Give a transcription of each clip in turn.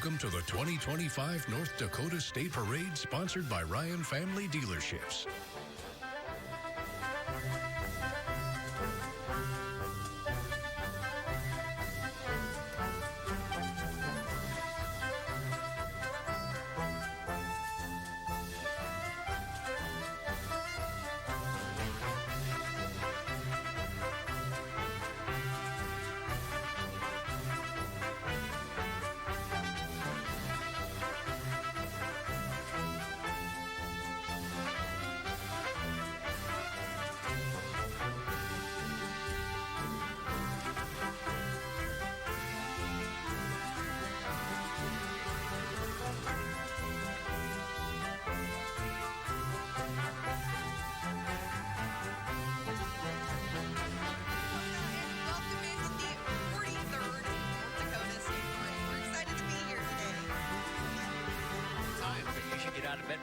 Welcome to the 2025 North Dakota State Parade, sponsored by Ryan Family Dealerships.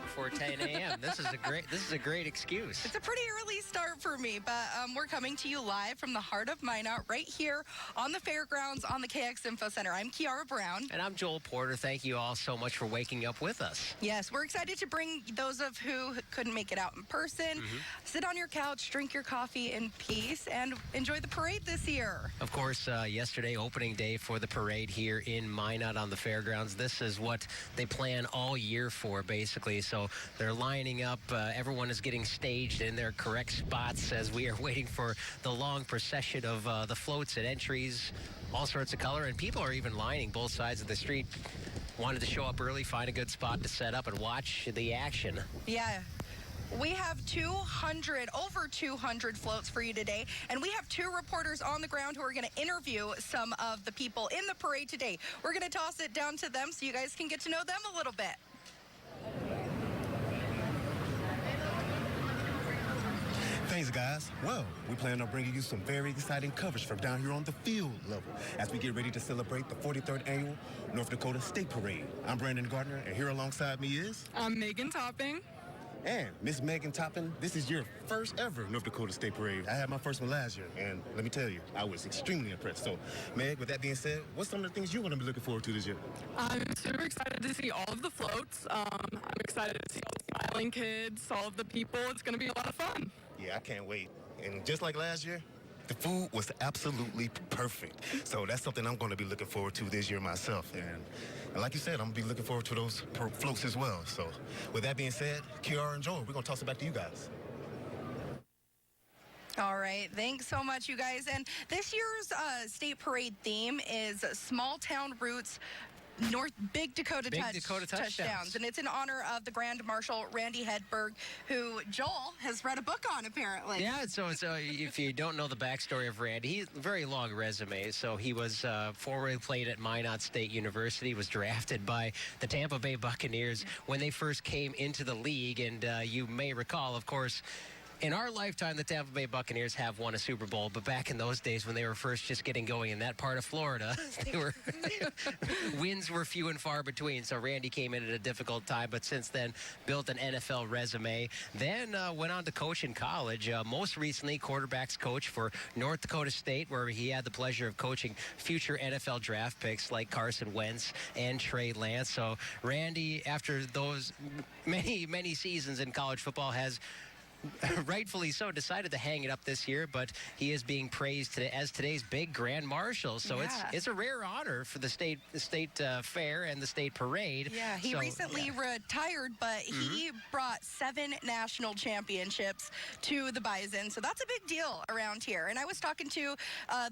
Before 10 a.m. This is a great excuse. It's a pretty early start for me, but we're coming to you live from the heart of Minot, right here on the fairgrounds on the KX Info Center. I'm Kiara Brown. And I'm Joel Porter. Thank you all so much for waking up with us. Yes, we're excited to bring those of who couldn't make it out in person. Sit on your couch, drink your coffee in peace, and enjoy the parade this year. Of course, yesterday, opening day for the parade here in Minot on the fairgrounds. This is what they plan all year for, basically. So they're lining up. Everyone is getting staged in their correct spots as we are waiting for the long procession of the floats and entries, all sorts of color. And people are even lining both sides of the street. Wanted to show up early, find a good spot to set up and watch the action. Yeah. We have over 200 floats for you today, and we have two reporters on the ground who are going to interview some of the people in the parade today. We're going to toss it down to them so you guys can get to know them a little bit. Thanks, guys. Well, we plan on bringing you some very exciting coverage from down here on the field level as we get ready to celebrate the 43rd Annual North Dakota State Parade. I'm Brandon Gardner, and here alongside me is... I'm Megan Topping. And Miss Megan Topping, this is your first ever North Dakota State Parade. I had my first one last year, and let me tell you, I was extremely impressed. So, Meg, with that being said, what's some of the things you're going to be looking forward to this year? I'm super excited to see all of the floats. I'm excited to see all the smiling kids, all of the people. It's going to be a lot of fun. Yeah, I can't wait. And just like last year, the food was absolutely perfect. So that's something I'm going to be looking forward to this year myself. And like you said, I'm going to be looking forward to those floats as well. So with that being said, Kiara and Joel, we're going to toss it back to you guys. All right. Thanks so much, you guys. And this year's state parade theme is Small Town Roots, Big Dakota Touchdowns. And it's in honor of the Grand Marshal Randy Hedberg, who Joel has read a book on, apparently. Yeah, so if you don't know the backstory of Randy, he's a very long resume. So he was formerly played at Minot State University, was drafted by the Tampa Bay Buccaneers when they first came into the league. And you may recall, of course, in our lifetime, the Tampa Bay Buccaneers have won a Super Bowl, but back in those days when they were first just getting going in that part of Florida, wins were few and far between. So Randy came in at a difficult time, but since then built an NFL resume. Then went on to coach in college. Most recently, quarterbacks coach for North Dakota State, where he had the pleasure of coaching future NFL draft picks like Carson Wentz and Trey Lance. So Randy, after those many seasons in college football, has rightfully so decided to hang it up this year, but he is being praised today as today's big Grand Marshal. So it's a rare honor for the state fair and the state parade. Yeah, he recently retired, but he brought 7 national championships to the Bison. So that's a big deal around here. And I was talking to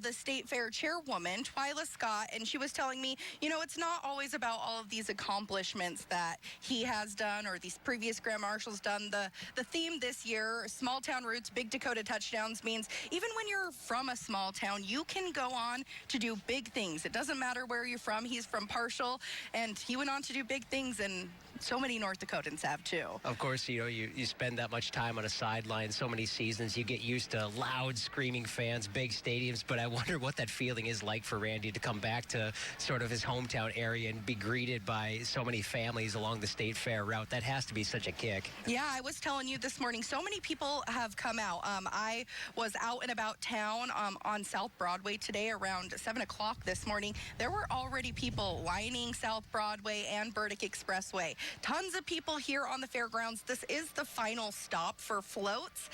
the state fair chairwoman, Twyla Scott, and she was telling me, it's not always about all of these accomplishments that he has done or these previous Grand Marshals done. The theme this year, Small Town Roots, Big Dakota Touchdowns, means even when you're from a small town, you can go on to do big things. It doesn't matter where you're from. He's from Parshall, and he went on to do big things, and so many North Dakotans have too. Of course, you spend that much time on a sideline, so many seasons, you get used to loud, screaming fans, big stadiums, but I wonder what that feeling is like for Randy to come back to sort of his hometown area and be greeted by so many families along the State Fair route. That has to be such a kick. Yeah, I was telling you this morning, so many people have come out. I was out and about town on South Broadway today around 7 o'clock this morning. There were already people lining South Broadway and Burdick Expressway. Tons of people here on the fairgrounds. This is the final stop for floats.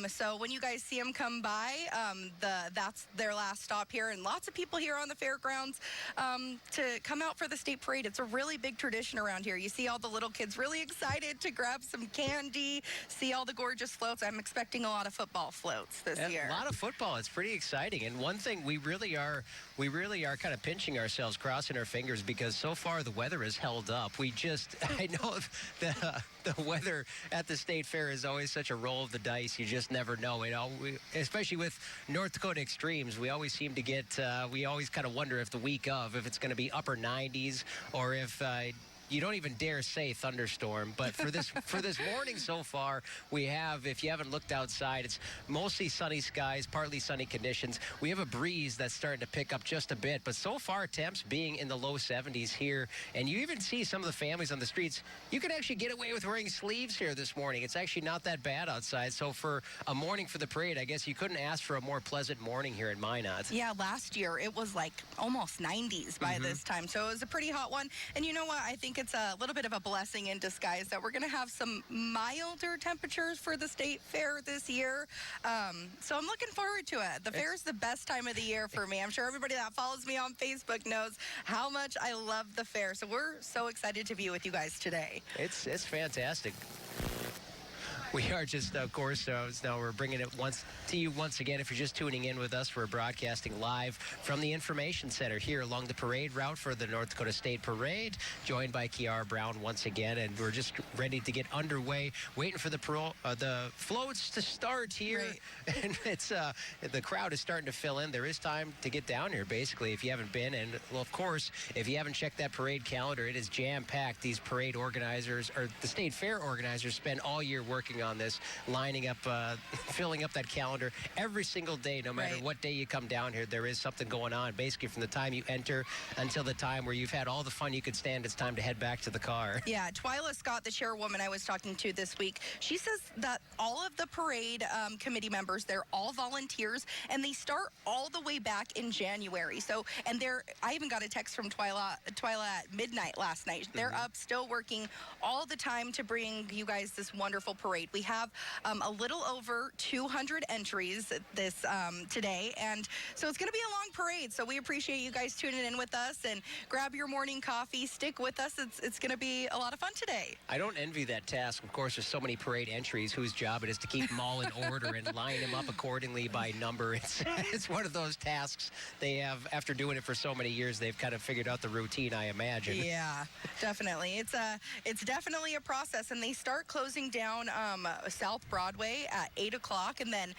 So when you guys see them come by, that's their last stop here. And lots of people here on the fairgrounds to come out for the state parade. It's a really big tradition around here. You see all the little kids really excited to grab some candy, see all the gorgeous floats. I'm expecting a lot of football floats this year. A lot of football. It's pretty exciting. And one thing we really are kind of pinching ourselves, crossing our fingers, because so far the weather has held up. I know the weather at the State Fair is always such a roll of the dice. You just never know. Especially with North Dakota Extremes, we always seem to get, we always kind of wonder if the week of, if it's going to be upper 90s or if you don't even dare say thunderstorm. But for this morning so far, we have, if you haven't looked outside, it's mostly sunny skies, partly sunny conditions. We have a breeze that's starting to pick up just a bit, but so far temps being in the low 70s here, and you even see some of the families on the streets. You can actually get away with wearing sleeves here this morning. It's actually not that bad outside. So for a morning for the parade, I guess you couldn't ask for a more pleasant morning here in Minot. Yeah, last year it was like almost 90s by this time, so it was a pretty hot one. And you know what? I think it's a little bit of a blessing in disguise that we're going to have some milder temperatures for the State Fair this year. So I'm looking forward to it. The fair is the best time of the year for me. I'm sure everybody that follows me on Facebook knows how much I love the fair. So we're so excited to be with you guys today. It's fantastic. We are just, of course, now we're bringing it to you once again. If you're just tuning in with us, we're broadcasting live from the Information Center here along the parade route for the North Dakota State Parade, joined by Kiara Brown once again, and we're just ready to get underway, waiting for the floats to start here. Right. And it's the crowd is starting to fill in. There is time to get down here, basically, if you haven't been. And, well, of course, if you haven't checked that parade calendar, it is jam-packed. These parade organizers, or the State Fair organizers, spend all year working on this, lining up, filling up that calendar every single day, no matter what day you come down here. There is something going on. Basically, from the time you enter until the time where you've had all the fun you could stand, it's time to head back to the car. Yeah, Twyla Scott, the chairwoman I was talking to this week, she says that all of the parade committee members, they're all volunteers, and they start all the way back in January. So, and I even got a text from Twyla at midnight last night. They're up still working all the time to bring you guys this wonderful parade. We have a little over 200 entries this today, and so it's going to be a long parade. So we appreciate you guys tuning in with us, and grab your morning coffee, stick with us. It's going to be a lot of fun today. I don't envy that task. Of course, there's so many parade entries whose job it is to keep them all in order and line them up accordingly by number. It's one of those tasks they have, after doing it for so many years, they've kind of figured out the routine, I imagine. Yeah, definitely. It's definitely a process, and they start closing down South Broadway at 8 o'clock, and then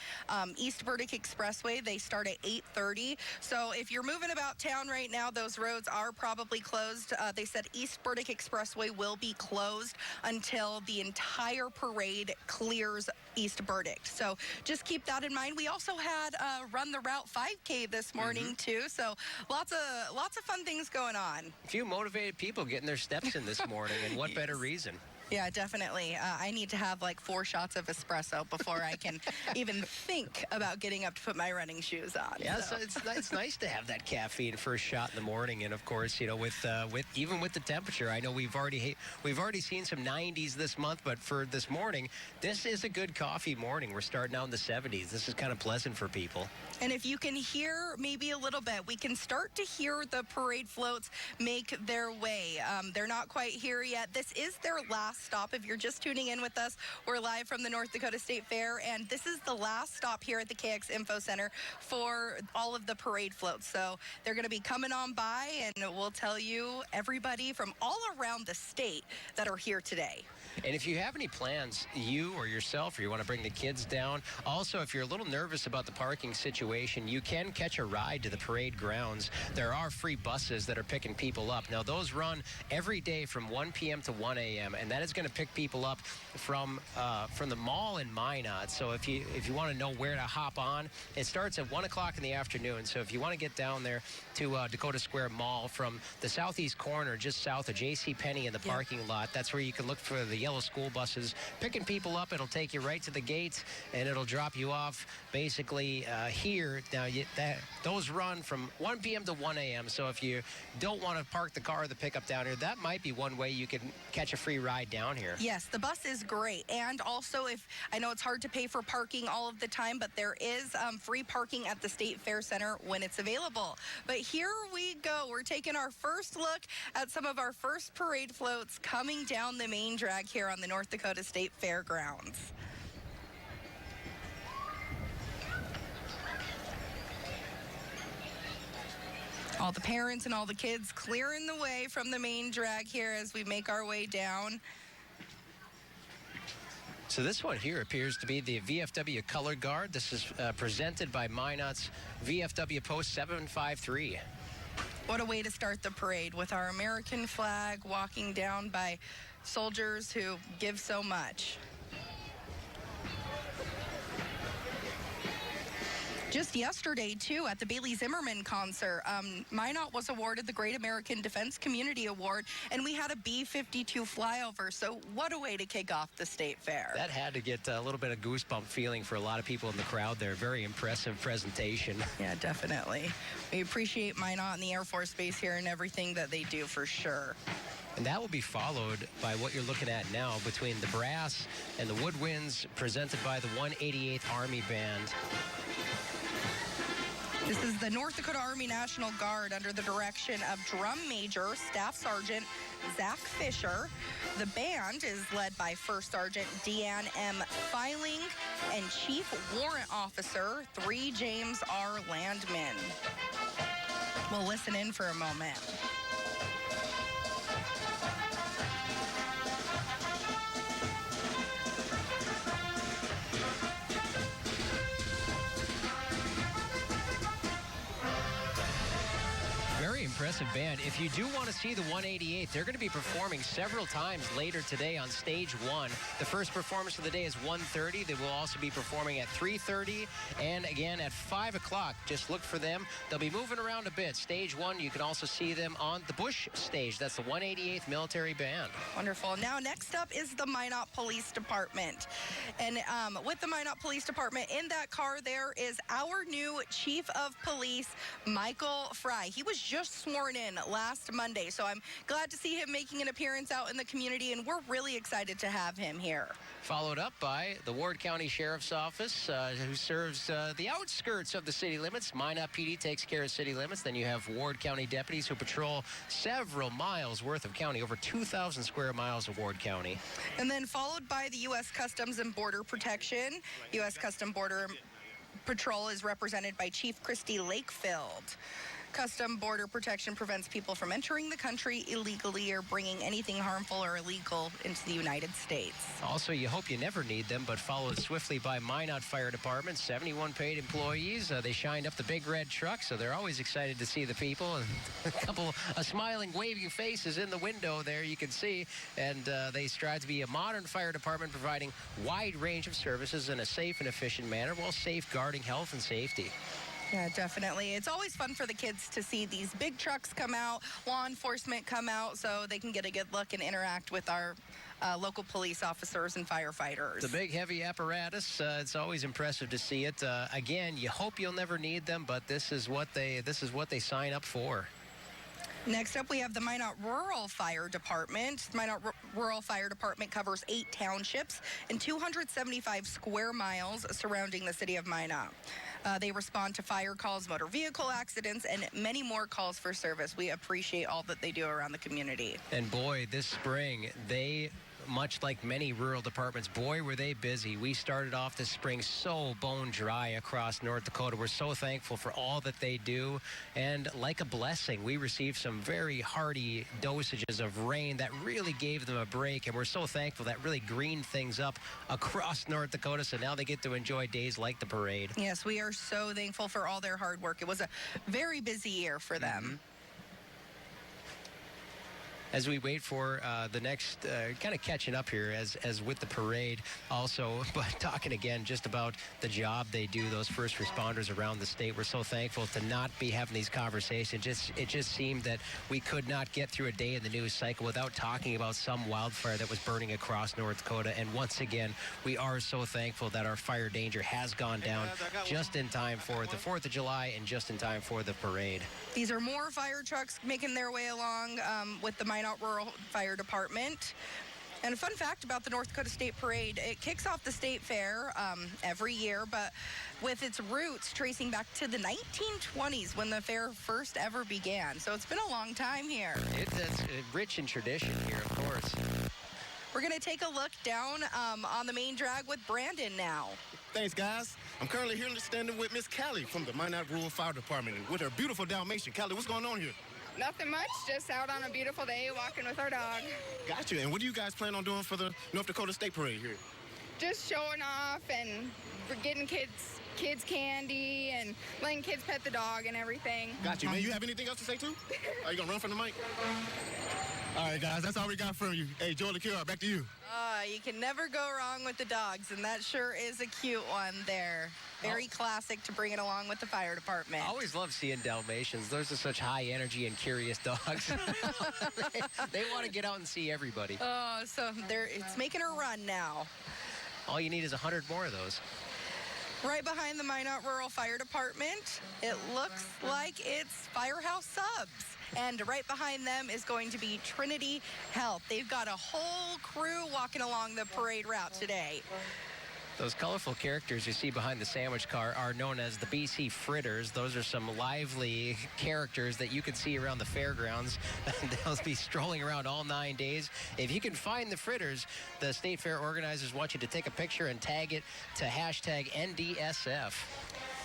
East Burdick Expressway, they start at 8:30. So if you're moving about town right now, those roads are probably closed. They said East Burdick Expressway will be closed until the entire parade clears East Burdick. So just keep that in mind. We also had Run the Route 5K this morning too. So lots of fun things going on. A few motivated people getting their steps in this morning, and what better reason? Yeah, definitely. I need to have like 4 shots of espresso before I can even think about getting up to put my running shoes on. Yeah, so it's nice to have that caffeine first shot in the morning, and of course, with even with the temperature, I know we've already seen some 90s this month, but for this morning, this is a good coffee morning. We're starting out in the 70s. This is kind of pleasant for people. And if you can hear maybe a little bit, we can start to hear the parade floats make their way. They're not quite here yet. This is their last stop. If you're just tuning in with us, we're live from the North Dakota State Fair, and this is the last stop here at the KX Info Center for all of the parade floats. So they're going to be coming on by, and we'll tell you everybody from all around the state that are here today. And if you have any plans, you or yourself, or you want to bring the kids down, also, if you're a little nervous about the parking situation, you can catch a ride to the parade grounds. There are free buses that are picking people up. Now, those run every day from 1 p.m. to 1 a.m., and that is going to pick people up from the mall in Minot. So if you want to know where to hop on, it starts at 1 o'clock in the afternoon. So if you want to get down there to Dakota Square Mall from the southeast corner, just south of J.C. Penney in the parking lot, that's where you can look for the yellow school buses picking people up. It'll take you right to the gate, and it'll drop you off basically here. Now, those run from 1 p.m. to 1 a.m. So if you don't want to park the car or the pickup down here, that might be one way you can catch a free ride down here. Yes, the bus is great. And also, if I know it's hard to pay for parking all of the time, but there is free parking at the State Fair Center when it's available. But here we go. We're taking our first look at some of our first parade floats coming down the main drag here on the North Dakota State Fairgrounds. All the parents and all the kids clearing the way from the main drag here as we make our way down. So this one here appears to be the VFW Color Guard. This is presented by Minot's VFW Post 753. What a way to start the parade with our American flag walking down by soldiers who give so much. Just yesterday, too, at the Bailey Zimmerman concert, Minot was awarded the Great American Defense Community Award, and we had a B-52 flyover. So what a way to kick off the state fair. That had to get a little bit of goosebump feeling for a lot of people in the crowd there. Very impressive presentation. Yeah, definitely. We appreciate Minot and the Air Force Base here and everything that they do for sure. And that will be followed by what you're looking at now between the brass and the woodwinds, presented by the 188th Army Band. This is the North Dakota Army National Guard under the direction of Drum Major Staff Sergeant Zach Fisher. The band is led by First Sergeant Deanne M. Filing and Chief Warrant Officer 3 James R. Landman. We'll listen in for a moment. Impressive band. If you do want to see the 188th, they're going to be performing several times later today on stage 1. The first performance of the day is 1:30. They will also be performing at 3:30 and again at 5 o'clock. Just look for them. They'll be moving around a bit. Stage 1, you can also see them on the Bush stage. That's the 188th Military Band. Wonderful. Now, next up is the Minot Police Department. And with the Minot Police Department, in that car there is our new Chief of Police, Michael Fry. He was just sworn in last Monday, so I'm glad to see him making an appearance out in the community, and we're really excited to have him here. Followed up by the Ward County Sheriff's Office, who serves the outskirts of the city limits. Minot PD takes care of city limits. Then you have Ward County deputies who patrol several miles worth of county, over 2,000 square miles of Ward County. And then followed by the U.S. Customs and Border Protection. U.S. Customs Border Patrol is represented by Chief Christy Lakefield. Custom Border Protection prevents people from entering the country illegally or bringing anything harmful or illegal into the United States. Also, you hope you never need them, but followed swiftly by Minot Fire Department. 71 paid employees. They shined up the big red truck, so they're always excited to see the people. And a couple of smiling, waving faces in the window there you can see. And they strive to be a modern fire department providing wide range of services in a safe and efficient manner while safeguarding health and safety. Yeah, definitely. It's always fun for the kids to see these big trucks come out, law enforcement come out, so they can get a good look and interact with our local police officers and firefighters. The big, heavy apparatus, it's always impressive to see it. Again, you hope you'll never need them, but this is what they sign up for. Next up, we have the Minot Rural Fire Department. Minot Rural Fire Department covers 8 townships and 275 square miles surrounding the city of Minot. They respond to fire calls, motor vehicle accidents, and many more calls for service. We appreciate all that they do around the community. And boy, this spring, they much like many rural departments, boy, were they busy. We started off this spring so bone dry across North Dakota. We're so thankful for all that they do. And like a blessing, we received some very hearty dosages of rain that really gave them a break. And we're so thankful that really greened things up across North Dakota. So now they get to enjoy days like the parade. Yes, we are so thankful for all their hard work. It was a very busy year for them. As we wait for the next kind of catching up here as with the parade also, but talking again just about the job they do, those first responders around the state. We're so thankful to not be having these conversations. It just seemed that we could not get through a day in the news cycle without talking about some wildfire that was burning across North Dakota. And once again, we are so thankful that our fire danger has gone down just in time for the 4th of July and just in time for the parade. These are more fire trucks making their way along with the Minot Rural Fire Department. And a fun fact about the North Dakota State Parade, it kicks off the state fair every year, but with its roots tracing back to the 1920s when the fair first ever began. So it's been a long time here. It's rich in tradition here, of course. We're going to take a look down on the main drag with Brandon now. Thanks, guys. I'm currently here standing with Miss Callie from the Minot Rural Fire Department and with her beautiful Dalmatian. Callie, what's going on here? Nothing much, just out on a beautiful day walking with our dog. Gotcha. And what do you guys plan on doing for the North Dakota State Parade here? Just showing off and getting kids candy and letting kids pet the dog and everything. Gotcha. Man, you have anything else to say, too? Are you going to run from the mic? All right, guys, that's all we got from you. Hey, Joel Akira, back to you. You can never go wrong with the dogs, and that sure is a cute one there. Very classic to bring it along with the fire department. I always love seeing Dalmatians. Those are such high energy and curious dogs. they want to get out and see everybody. Oh, so it's making her run now. All you need is 100 more of those. Right behind the Minot Rural Fire Department, it looks like it's Firehouse Subs. And right behind them is going to be Trinity Health. They've got a whole crew walking along the parade route today. Those colorful characters you see behind the sandwich car are known as the BC Fritters. Those are some lively characters that you can see around the fairgrounds. They'll be strolling around all 9 days. If you can find the Fritters, the State Fair organizers want you to take a picture and tag it to hashtag NDSF.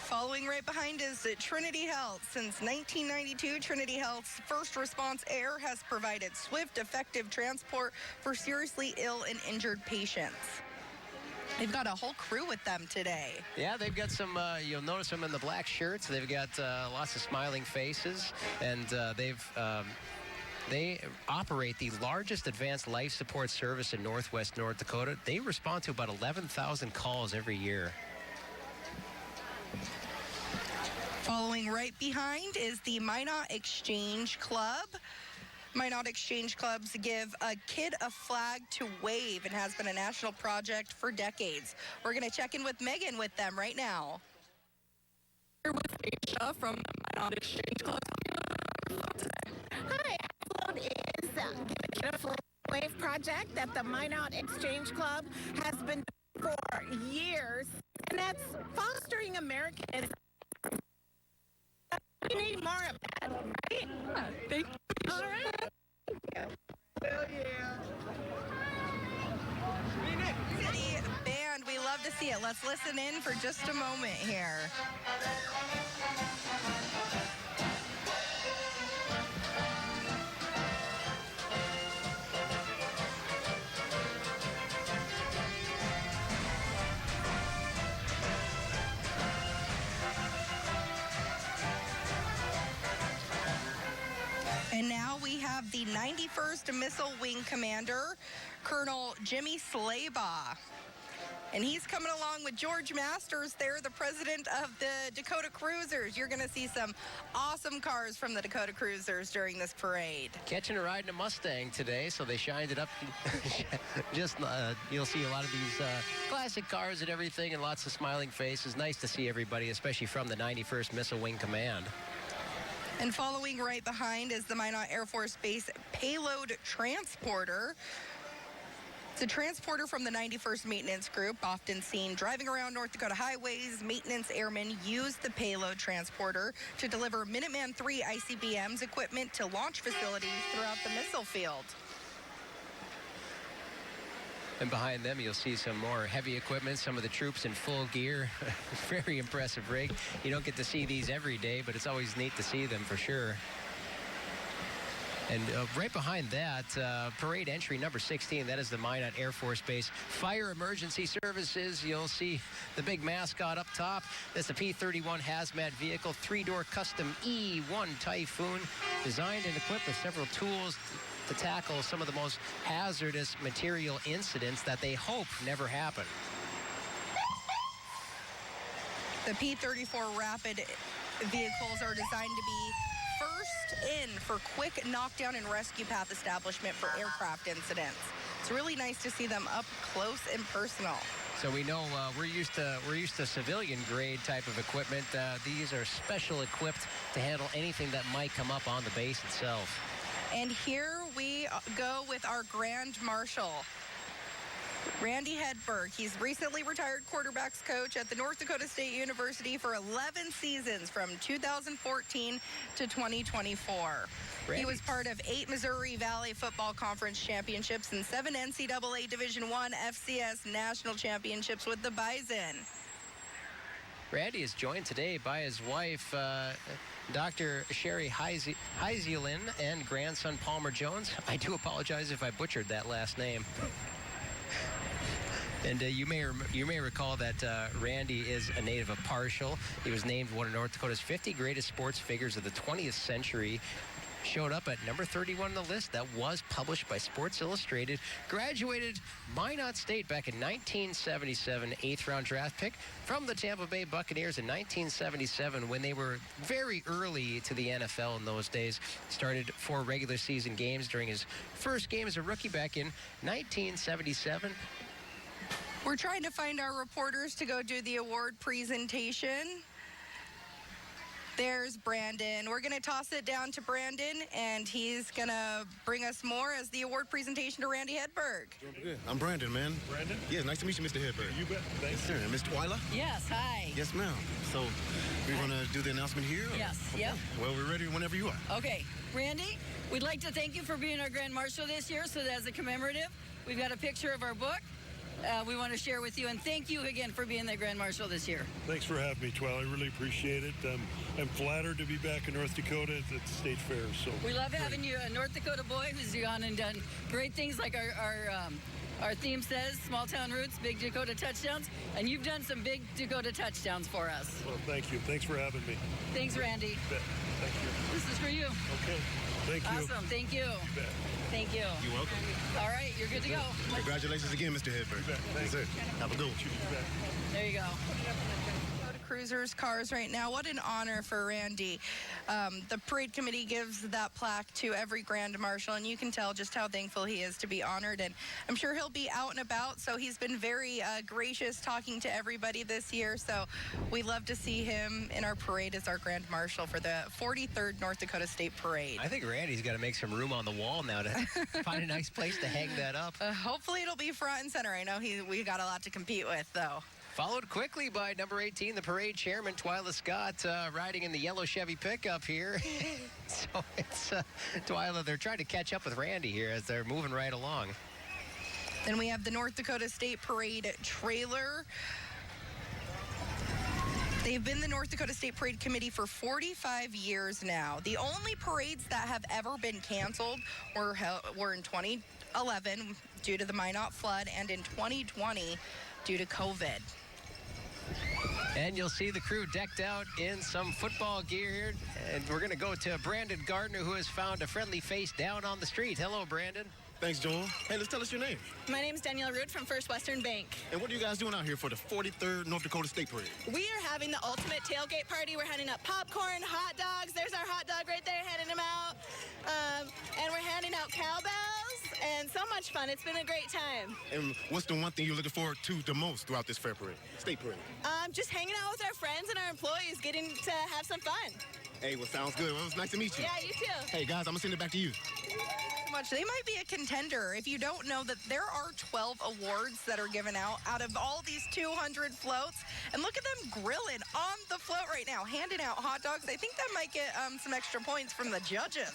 Following right behind is Trinity Health. Since 1992, Trinity Health's first response air has provided swift, effective transport for seriously ill and injured patients. They've got a whole crew with them today. Yeah, they've got some, you'll notice them in the black shirts. They've got lots of smiling faces, and they operate the largest advanced life support service in northwest North Dakota. They respond to about 11,000 calls every year. Following right behind is the Minot Exchange Club. Minot Exchange Clubs give a kid a flag to wave and has been a national project for decades. We're going to check in with Megan with them right now. Here with Aisha from the Minot Exchange Club. Hi, Float is the Kid a Flag Wave project that the Minot Exchange Club has been doing for years, and that's fostering Americanism. We need more of that, right? Thank you. All right. Hell yeah. City Band, we love to see it. Let's listen in for just a moment here. And now we have the 91st Missile Wing Commander, Colonel Jimmy Slaybaugh. And he's coming along with George Masters. They're the president of the Dakota Cruisers. You're going to see some awesome cars from the Dakota Cruisers during this parade. Catching a ride in a Mustang today, so they shined it up. Just you'll see a lot of these classic cars and everything, and lots of smiling faces. Nice to see everybody, especially from the 91st Missile Wing Command. And following right behind is the Minot Air Force Base Payload Transporter. It's a transporter from the 91st Maintenance Group, often seen driving around North Dakota highways. Maintenance airmen use the payload transporter to deliver Minuteman III ICBMs equipment to launch facilities throughout the missile field. And behind them, you'll see some more heavy equipment, some of the troops in full gear. Very impressive rig. You don't get to see these every day, but it's always neat to see them for sure. And right behind that, parade entry number 16, that is the Minot Air Force Base Fire Emergency Services. You'll see the big mascot up top. That's the P-31 hazmat vehicle, 3-door custom E-1 Typhoon, designed and equipped with several tools to tackle some of the most hazardous material incidents that they hope never happen. The P-34 Rapid vehicles are designed to be first in for quick knockdown and rescue path establishment for aircraft incidents. It's really nice to see them up close and personal. So we know we're used to civilian grade type of equipment. These are special equipped to handle anything that might come up on the base itself. And here we go with our Grand Marshal, Randy Hedberg. He's recently retired quarterbacks coach at the North Dakota State University for 11 seasons from 2014 to 2024. Randy. He was part of 8 Missouri Valley Football Conference championships and 7 NCAA Division I FCS national championships with the Bison. Randy is joined today by his wife, Dr. Sherry Heiselin, and grandson Palmer Jones. I do apologize if I butchered that last name. And you may recall that Randy is a native of Parshall. He was named one of North Dakota's 50 greatest sports figures of the 20th century. Showed up at number 31 on the list that was published by Sports Illustrated. Graduated Minot State back in 1977, 8th-round draft pick from the Tampa Bay Buccaneers in 1977 when they were very early to the NFL in those days. Started 4 regular season games during his first game as a rookie back in 1977. We're trying to find our reporters to go do the award presentation. There's Brandon. We're going to toss it down to Brandon, and he's going to bring us more as the award presentation to Randy Hedberg. Good. I'm Brandon, man. Brandon? Yeah, nice to meet you, Mr. Hedberg. You bet. Thanks. Yes, sir. And Miss Twyla? Yes, hi. Yes, ma'am. So we're going to do the announcement here? Or? Yes, Okay. yep. Well, we're ready whenever you are. Okay, Randy, we'd like to thank you for being our Grand Marshal this year. So as a commemorative, we've got a picture of our book. We want to share with you, and thank you again for being the Grand Marshal this year. Thanks for having me, Twyla. I really appreciate it. I'm flattered to be back in North Dakota at the State Fair. So We love having you, a North Dakota boy who's gone and done great things like our theme says, small town roots, big Dakota touchdowns, and you've done some big Dakota touchdowns for us. Well, thank you. Thanks for having me. Thanks, Randy. You bet. Thank you. This is for you. Okay. Thank you. Awesome. Thank you. You bet. Thank you. You're welcome. All right, you're good to go. Congratulations again, Mr. Hedberg. bet. Yes, sir. Have a good one. You bet. There you go. Cruisers cars right now. What an honor for Randy. The parade committee gives that plaque to every Grand Marshal, and you can tell just how thankful he is to be honored. And I'm sure he'll be out and about, so he's been very gracious talking to everybody this year. So we love to see him in our parade as our Grand Marshal for the 43rd North Dakota State Parade. I think Randy's got to make some room on the wall now to find a nice place to hang that up. Hopefully it'll be front and center. I know we got a lot to compete with, though. Followed quickly by number 18, the parade chairman, Twyla Scott, riding in the yellow Chevy pickup here. So it's Twyla, they're trying to catch up with Randy here as they're moving right along. Then we have the North Dakota State Parade trailer. They've been the North Dakota State Parade Committee for 45 years now. The only parades that have ever been canceled were in 2011 due to the Minot flood and in 2020 due to COVID. And you'll see the crew decked out in some football gear here. And we're going to go to Brandon Gardner, who has found a friendly face down on the street. Hello, Brandon. Thanks, Joel. Hey, let's tell us your name. My name is Danielle Root from First Western Bank. And what are you guys doing out here for the 43rd North Dakota State Parade? We are having the ultimate tailgate party. We're handing out popcorn, hot dogs. There's our hot dog right there, handing them out. And we're handing out cowbells, and so much fun. It's been a great time. And what's the one thing you're looking forward to the most throughout this fair parade, state parade? Just hanging out with our friends and our employees, getting to have some fun. Hey, well, sounds good. Well, it was nice to meet you. Yeah, you too. Hey, guys, I'm going to send it back to you. Much. They might be a contender. If you don't know that there are 12 awards that are given out of all these 200 floats. And look at them grilling on the float right now, handing out hot dogs. I think that might get some extra points from the judges.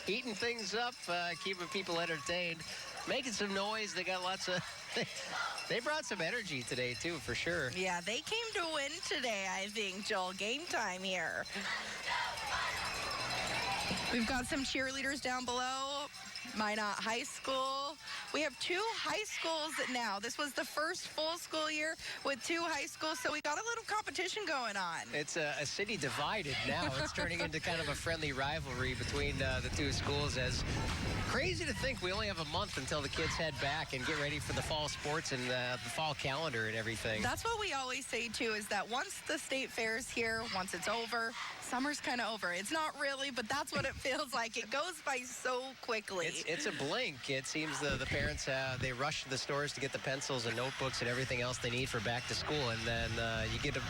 Heating things up, keeping people entertained. making some noise. They got lots of... They brought some energy today, too, for sure. Yeah, they came to win today, I think, Joel. Game time here. We've got some cheerleaders down below. Minot High School. We have 2 high schools now. This was the first full school year with 2 high schools, so we got a little competition going on. It's a city divided now. It's turning into kind of a friendly rivalry between the 2 schools. As crazy to think we only have a month until the kids head back and get ready for the fall sports and the fall calendar and everything. That's what we always say, too, is that once the state fair's here, once it's over, summer's kind of over. It's not really, but that's what it feels like. It goes by so quickly. It's a blink. It seems the parents, they rush to the stores to get the pencils and notebooks and everything else they need for back to school. And then you get a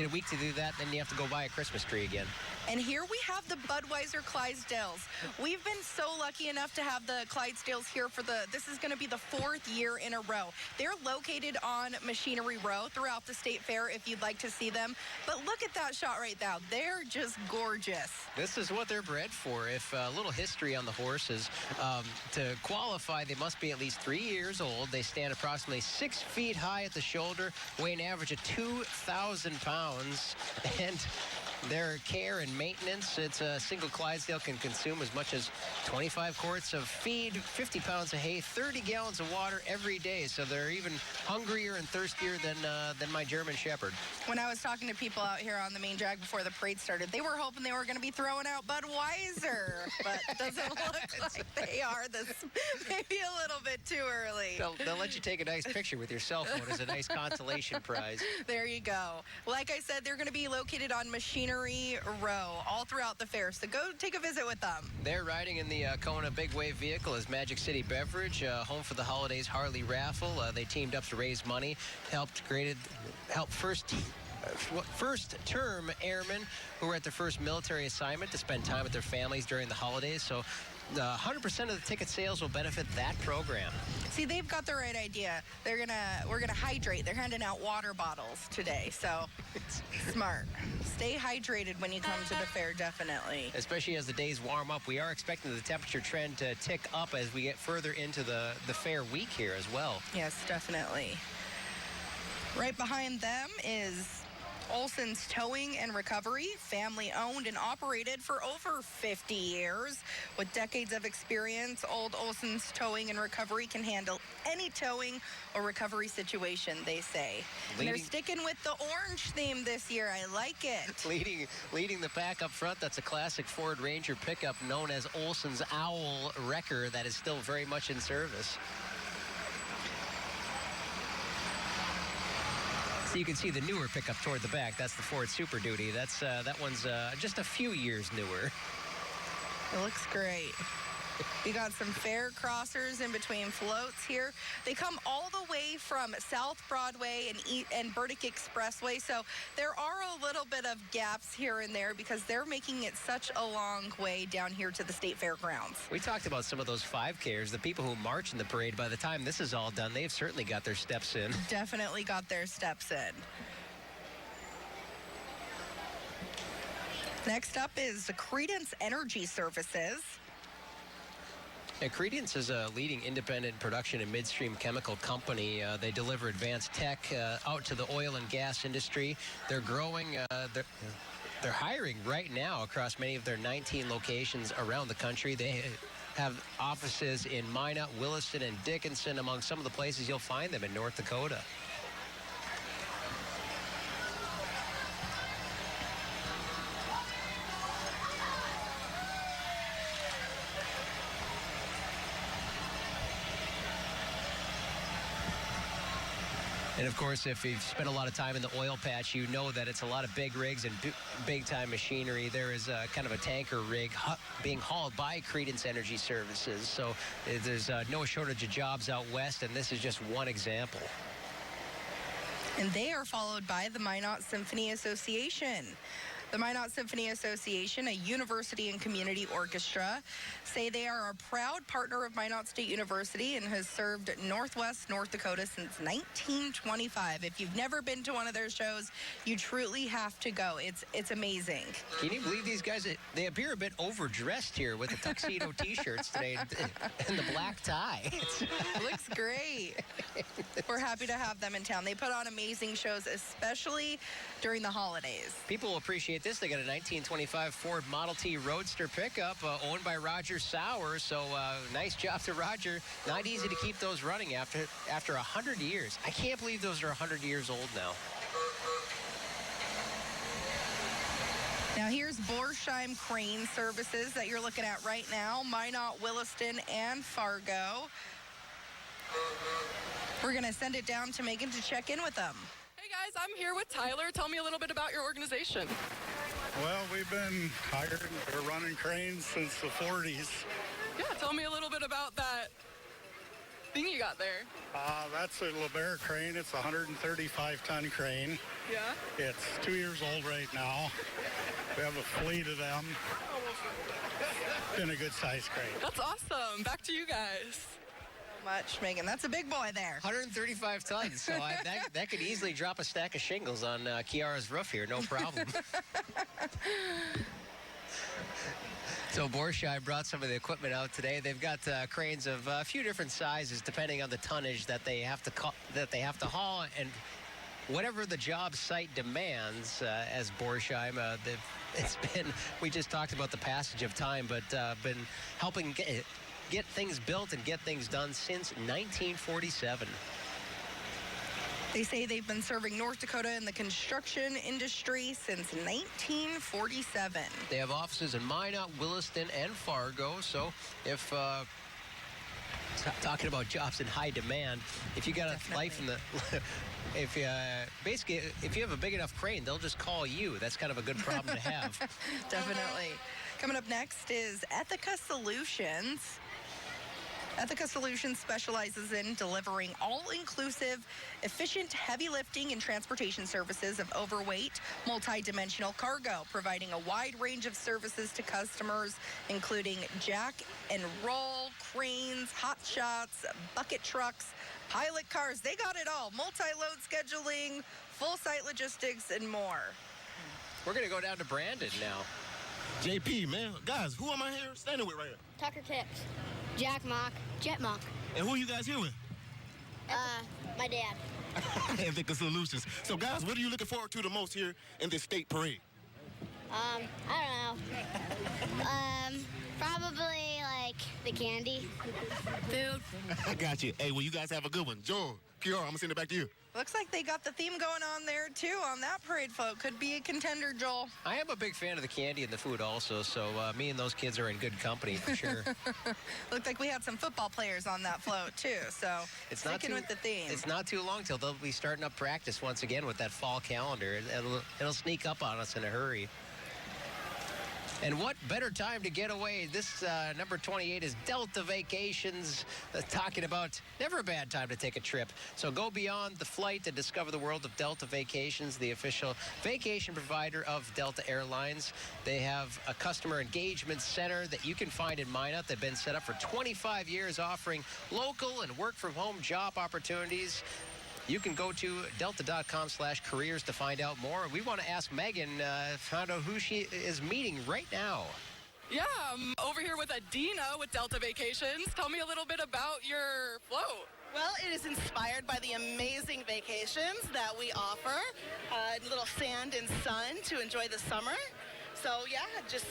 week to do that, then you have to go buy a Christmas tree again. And here we have the Budweiser Clydesdales. We've been so lucky enough to have the Clydesdales here for this is going to be the 4th year in a row. They're located on Machinery Row throughout the state fair if you'd like to see them. But look at that shot right now. They're just gorgeous. This is what they're bred for. If a little history on the horses, to qualify, they must be at least 3 years old. They stand approximately 6 feet high at the shoulder, weigh an average of 2,000 pounds, and their care and maintenance, it's a single Clydesdale can consume as much as 25 quarts of feed, 50 pounds of hay, 30 gallons of water every day. So they're even hungrier and thirstier than my German Shepherd. When I was talking to people out here on the main drag before the parade started, they were hoping they were going to be throwing out Budweiser, but it doesn't look like they are. This maybe a little bit too early. They'll let you take a nice picture with your cell phone as a nice consolation prize. There you go. Like I said, they're going to be located on Machinery Row all throughout the fair, so go take a visit with them. They're riding in the Kona Big Wave vehicle as Magic City Beverage, home for the holidays Harley raffle. They teamed up to raise money, helped first-term airmen who were at their first military assignment to spend time with their families during the holidays. So 100% of the ticket sales will benefit that program. See, they've got the right idea. We're gonna hydrate. They're handing out water bottles today, so smart. Stay hydrated when you come to the fair, definitely. Especially as the days warm up, we are expecting the temperature trend to tick up as we get further into the fair week here as well. Yes, definitely. Right behind them is Olson's Towing and Recovery, family owned and operated for over 50 years. With decades of experience, Old Olson's Towing and Recovery can handle any towing or recovery situation, they say. And they're sticking with the orange theme this year. I like it. Leading the pack up front, that's a classic Ford Ranger pickup known as Olson's Owl Wrecker that is still very much in service. So you can see the newer pickup toward the back. That's the Ford Super Duty. That one's just a few years newer. It looks great. We got some fair crossers in between floats here. They come all the way from South Broadway and Burdick Expressway, so there are a little bit of gaps here and there because they're making it such a long way down here to the state fairgrounds. We talked about some of those 5Kers, the people who march in the parade. By the time this is all done, they've certainly got their steps in. Definitely got their steps in. Next up is the Credence Energy Services. Yeah, Credence is a leading independent production and midstream chemical company. They deliver advanced tech out to the oil and gas industry. They're growing. They're hiring right now across many of their 19 locations around the country. They have offices in Minot, Williston, and Dickinson, among some of the places you'll find them in North Dakota. And, of course, if you've spent a lot of time in the oil patch, you know that it's a lot of big rigs and big-time machinery. There is kind of a tanker rig being hauled by Credence Energy Services. So there's no shortage of jobs out west, and this is just one example. And they are followed by the Minot Symphony Association. The Minot Symphony Association, a university and community orchestra, say they are a proud partner of Minot State University and has served Northwest North Dakota since 1925. If you've never been to one of their shows, you truly have to go. It's amazing. Can you believe these guys? They appear a bit overdressed here with the tuxedo T-shirts today and the black tie. Looks great. We're happy to have them in town. They put on amazing shows, especially during the holidays. People will appreciate this. They got a 1925 Ford Model T Roadster pickup owned by Roger Sauer. So nice job to Roger. Not easy to keep those running after 100 years. I can't believe those are 100 years old now. Now here's Borsheim Crane Services that you're looking at right now. Minot, Williston, and Fargo. We're going to send it down to Megan to check in with them. Hey guys, I'm here with Tyler. Tell me a little bit about your organization. Well, we've been hired or running cranes since the 40s. Yeah, tell me a little bit about that thing you got there. That's a LeBaire crane. It's a 135-ton crane. Yeah? It's 2 years old right now. We have a fleet of them. Been a good-sized crane. That's awesome. Back to you guys. Much, Megan. That's a big boy there. 135 tons, so that could easily drop a stack of shingles on Kiara's roof here, no problem. So Borsheim brought some of the equipment out today. They've got cranes of a few different sizes, depending on the tonnage that they have to haul, and whatever the job site demands. As Borsheim, we just talked about the passage of time, but been helping get things built and get things done since 1947. They say they've been serving North Dakota in the construction industry since 1947. They have offices in Minot, Williston, and Fargo. So if talking about jobs in high demand, if you got a life in the if you have a big enough crane, they'll just call you. That's kind of a good problem to have. Definitely. Coming up next is Ethica Solutions. Ethica Solutions specializes in delivering all-inclusive, efficient, heavy lifting and transportation services of overweight, multi-dimensional cargo, providing a wide range of services to customers, including jack and roll, cranes, hot shots, bucket trucks, pilot cars. They got it all. Multi-load scheduling, full site logistics, and more. We're going to go down to Brandon now. JP, man. Guys, who am I here standing with right here? Tucker Tips, Jack Mock, Jet Mock. And who are you guys here with? My dad. Ethica Solutions. So, guys, what are you looking forward to the most here in this state parade? I don't know. Probably like the candy, food. I got you. Hey, well, you guys have a good one. Joel, Kiara, I'm going to send it back to you. Looks like they got the theme going on there, too, on that parade float. Could be a contender, Joel. I am a big fan of the candy and the food also, so me and those kids are in good company for sure. Looked like we had some football players on that float, too, so sticking with the theme. It's not too long till they'll be starting up practice once again with that fall calendar. It'll sneak up on us in a hurry. And what better time to get away? This number 28 is Delta Vacations, talking about never a bad time to take a trip. So go beyond the flight and discover the world of Delta Vacations, the official vacation provider of Delta Airlines. They have a customer engagement center that you can find in Minot. They've been set up for 25 years, offering local and work-from-home job opportunities. You can go to delta.com/careers to find out more. We want to ask Megan, find out who she is meeting right now. Yeah, I'm over here with Adina with Delta Vacations. Tell me a little bit about your float. Well, it is inspired by the amazing vacations that we offer. A little sand and sun to enjoy the summer. So, yeah, just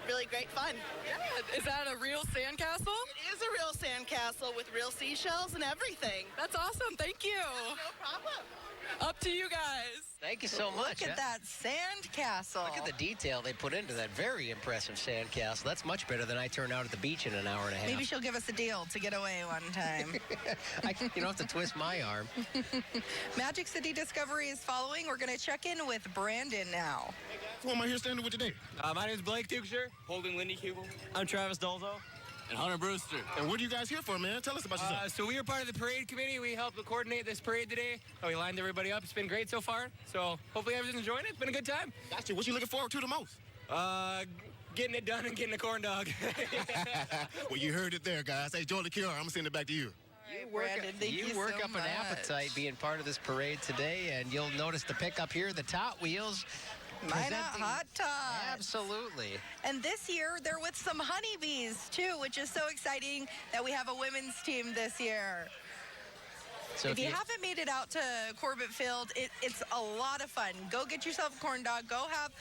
really great fun. Yeah. Is that a real sandcastle? It is a real sandcastle with real seashells and everything. That's awesome. Thank you. No problem. Up to you guys. Thank you so much. Look at that sand castle. Look at the detail they put into that very impressive sand castle. That's much better than I turn out at the beach in an hour and a half. Maybe she'll give us a deal to get away one time. You don't have to twist my arm. Magic City Discovery is following. We're going to check in with Brandon now. Who am I here standing with today? My name is Blake Dukesher, holding Lindy Hubel. I'm Travis Dolzo. And Hunter Brewster. And what are you guys here for, man? Tell us about yourself. So we are part of the parade committee. We helped coordinate this parade today. We lined everybody up. It's been great so far. So hopefully everyone's enjoying it. It's been a good time. Gotcha. What you looking forward to the most? Getting it done and getting a corn dog. Well, you heard it there, guys. Hey, Joel Kiara, I'm going to send it back to you. You work up an appetite being part of this parade today, and you'll notice the pickup here, the Tot Wheels. Minot Hot Tots. Absolutely. And this year, they're with some honeybees, too, which is so exciting that we have a women's team this year. So if you haven't made it out to Corbett Field, it's a lot of fun. Go get yourself a corn dog. Go have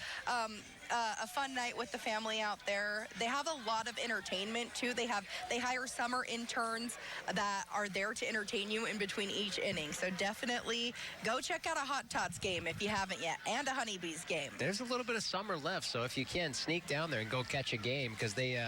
a fun night with the family out there. They have a lot of entertainment, too. They hire summer interns that are there to entertain you in between each inning. So definitely go check out a Hot Tots game if you haven't yet, and a Honeybees game. There's a little bit of summer left, so if you can, sneak down there and go catch a game, because they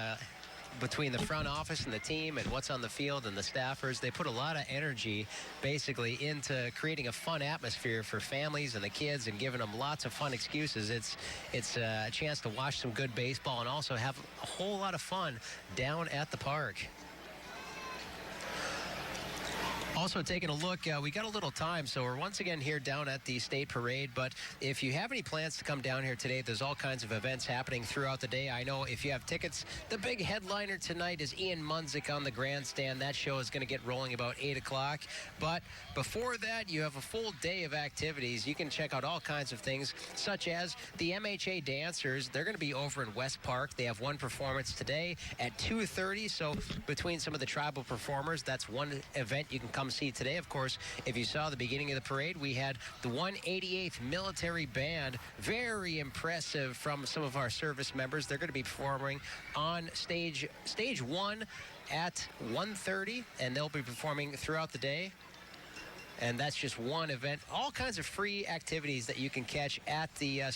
between the front office and the team and what's on the field and the staffers, they put a lot of energy basically into creating a fun atmosphere for families and the kids and giving them lots of fun excuses. It's a chance to watch some good baseball and also have a whole lot of fun down at the park. Also taking a look, we got a little time, so we're once again here down at the State Parade, but if you have any plans to come down here today, there's all kinds of events happening throughout the day. I know if you have tickets, the big headliner tonight is Ian Munzik on the grandstand. That show is going to get rolling about 8 o'clock, but before that, you have a full day of activities. You can check out all kinds of things, such as the MHA Dancers. They're going to be over in West Park. They have one performance today at 2:30, so between some of the tribal performers, that's one event you can come see today. Of course, if you saw the beginning of the parade, we had the 188th Military Band. Very impressive from some of our service members. They're going to be performing on stage 1 at 1:30, and they'll be performing throughout the day. And that's just one event. All kinds of free activities that you can catch at the the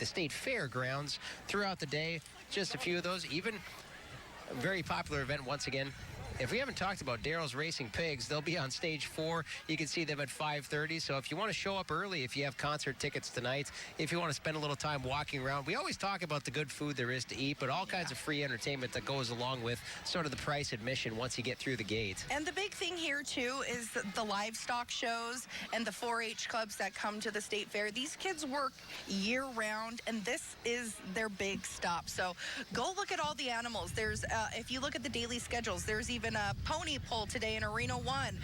State Fairgrounds throughout the day. Just a few of those. Even a very popular event once again. If we haven't talked about Daryl's Racing Pigs, they'll be on stage 4. You can see them at 5:30. So if you want to show up early, if you have concert tickets tonight, if you want to spend a little time walking around, we always talk about the good food there is to eat, but all kinds of free entertainment that goes along with sort of the price admission once you get through the gate. And the big thing here, too, is the livestock shows and the 4-H clubs that come to the State Fair. These kids work year-round, and this is their big stop. So go look at all the animals. There's, if you look at the daily schedules, there's even a pony pull today in Arena 1.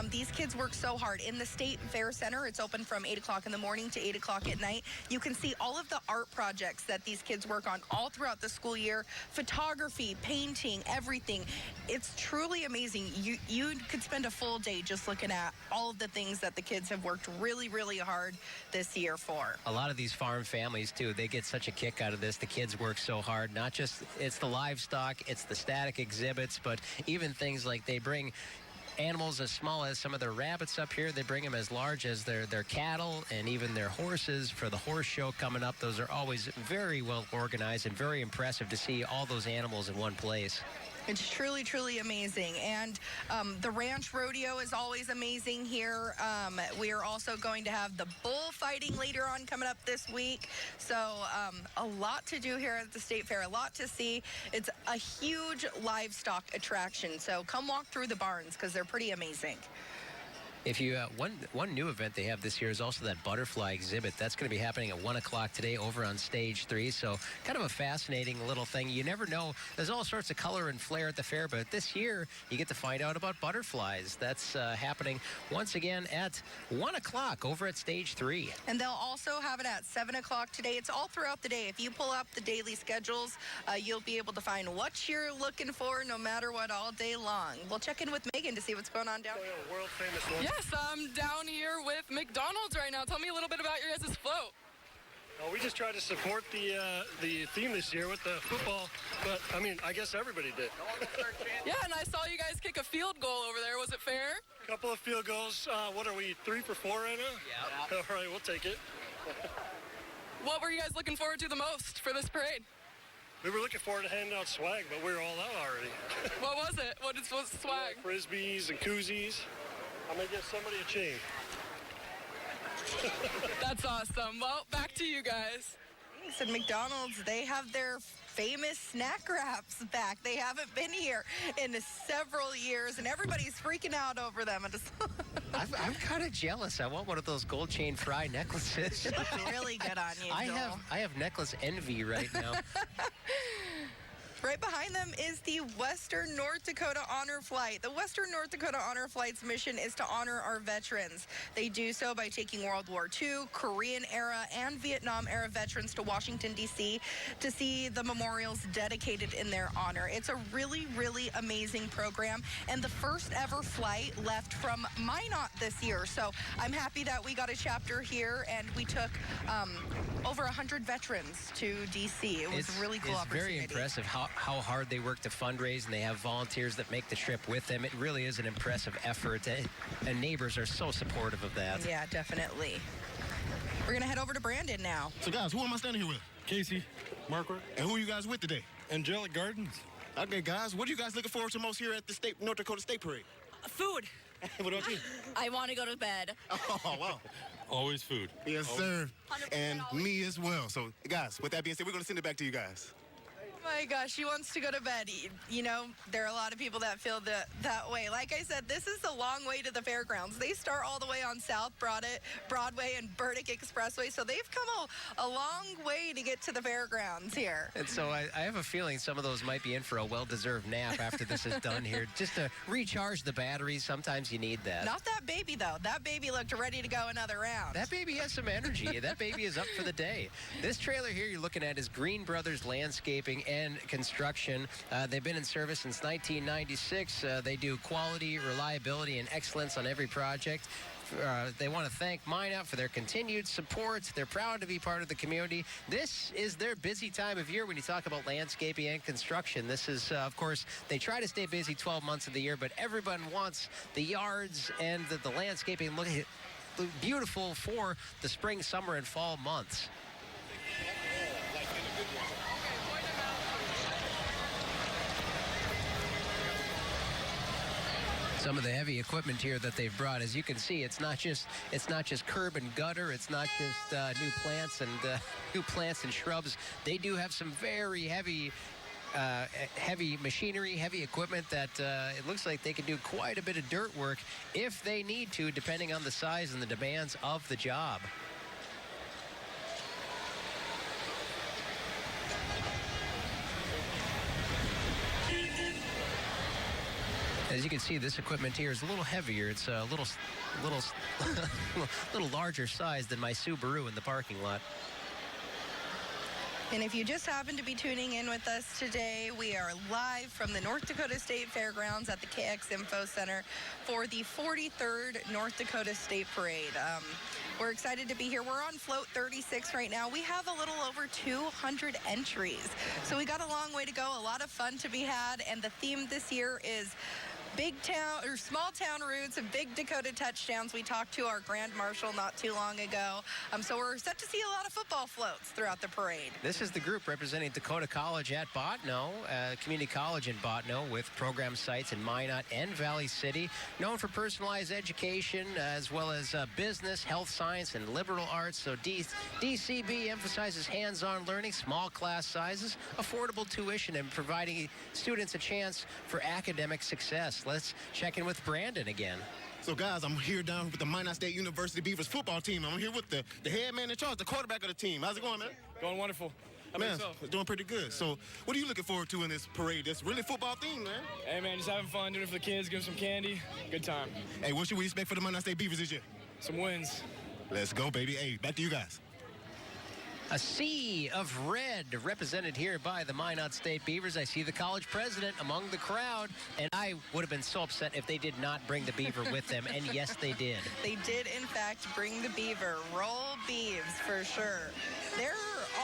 These kids work so hard. In the State Fair Center, it's open from 8 o'clock in the morning to 8 o'clock at night. You can see all of the art projects that these kids work on all throughout the school year. Photography, painting, everything. It's truly amazing. You could spend a full day just looking at all of the things that the kids have worked really, really hard this year for. A lot of these farm families, too, they get such a kick out of this. The kids work so hard. Not just it's the livestock, it's the static exhibits, but even things like they bring animals as small as some of their rabbits up here. They bring them as large as their cattle and even their horses for the horse show coming up. Those are always very well organized and very impressive to see all those animals in one place. It's truly, truly amazing. And the ranch rodeo is always amazing here. We are also going to have the bullfighting later on coming up this week. So a lot to do here at the State Fair, a lot to see. It's a huge livestock attraction. So come walk through the barns because they're pretty amazing. If you one new event they have this year is also that butterfly exhibit. That's going to be happening at 1 o'clock today over on stage 3. So kind of a fascinating little thing. You never know. There's all sorts of color and flair at the fair, but this year you get to find out about butterflies. That's happening once again at 1 o'clock over at stage 3. And they'll also have it at 7 o'clock today. It's all throughout the day. If you pull up the daily schedules, you'll be able to find what you're looking for no matter what all day long. We'll check in with Megan to see what's going on down here. World famous one. Yes, I'm down here with McDonald's right now. Tell me a little bit about your guys' float. We just tried to support the theme this year with the football, but I mean, I guess everybody did. Yeah, and I saw you guys kick a field goal over there. Was it fair? A couple of field goals. What are we, 3 for 4 right now? Yeah. All right, we'll take it. What were you guys looking forward to the most for this parade? We were looking forward to handing out swag, but we were all out already. What was it? What was the swag? Frisbees and koozies. I'm going to give somebody a chain. That's awesome. Well, back to you guys. said McDonald's, they have their famous snack wraps back. They haven't been here in several years, and everybody's freaking out over them. I'm kind of jealous. I want one of those gold chain fry necklaces. It looks really good on you, Joel. I have necklace envy right now. Right behind them is the Western North Dakota Honor Flight. The Western North Dakota Honor Flight's mission is to honor our veterans. They do so by taking World War II, Korean era, and Vietnam era veterans to Washington, D.C. to see the memorials dedicated in their honor. It's a really, really amazing program, and the first ever flight left from Minot this year. So I'm happy that we got a chapter here, and we took over 100 veterans to D.C. It was a really cool opportunity. It's very impressive how hard they work to fundraise, and they have volunteers that make the trip with them. It really is an impressive effort, and neighbors are so supportive of that. Yeah, definitely. We're going to head over to Brandon now. So, guys, who am I standing here with? Casey, Margaret. And who are you guys with today? Angelic Gardens. Okay, guys, what are you guys looking forward to most here at the North Dakota State Parade? Food. What about you? I want to go to bed. Oh, wow. Always food. Yes, sir. And me as well. So, guys, with that being said, we're going to send it back to you guys. My gosh, she wants to go to bed. You know, there are a lot of people that feel that way. Like I said, this is a long way to the fairgrounds. They start all the way on South Broadway and Burdick Expressway, so they've come a long way to get to the fairgrounds here. And so I have a feeling some of those might be in for a well-deserved nap after this is done here, just to recharge the batteries. Sometimes you need that. Not that baby, though. That baby looked ready to go another round. That baby has some energy. That baby is up for the day. This trailer here you're looking at is Green Brothers Landscaping and Construction. They've been in service since 1996. They do quality, reliability, and excellence on every project. They want to thank Minot for their continued support. They're proud to be part of the community. This is their busy time of year when you talk about landscaping and construction. This is, of course, they try to stay busy 12 months of the year, but everyone wants the yards and the landscaping look beautiful for the spring, summer, and fall months. Some of the heavy equipment here that they've brought, as you can see, it's not just curb and gutter. It's not just new plants and shrubs. They do have some very heavy machinery, heavy equipment that it looks like they can do quite a bit of dirt work if they need to, depending on the size and the demands of the job. As you can see, this equipment here is a little heavier. It's a little larger size than my Subaru in the parking lot. And if you just happen to be tuning in with us today, we are live from the North Dakota State Fairgrounds at the KX Info Center for the 43rd North Dakota State Parade. We're excited to be here. We're on float 36 right now. We have a little over 200 entries. So we got a long way to go, a lot of fun to be had. And the theme this year is big town or small town roots and big Dakota touchdowns. We talked to our Grand Marshal not too long ago. So we're set to see a lot of football floats throughout the parade. This is the group representing Dakota College at Bottineau, Community College in Bottineau, with program sites in Minot and Valley City, known for personalized education as well as business, health science, and liberal arts. So DCB emphasizes hands-on learning, small class sizes, affordable tuition, and providing students a chance for academic success. Let's check in with Brandon again. So, guys, I'm here down with the Minot State University Beavers football team. I'm here with the head man in charge, the quarterback of the team. How's it going, man? Going wonderful. Man, it's doing pretty good. So, what are you looking forward to in this parade? That's really football theme, man. Hey, man, just having fun, doing it for the kids, give them some candy. Good time. Hey, what should we expect for the Minot State Beavers this year? Some wins. Let's go, baby. Hey, back to you guys. A sea of red represented here by the Minot State Beavers. I see the college president among the crowd, and I would have been so upset if they did not bring the beaver with them, and yes, they did. They did, in fact, bring the beaver. Roll Beavs, for sure. They're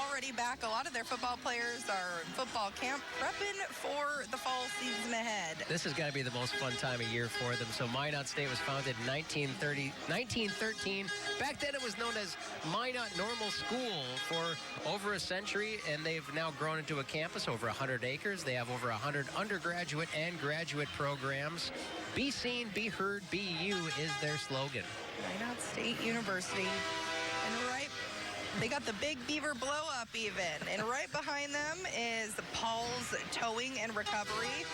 already back. A lot of their football players are in football camp, prepping for the fall season ahead. This has got to be the most fun time of year for them. So Minot State was founded in 1913. Back then it was known as Minot Normal School for over a century, and they've now grown into a campus over 100 acres. They have over 100 undergraduate and graduate programs. Be seen, be heard, be you is their slogan. Minot State University. And right They got the Big Beaver blow up even. And right behind them is Paul's Towing and Recovery.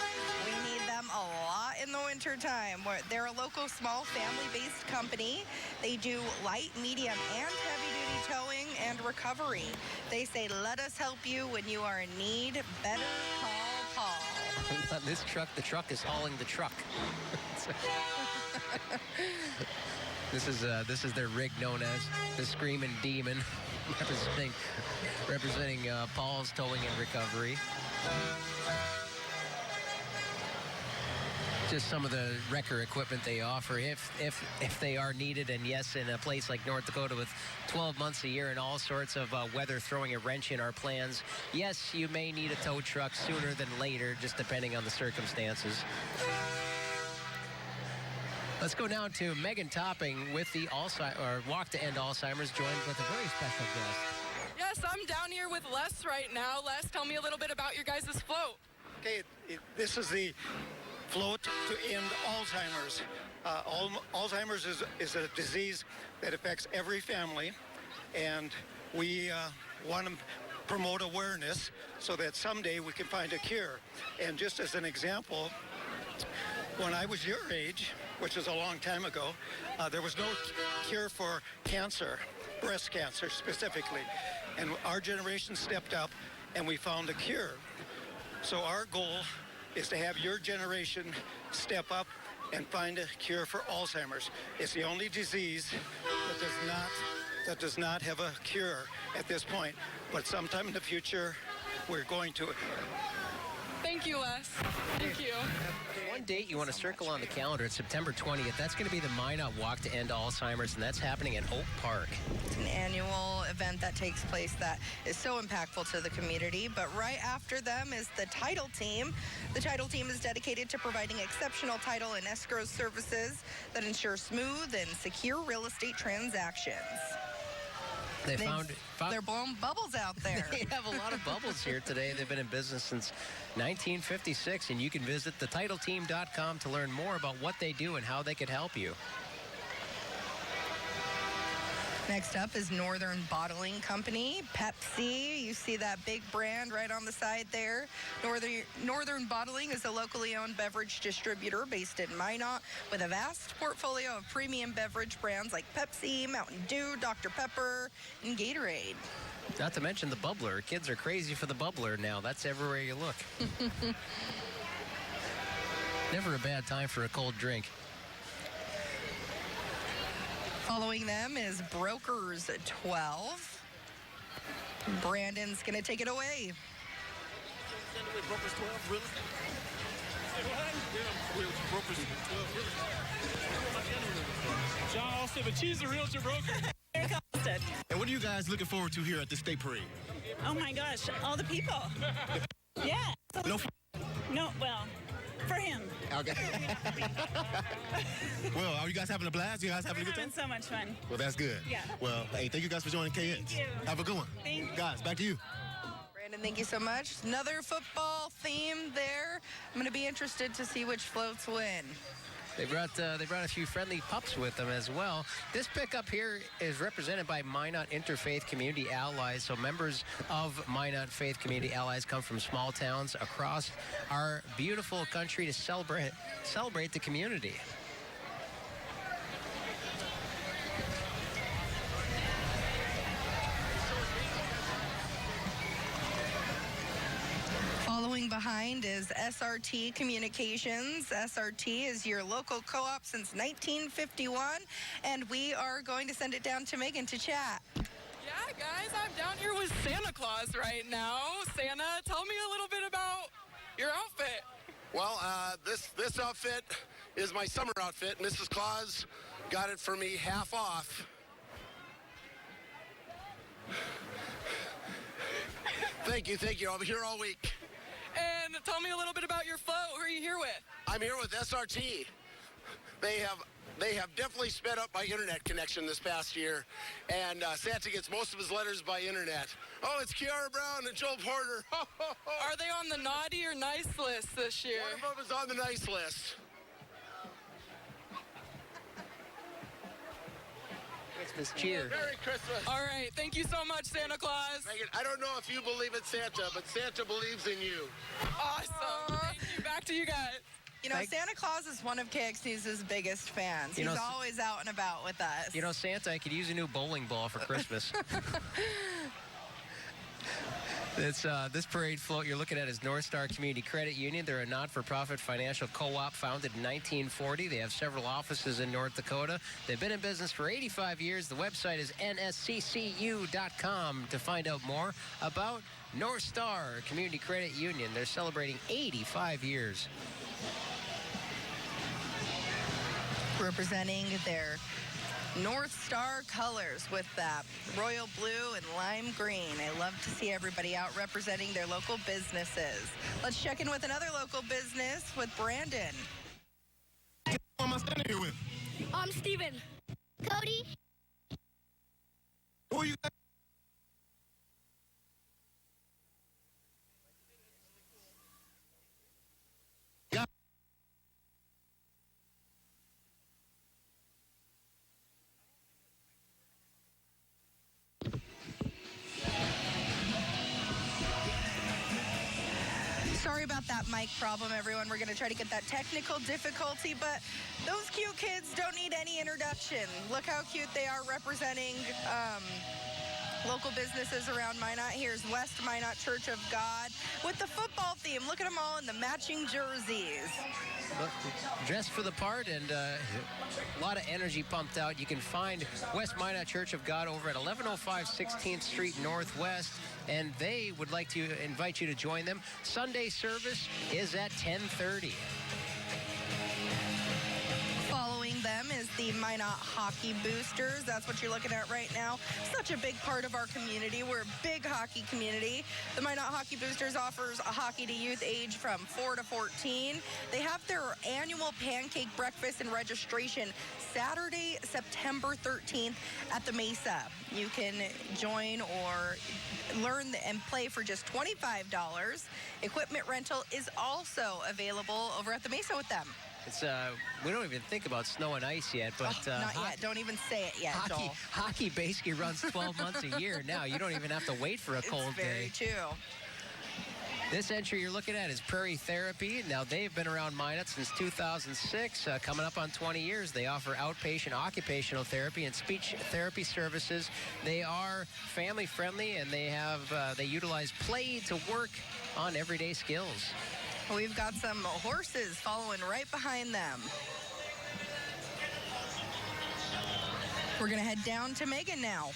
We need them a lot in the wintertime. They're a local small family-based company. They do light, medium, and heavy-duty towing and recovery. They say, let us help you when you are in need. Better call Paul. This truck, the truck is hauling the truck. This is their rig known as the Screaming Demon, representing Paul's Towing and Recovery. Just some of the wrecker equipment they offer if they are needed. And yes, in a place like North Dakota with 12 months a year and all sorts of weather throwing a wrench in our plans, yes, you may need a tow truck sooner than later, just depending on the circumstances. Let's go down to Megan Topping with the Walk to End Alzheimer's, joined with a very special guest. Yes, I'm down here with Les right now. Les, tell me a little bit about your guys' float. Okay, this is the float to end Alzheimer's. Alzheimer's is a disease that affects every family, and we want to promote awareness so that someday we can find a cure. And just as an example, when I was your age, which is a long time ago, there was no cure for cancer, breast cancer specifically. And our generation stepped up and we found a cure. So our goal is to have your generation step up and find a cure for Alzheimer's. It's the only disease that does not have a cure at this point. But sometime in the future, we're going to. Thank you, Les. Thank you. One date you want to circle on the calendar, it's September 20th. That's going to be the Minot Walk to End Alzheimer's, and that's happening at Oak Park. It's an annual event that takes place that is so impactful to the community. But right after them is the title team. The title team is dedicated to providing exceptional title and escrow services that ensure smooth and secure real estate transactions. They're blowing bubbles out there. They have a lot of bubbles here today. They've been in business since 1956, and you can visit thetitleteam.com to learn more about what they do and how they could help you. Next up is Northern Bottling Company, Pepsi. You see that big brand right on the side there. Northern Bottling is a locally owned beverage distributor based in Minot with a vast portfolio of premium beverage brands like Pepsi, Mountain Dew, Dr. Pepper, and Gatorade. Not to mention the bubbler. Kids are crazy for the bubbler now. That's everywhere you look. Never a bad time for a cold drink. Following them is Brokers 12. Brandon's going to take it away. Brokers 12, really? Brokers 12, really? John Austin, but she's a realtor broker. And what are you guys looking forward to here at the state parade? Oh my gosh, all the people. Yeah. No, well, for him. Okay. Well, are you guys having a blast? You guys having a good time? Having so much fun. Well, that's good. Yeah. Well, hey, thank you guys for joining KX. Thank you. Have a good one. Thank you. Guys, back to you. Brandon, thank you so much. Another football theme there. I'm going to be interested to see which floats win. They brought a few friendly pups with them as well. This pickup here is represented by Minot Interfaith Community Allies. So members of Minot Faith Community Allies come from small towns across our beautiful country to celebrate the community. Following behind is SRT Communications. SRT is your local co-op since 1951, and we are going to send it down to Megan to chat. Yeah, guys, I'm down here with Santa Claus right now. Santa, tell me a little bit about your outfit. Well, this outfit is my summer outfit. Mrs. Claus got it for me half off. Thank you. I'll be here all week. And tell me a little bit about your float. Who are you here with? I'm here with SRT. They have definitely sped up my internet connection this past year, and Santa gets most of his letters by internet. Oh, it's Kiara Brown and Joel Porter. Are they on the naughty or nice list this year? One of them is on the nice list. Christmas cheer. Merry Christmas. All right. Thank you so much, Santa Claus. Megan, I don't know if you believe in Santa, but Santa believes in you. Awesome. Thank you. Back to you guys. You know, Santa Claus is one of KXT's biggest fans. You He's know, always out and about with us. You know, Santa, I could use a new bowling ball for Christmas. This parade float you're looking at is North Star Community Credit Union. They're a not-for-profit financial co-op founded in 1940. They have several offices in North Dakota. They've been in business for 85 years. The website is nsccu.com to find out more about North Star Community Credit Union. They're celebrating 85 years. Representing their North Star colors with that royal blue and lime green. I love to see everybody out representing their local businesses. Let's check in with another local business with Brandon. Who am I standing here with? I'm Steven. Cody. Who are you guys? Sorry about that mic problem, everyone. We're going to try to get that technical difficulty, but those cute kids don't need any introduction. Look how cute they are representing local businesses around Minot. Here's West Minot Church of God with the football theme. Look at them all in the matching jerseys. Dressed for the part and a lot of energy pumped out. You can find West Minot Church of God over at 1105 16th Street Northwest, and they would like to invite you to join them. Sunday service is at 10:30. Following them is the Minot Hockey Boosters. That's what you're looking at right now. Such a big part of our community. We're a big hockey community. The Minot Hockey Boosters offers a hockey to youth age from 4 to 14. They have their annual pancake breakfast and registration Saturday, September 13th at the Mesa. You can join or learn and play for just $25. Equipment rental is also available over at the Mesa with them. It's we don't even think about snow and ice yet, but not yet. Don't even say it yet, Joel. Hockey basically runs 12 months a year now. You don't even have to wait for a cold day. It's very true. This entry you're looking at is Prairie Therapy. Now, they've been around Minot since 2006, coming up on 20 years. They offer outpatient occupational therapy and speech therapy services. They are family friendly, and they utilize play to work on everyday skills. We've got some horses following right behind them. We're going to head down to Megan now.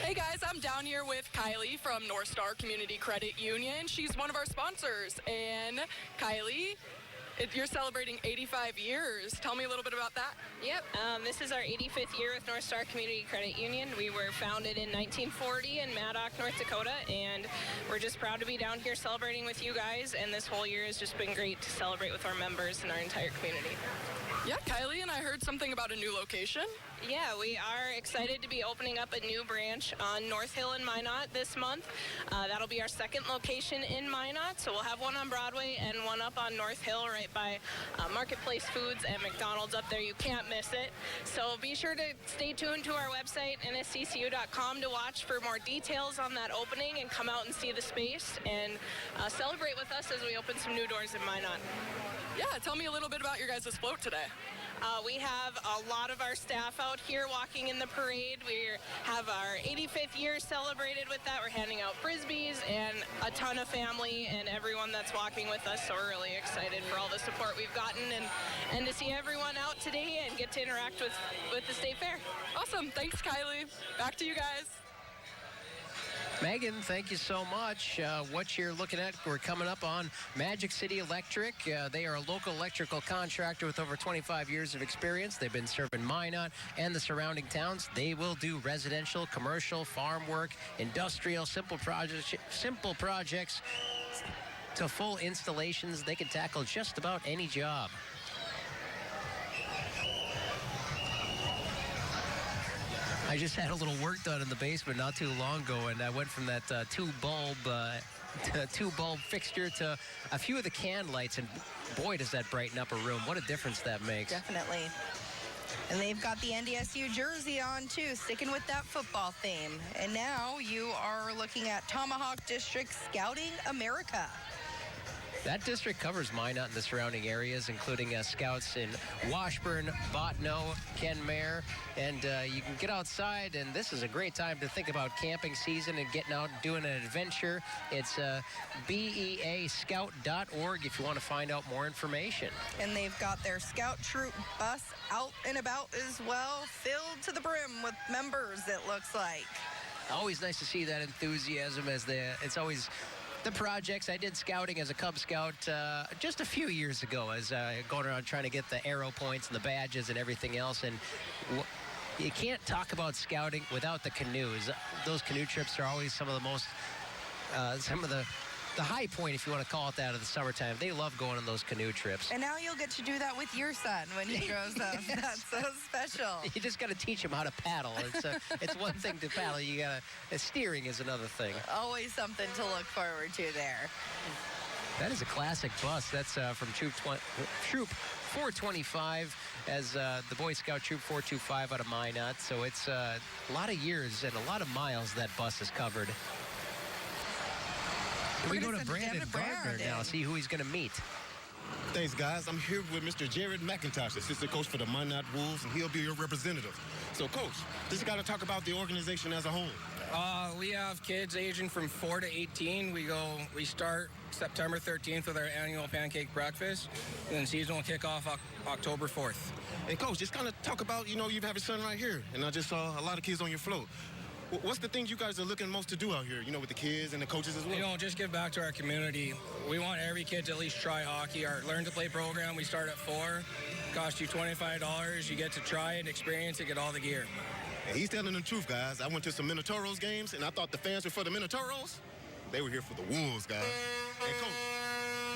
Hey guys, I'm down here with Kylie from North Star Community Credit Union. She's one of our sponsors. And Kylie, you're celebrating 85 years. Tell me a little bit about that. Yep, this is our 85th year with North Star Community Credit Union. We were founded in 1940 in Maddock, North Dakota, and we're just proud to be down here celebrating with you guys, and this whole year has just been great to celebrate with our members and our entire community. Yeah, Kylie, and I heard something about a new location. Yeah, we are excited to be opening up a new branch on North Hill in Minot this month. That'll be our second location in Minot, so we'll have one on Broadway and one up on North Hill right by Marketplace Foods and McDonald's up there. You can't miss it. So be sure to stay tuned to our website, nsccu.com, to watch for more details on that opening and come out and see the space and celebrate with us as we open some new doors in Minot. Yeah, tell me a little bit about your guys' float today. We have a lot of our staff out here walking in the parade. We have our 85th year celebrated with that. We're handing out Frisbees and a ton of family and everyone that's walking with us. So we're really excited for all the support we've gotten and to see everyone out today and get to interact with the State Fair. Awesome. Thanks, Kylie. Back to you guys. Megan, thank you so much. What you're looking at, we're coming up on Magic City Electric. They are a local electrical contractor with over 25 years of experience. They've been serving Minot and the surrounding towns. They will do residential, commercial, farm work, industrial, simple projects to full installations. They can tackle just about any job. I just had a little work done in the basement not too long ago, and I went from that two-bulb fixture to a few of the can lights, and boy, does that brighten up a room. What a difference that makes. Definitely. And they've got the NDSU jersey on too, sticking with that football theme. And now you are looking at Tomahawk District Scouting America. That district covers Minot and the surrounding areas, including scouts in Washburn, Bottineau, Kenmare, and you can get outside, and this is a great time to think about camping season and getting out and doing an adventure. It's beascout.org if you want to find out more information. And they've got their scout troop bus out and about as well, filled to the brim with members, it looks like. Always nice to see that enthusiasm as it's always the projects. I did scouting as a Cub Scout just a few years ago, as going around trying to get the arrow points and the badges and everything else. And you can't talk about scouting without the canoes. Those canoe trips are always some of the most, some of the high point, if you want to call it that, of the summertime. They love going on those canoe trips. And now you'll get to do that with your son when he grows up. That's so special. You just got to teach him how to paddle. It's one thing to paddle. Steering is another thing. Always something to look forward to there. That is a classic bus. That's from Troop 425 as the Boy Scout Troop 425 out of Minot. So it's a lot of years and a lot of miles that bus has covered. We go to Brandon Gardner now, see who he's going to meet. Thanks, guys. I'm here with Mr. Jared McIntosh, assistant coach for the Minot Wolves, and he'll be your representative. So, Coach, just got to talk about the organization as a whole. We have kids aging from 4 to 18. We start September 13th with our annual pancake breakfast, and then season will kick off October 4th. And, Coach, just kind of talk about, you have your son right here, and I just saw a lot of kids on your float. What's the things you guys are looking most to do out here, with the kids and the coaches as well? Just give back to our community. We want every kid to at least try hockey. Our Learn to Play program, we start at 4. Cost you $25. You get to try it, experience it, get all the gear. And he's telling the truth, guys. I went to some Minotauros games, and I thought the fans were for the Minotauros. They were here for the Wolves, guys. And, Coach,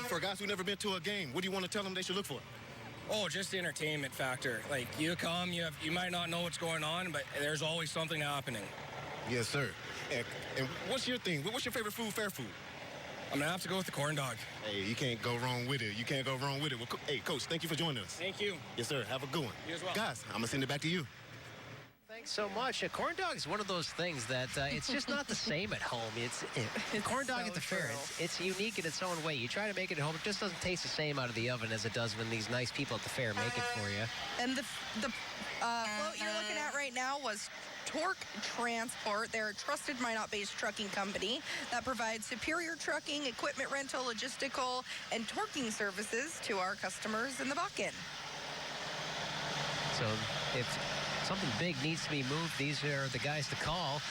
for guys who've never been to a game, what do you want to tell them they should look for? Oh, just the entertainment factor. Like, you come, you might not know what's going on, but there's always something happening. Yes, sir. And what's your thing? What's your favorite food, fair food? I'm going to have to go with the corn dog. Hey, you can't go wrong with it. Well, hey, Coach, thank you for joining us. Thank you. Yes, sir. Have a good one. You as well. Guys, I'm going to send it back to you. Thanks so much. A corn dog is one of those things that it's just not the same at home. It's corn dog at the fair. It's unique in its own way. You try to make it at home, it just doesn't taste the same out of the oven as it does when these nice people at the fair make it for you. And the float you're looking at right now was Torque Transport. They're a trusted Minot-based trucking company that provides superior trucking, equipment rental, logistical, and torquing services to our customers in the Bakken. So if something big needs to be moved, these are the guys to call.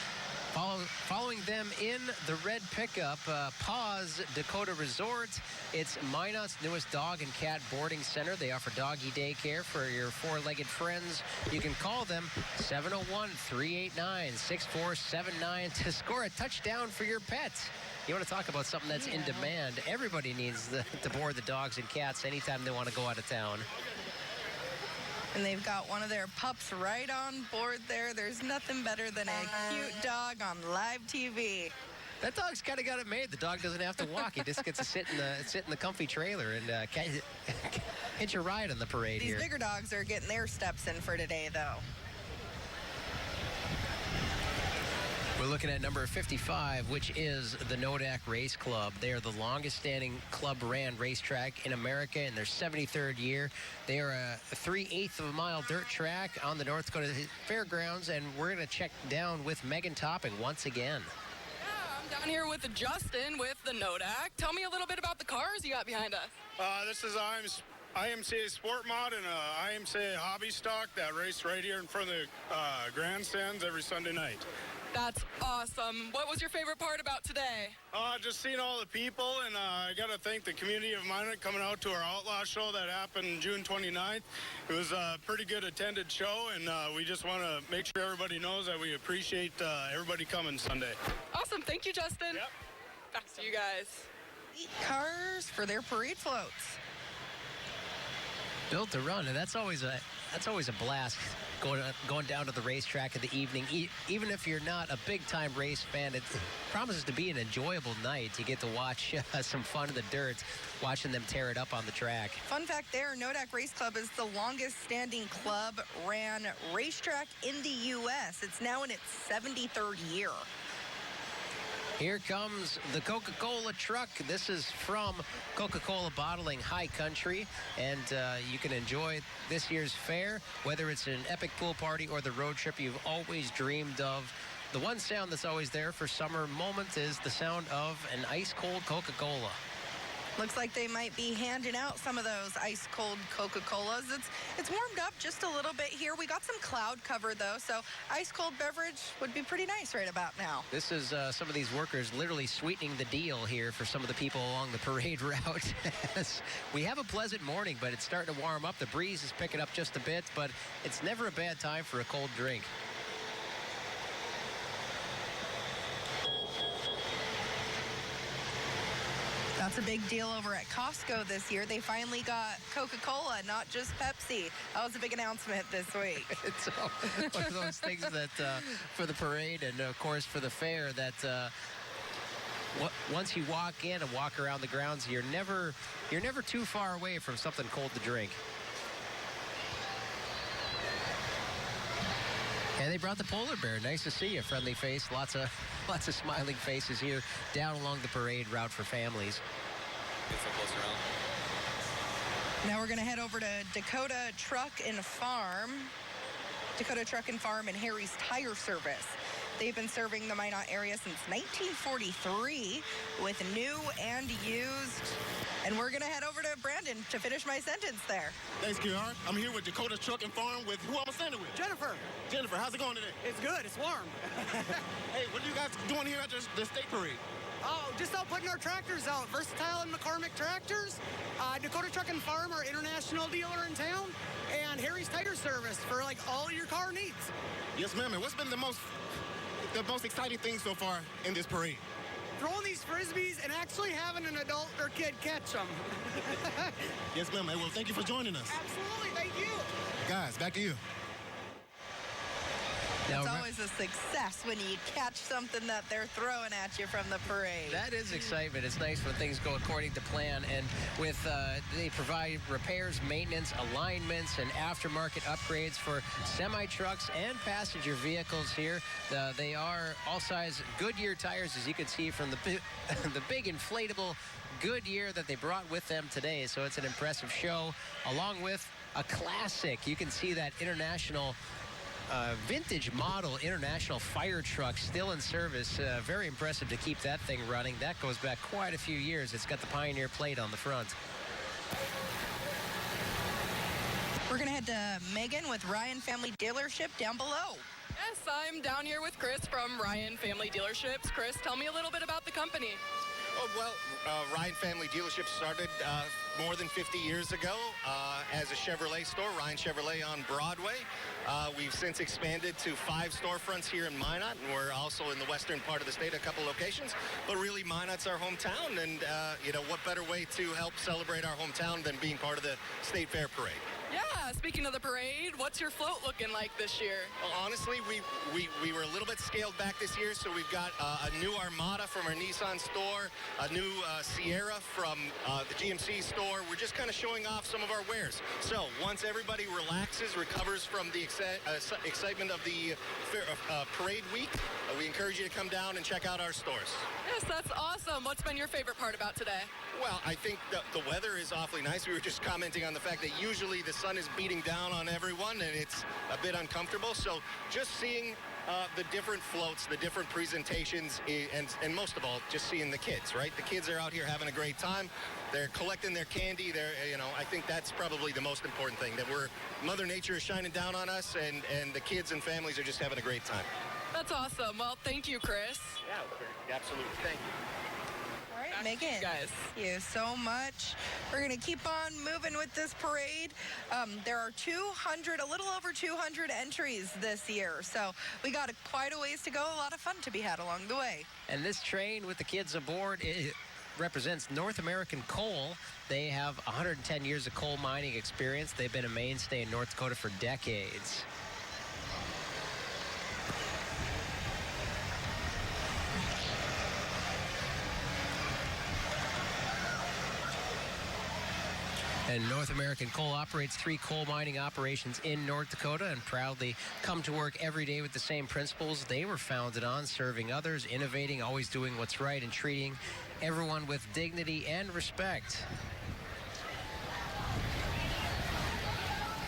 Following them in the red pickup, Paws Dakota Resort. It's Minot's newest dog and cat boarding center. They offer doggy daycare for your four-legged friends. You can call them 701-389-6479 to score a touchdown for your pet. You want to talk about something that's in demand. Everybody needs to board the dogs and cats anytime they want to go out of town. And they've got one of their pups right on board there. There's nothing better than a cute dog on live TV. That dog's kind of got it made. The dog doesn't have to walk. He just gets to sit in the comfy trailer and hitch a ride on the parade here. These bigger dogs are getting their steps in for today, though. We're looking at number 55, which is the Nodak Race Club. They are the longest-standing club-ran racetrack in America in their 73rd year. They are a 3/8 of a mile dirt track on the North Dakota Fairgrounds, and we're going to check down with Megan Topping once again. I'm down here with Justin with the Nodak. Tell me a little bit about the cars you got behind us. This is IMCA Sport Mod and IMCA Hobby Stock that race right here in front of the grandstands every Sunday night. That's awesome. What was your favorite part about today? Just seeing all the people, and I got to thank the community of Minot coming out to our Outlaw show that happened June 29th. It was a pretty good attended show, and we just want to make sure everybody knows that we appreciate everybody coming Sunday. Awesome. Thank you, Justin. Yep. Back to you guys. Cars for their parade floats. Built to run, and that's always that's always a blast going down to the racetrack in the evening. Even if you're not a big-time race fan, it promises to be an enjoyable night. You get to watch some fun in the dirt, watching them tear it up on the track. Fun fact there, Nodak Race Club is the longest-standing club-ran racetrack in the U.S. It's now in its 73rd year. Here comes the Coca-Cola truck. This is from Coca-Cola Bottling High Country, and you can enjoy this year's fair, whether it's an epic pool party or the road trip you've always dreamed of. The one sound that's always there for summer moments is the sound of an ice-cold Coca-Cola. Looks like they might be handing out some of those ice-cold Coca-Colas. It's warmed up just a little bit here. We got some cloud cover, though, so ice-cold beverage would be pretty nice right about now. This is some of these workers literally sweetening the deal here for some of the people along the parade route. We have a pleasant morning, but it's starting to warm up. The breeze is picking up just a bit, but it's never a bad time for a cold drink. That's a big deal over at Costco this year. They finally got Coca-Cola, not just Pepsi. That was a big announcement this week. It's one of those things that for the parade and, of course, for the fair that once you walk in and walk around the grounds, you're never too far away from something cold to drink. And they brought the polar bear. Nice to see you, friendly face. Lots of smiling faces here down along the parade route for families. Get so close around. Now we're going to head over to Dakota Truck and Farm. Dakota Truck and Farm and Harry's Tire Service. They've been serving the Minot area since 1943 with new and used. And we're going to head over to Brandon to finish my sentence there. Thanks, Kiara. I'm here with Dakota Truck and Farm with who I'm standing with? Jennifer. Jennifer, how's it going today? It's good. It's warm. Hey, what are you guys doing here at the state parade? Oh, just out putting our tractors out. Versatile and McCormick Tractors. Dakota Truck and Farm, our international dealer in town. And Harry's Tire Service for like all your car needs. Yes, ma'am. And what's been the most exciting thing so far in this parade? Throwing these Frisbees and actually having an adult or kid catch them. Yes, ma'am. Hey, well, thank you for joining us. Absolutely. Thank you. Guys, back to you. It's always a success when you catch something that they're throwing at you from the parade. That is excitement. It's nice when things go according to plan. And with they provide repairs, maintenance, alignments, and aftermarket upgrades for semi-trucks and passenger vehicles here. They are all-size Goodyear tires, as you can see from the big inflatable Goodyear that they brought with them today. So it's an impressive show, along with a classic. You can see that international vintage model international fire truck still in service. Very impressive to keep that thing running. That goes back quite a few years. It's got the Pioneer plate on the front. We're going to head to Megan with Ryan Family Dealership down below. Yes, I'm down here with Chris from Ryan Family Dealerships. Chris, tell me a little bit about the company. Oh, well, Ryan Family Dealership started more than 50 years ago as a Chevrolet store, Ryan Chevrolet on Broadway. We've since expanded to 5 storefronts here in Minot, and we're also in the western part of the state, a couple locations. But really, Minot's our hometown, and what better way to help celebrate our hometown than being part of the State Fair Parade? Yeah, speaking of the parade, what's your float looking like this year? Well, honestly, we were a little bit scaled back this year, so we've got a new Armada from our Nissan store, a new Sierra from the GMC store. We're just kind of showing off some of our wares. So once everybody relaxes, recovers from the excitement of the parade week, we encourage you to come down and check out our stores. Yes, that's awesome. What's been your favorite part about today? Well, I think the weather is awfully nice. We were just commenting on the fact that usually the sun is beating down on everyone and it's a bit uncomfortable. So just seeing the different floats, the different presentations, and most of all, just seeing the kids, right? The kids are out here having a great time. They're collecting their candy. I think that's probably the most important thing, that Mother Nature is shining down on us, and the kids and families are just having a great time. That's awesome. Well, thank you, Chris. Yeah, absolutely. Thank you. All right, Megan. Guys. Thank you so much. We're going to keep on moving with this parade. There are a little over 200 entries this year. So we got quite a ways to go. A lot of fun to be had along the way. And this train with the kids aboard, represents North American Coal. They have 110 years of coal mining experience. They've been a mainstay in North Dakota for decades. And North American Coal operates 3 coal mining operations in North Dakota and proudly come to work every day with the same principles they were founded on: serving others, innovating, always doing what's right, and treating everyone with dignity and respect.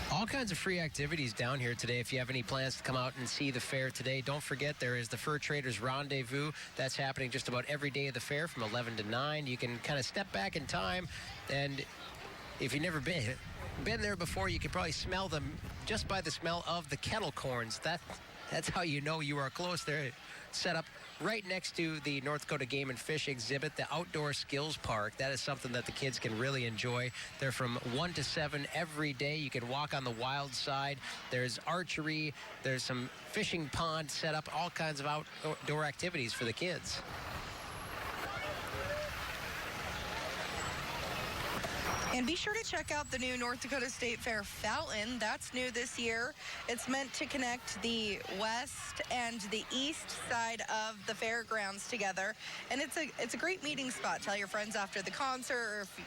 All kinds of free activities down here today. If you have any plans to come out and see the fair today, don't forget there is the Fur Traders Rendezvous. That's happening just about every day of the fair from 11 to 9. You can kind of step back in time, and if you've never been there before, you can probably smell them just by the smell of the kettle corns. That's how you know you are close. They're set up right next to the North Dakota Game and Fish exhibit, the Outdoor Skills Park. That is something that the kids can really enjoy. They're from 1 to 7 every day. You can walk on the wild side. There's archery. There's some fishing ponds set up, all kinds of outdoor activities for the kids. And be sure to check out the new North Dakota State Fair fountain. That's new this year. It's meant to connect the west and the east side of the fairgrounds together. And it's a great meeting spot. Tell your friends after the concert, or if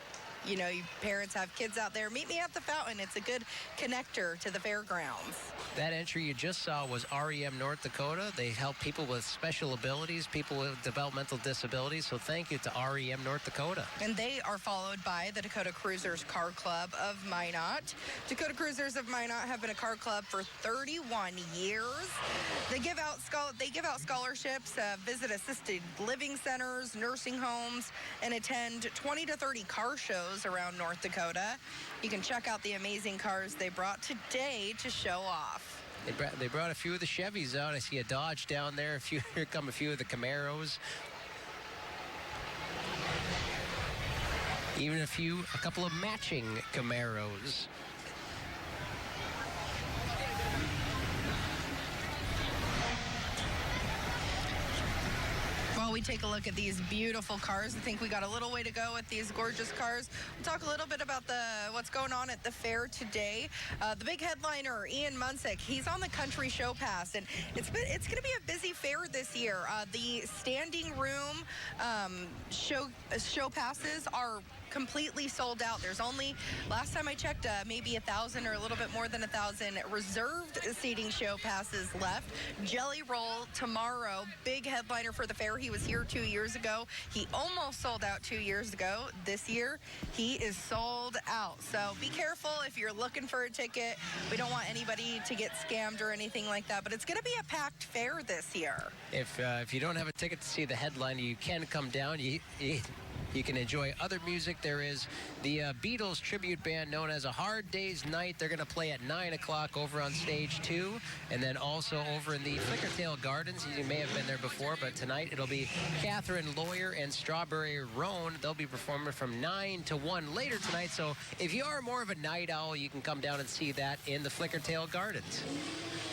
you know, you parents have kids out there, meet me at the fountain. It's a good connector to the fairgrounds. That entry you just saw was REM North Dakota. They help people with special abilities, people with developmental disabilities. So thank you to REM North Dakota. And they are followed by the Dakota Cruisers Car Club of Minot. Dakota Cruisers of Minot have been a car club for 31 years. They give out scholarships, visit assisted living centers, nursing homes, and attend 20 to 30 car shows around North Dakota. You can check out the amazing cars they brought today to show off. They brought a few of the Chevys out. I see a Dodge down there. Here come a few of the Camaros. Even a couple of matching Camaros. While we take a look at these beautiful cars, I think we got a little way to go with these gorgeous cars. We'll talk a little bit about what's going on at the fair today. The big headliner, Ian Munsick, he's on the Country Show Pass, and it's going to be a busy fair this year. The standing room show passes are completely sold out. There's only, last time I checked, maybe 1,000 or a little bit more than 1,000 reserved seating show passes left. Jelly Roll tomorrow, big headliner for the fair. He was here 2 years ago. He almost sold out 2 years ago. This year, he is sold out. So be careful if you're looking for a ticket. We don't want anybody to get scammed or anything like that, but it's going to be a packed fair this year. If you don't have a ticket to see the headliner, you can come down. You can enjoy other music. There is the Beatles tribute band known as A Hard Day's Night. They're going to play at 9 o'clock over on stage 2. And then also over in the Flickertail Gardens. You may have been there before, but tonight it'll be Catherine Lawyer and Strawberry Roan. They'll be performing from 9 to 1 later tonight. So if you are more of a night owl, you can come down and see that in the Flickertail Gardens.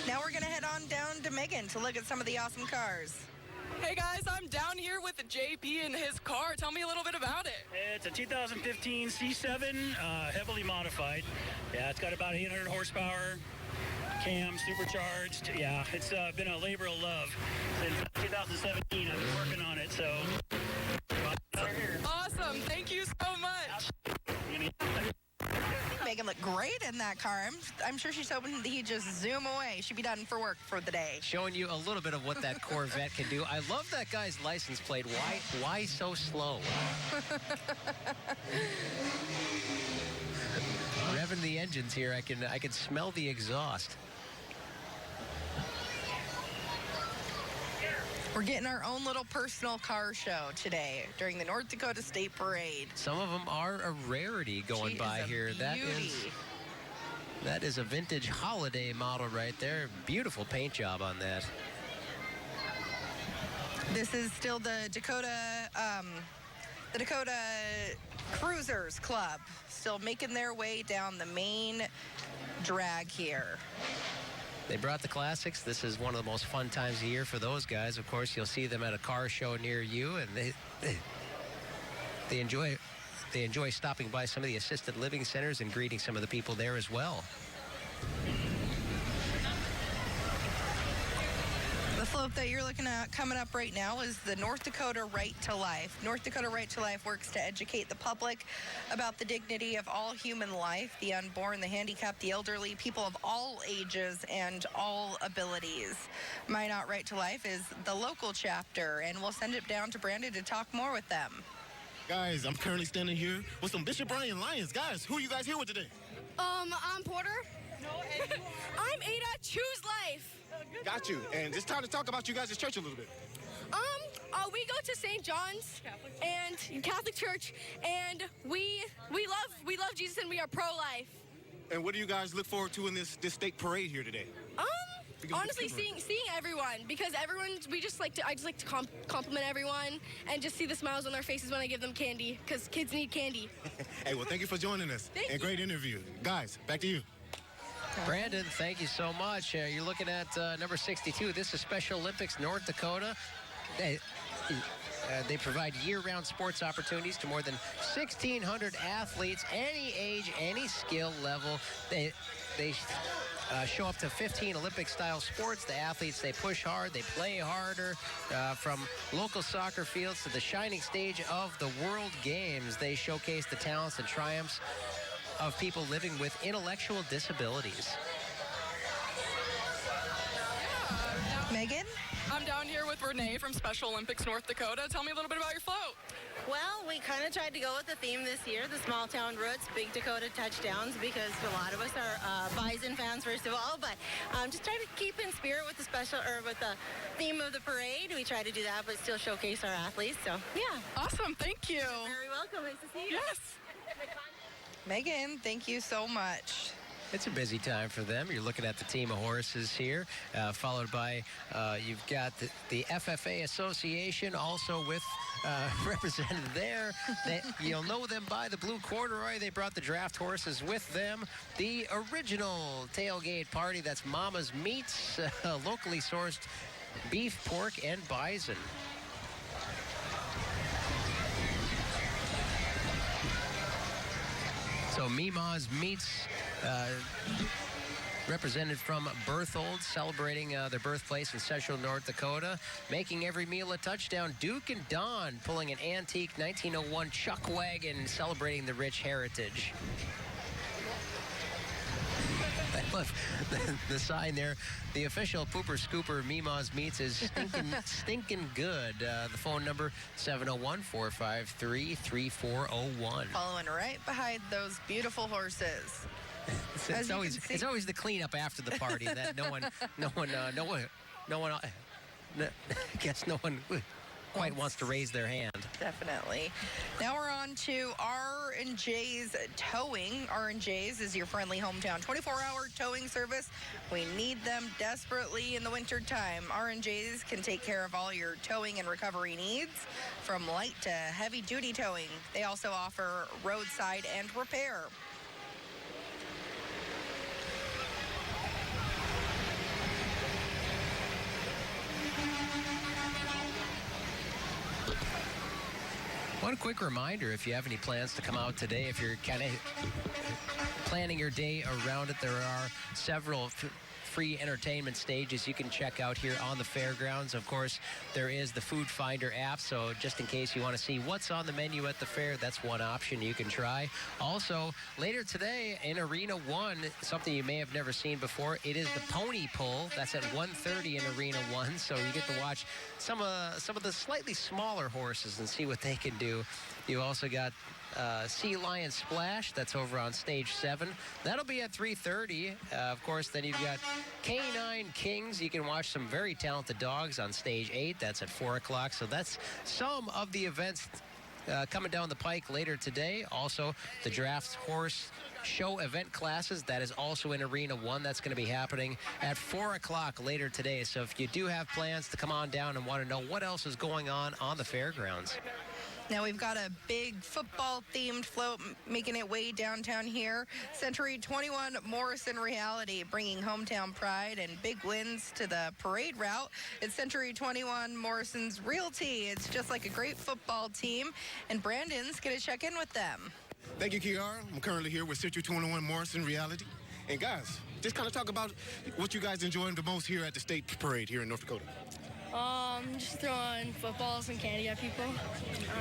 Now we're going to head on down to Megan to look at some of the awesome cars. Hey guys, I'm down here with JP in his car. Tell me a little bit about it. It's a 2015 C7, heavily modified. Yeah, it's got about 800 horsepower, cam, supercharged. Yeah, it's been a labor of love since 2017. I've been working on it, so. Awesome, thank you so much. Megan looked great in that car. I'm sure she's hoping that he'd just zoom away. She'd be done for work for the day. Showing you a little bit of what that Corvette can do. I love that guy's license plate. Why so slow? Revving the engines here, I can smell the exhaust. We're getting our own little personal car show today during the North Dakota State Parade. Some of them are a rarity going by here. That is a vintage holiday model right there. Beautiful paint job on that. This is still the Dakota Cruisers Club, still making their way down the main drag here. They brought the classics. This is one of the most fun times of year for those guys. Of course, you'll see them at a car show near you, and they enjoy stopping by some of the assisted living centers and greeting some of the people there as well. The float that you're looking at coming up right now is the North Dakota Right to Life. North Dakota Right to Life works to educate the public about the dignity of all human life, the unborn, the handicapped, the elderly, people of all ages and all abilities. Minot Right to Life is the local chapter, and we'll send it down to Brandon to talk more with them. Guys, I'm currently standing here with some Bishop Bryan Lions. Guys, who are you guys here with today? I'm Porter. I'm Ada. Choose life. Got you. And it's time to talk about you guys' church a little bit. We go to St. John's and Catholic Church, and we love Jesus, and we are pro-life. And what do you guys look forward to in this state parade here today? Honestly, seeing everyone, because I just like to compliment everyone and just see the smiles on their faces when I give them candy, because kids need candy. Hey, well, thank you for joining us. Thank you. Great interview. Guys, back to you. Brandon, thank you so much. You're looking at number 62. This is Special Olympics North Dakota. They provide year-round sports opportunities to more than 1,600 athletes, any age, any skill level. They show up to 15 Olympic-style sports. The athletes, they push hard, they play harder. From local soccer fields to the shining stage of the World Games, they showcase the talents and triumphs of people living with intellectual disabilities. Megan? I'm down here with Renee from Special Olympics North Dakota. Tell me a little bit about your float. Well, we kind of tried to go with the theme this year, the small town roots, big Dakota touchdowns, because a lot of us are Bison fans first of all, but just try to keep in spirit with with the theme of the parade. We try to do that, but still showcase our athletes. So yeah. Awesome, thank you. You're very welcome. Nice to see you. Yes. Megan, thank you so much. It's a busy time for them. You're looking at the team of horses here, followed by you've got the FFA Association also with represented there. You'll know them by the blue corduroy. They brought the draft horses with them. The original tailgate party, that's Mama's Meats, locally sourced beef, pork, and bison. So Mima's Meats, represented from Berthold, celebrating their birthplace in central North Dakota, making every meal a touchdown. Duke and Don pulling an antique 1901 chuck wagon, celebrating the rich heritage. I love the sign there. The official Pooper Scooper Mima's Meats is stinking good. The phone number 701-453-3401. Following right behind those beautiful horses. It's always the cleanup after the party that no one quite wants to raise their hand. Definitely. Now we're on to R&J's Towing. R&J's is your friendly hometown 24-hour towing service. We need them desperately in the winter time. R&J's can take care of all your towing and recovery needs, from light to heavy duty towing. They also offer roadside and repair. One quick reminder, if you have any plans to come out today, if you're kind of planning your day around it, there are several free entertainment stages you can check out here on the fairgrounds. Of course, there is the Food Finder app, so just in case you want to see what's on the menu at the fair, that's one option you can try. Also, later today in Arena 1, something you may have never seen before, it is the Pony Pull. That's at 1:30 in Arena 1, so you get to watch some of the slightly smaller horses and see what they can do. You also got Sea Lion Splash, that's over on stage 7. That'll be at 3:30. Of course, then you've got K9 Kings. You can watch some very talented dogs on stage 8. That's at 4 o'clock. So that's some of the events coming down the pike later today. Also, the Draft Horse Show event classes, that is also in Arena 1. That's going to be happening at 4 o'clock later today. So if you do have plans to come on down and want to know what else is going on the fairgrounds. Now we've got a big football-themed float making it way downtown here. Century 21 Morrison Reality, bringing hometown pride and big wins to the parade route. It's Century 21 Morrison's Realty. It's just like a great football team, and Brandon's going to check in with them. Thank you, Kiara. I'm currently here with Century 21 Morrison Reality. And guys, just kind of talk about what you guys enjoy the most here at the state parade here in North Dakota. Just throwing footballs and candy at people.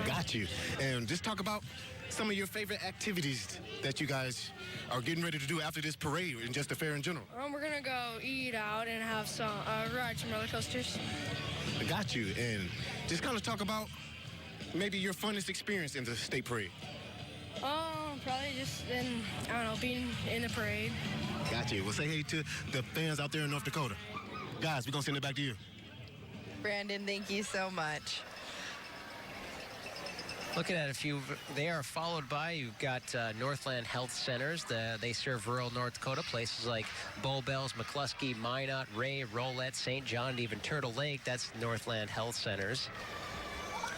Got you. And just talk about some of your favorite activities that you guys are getting ready to do after this parade and just the fair in general. We're gonna go eat out and have some ride some roller coasters. Got you. And just kind of talk about maybe your funnest experience in the state parade. Probably just being in the parade. Got you. Well, say hey to the fans out there in North Dakota. Guys, we're gonna send it back to you. Brandon, thank you so much. Looking at a few, they are followed by, you've got Northland Health Centers. They serve rural North Dakota, places like Bull Bells, McCluskey, Minot, Ray, Rolette, St. John, and even Turtle Lake. That's Northland Health Centers.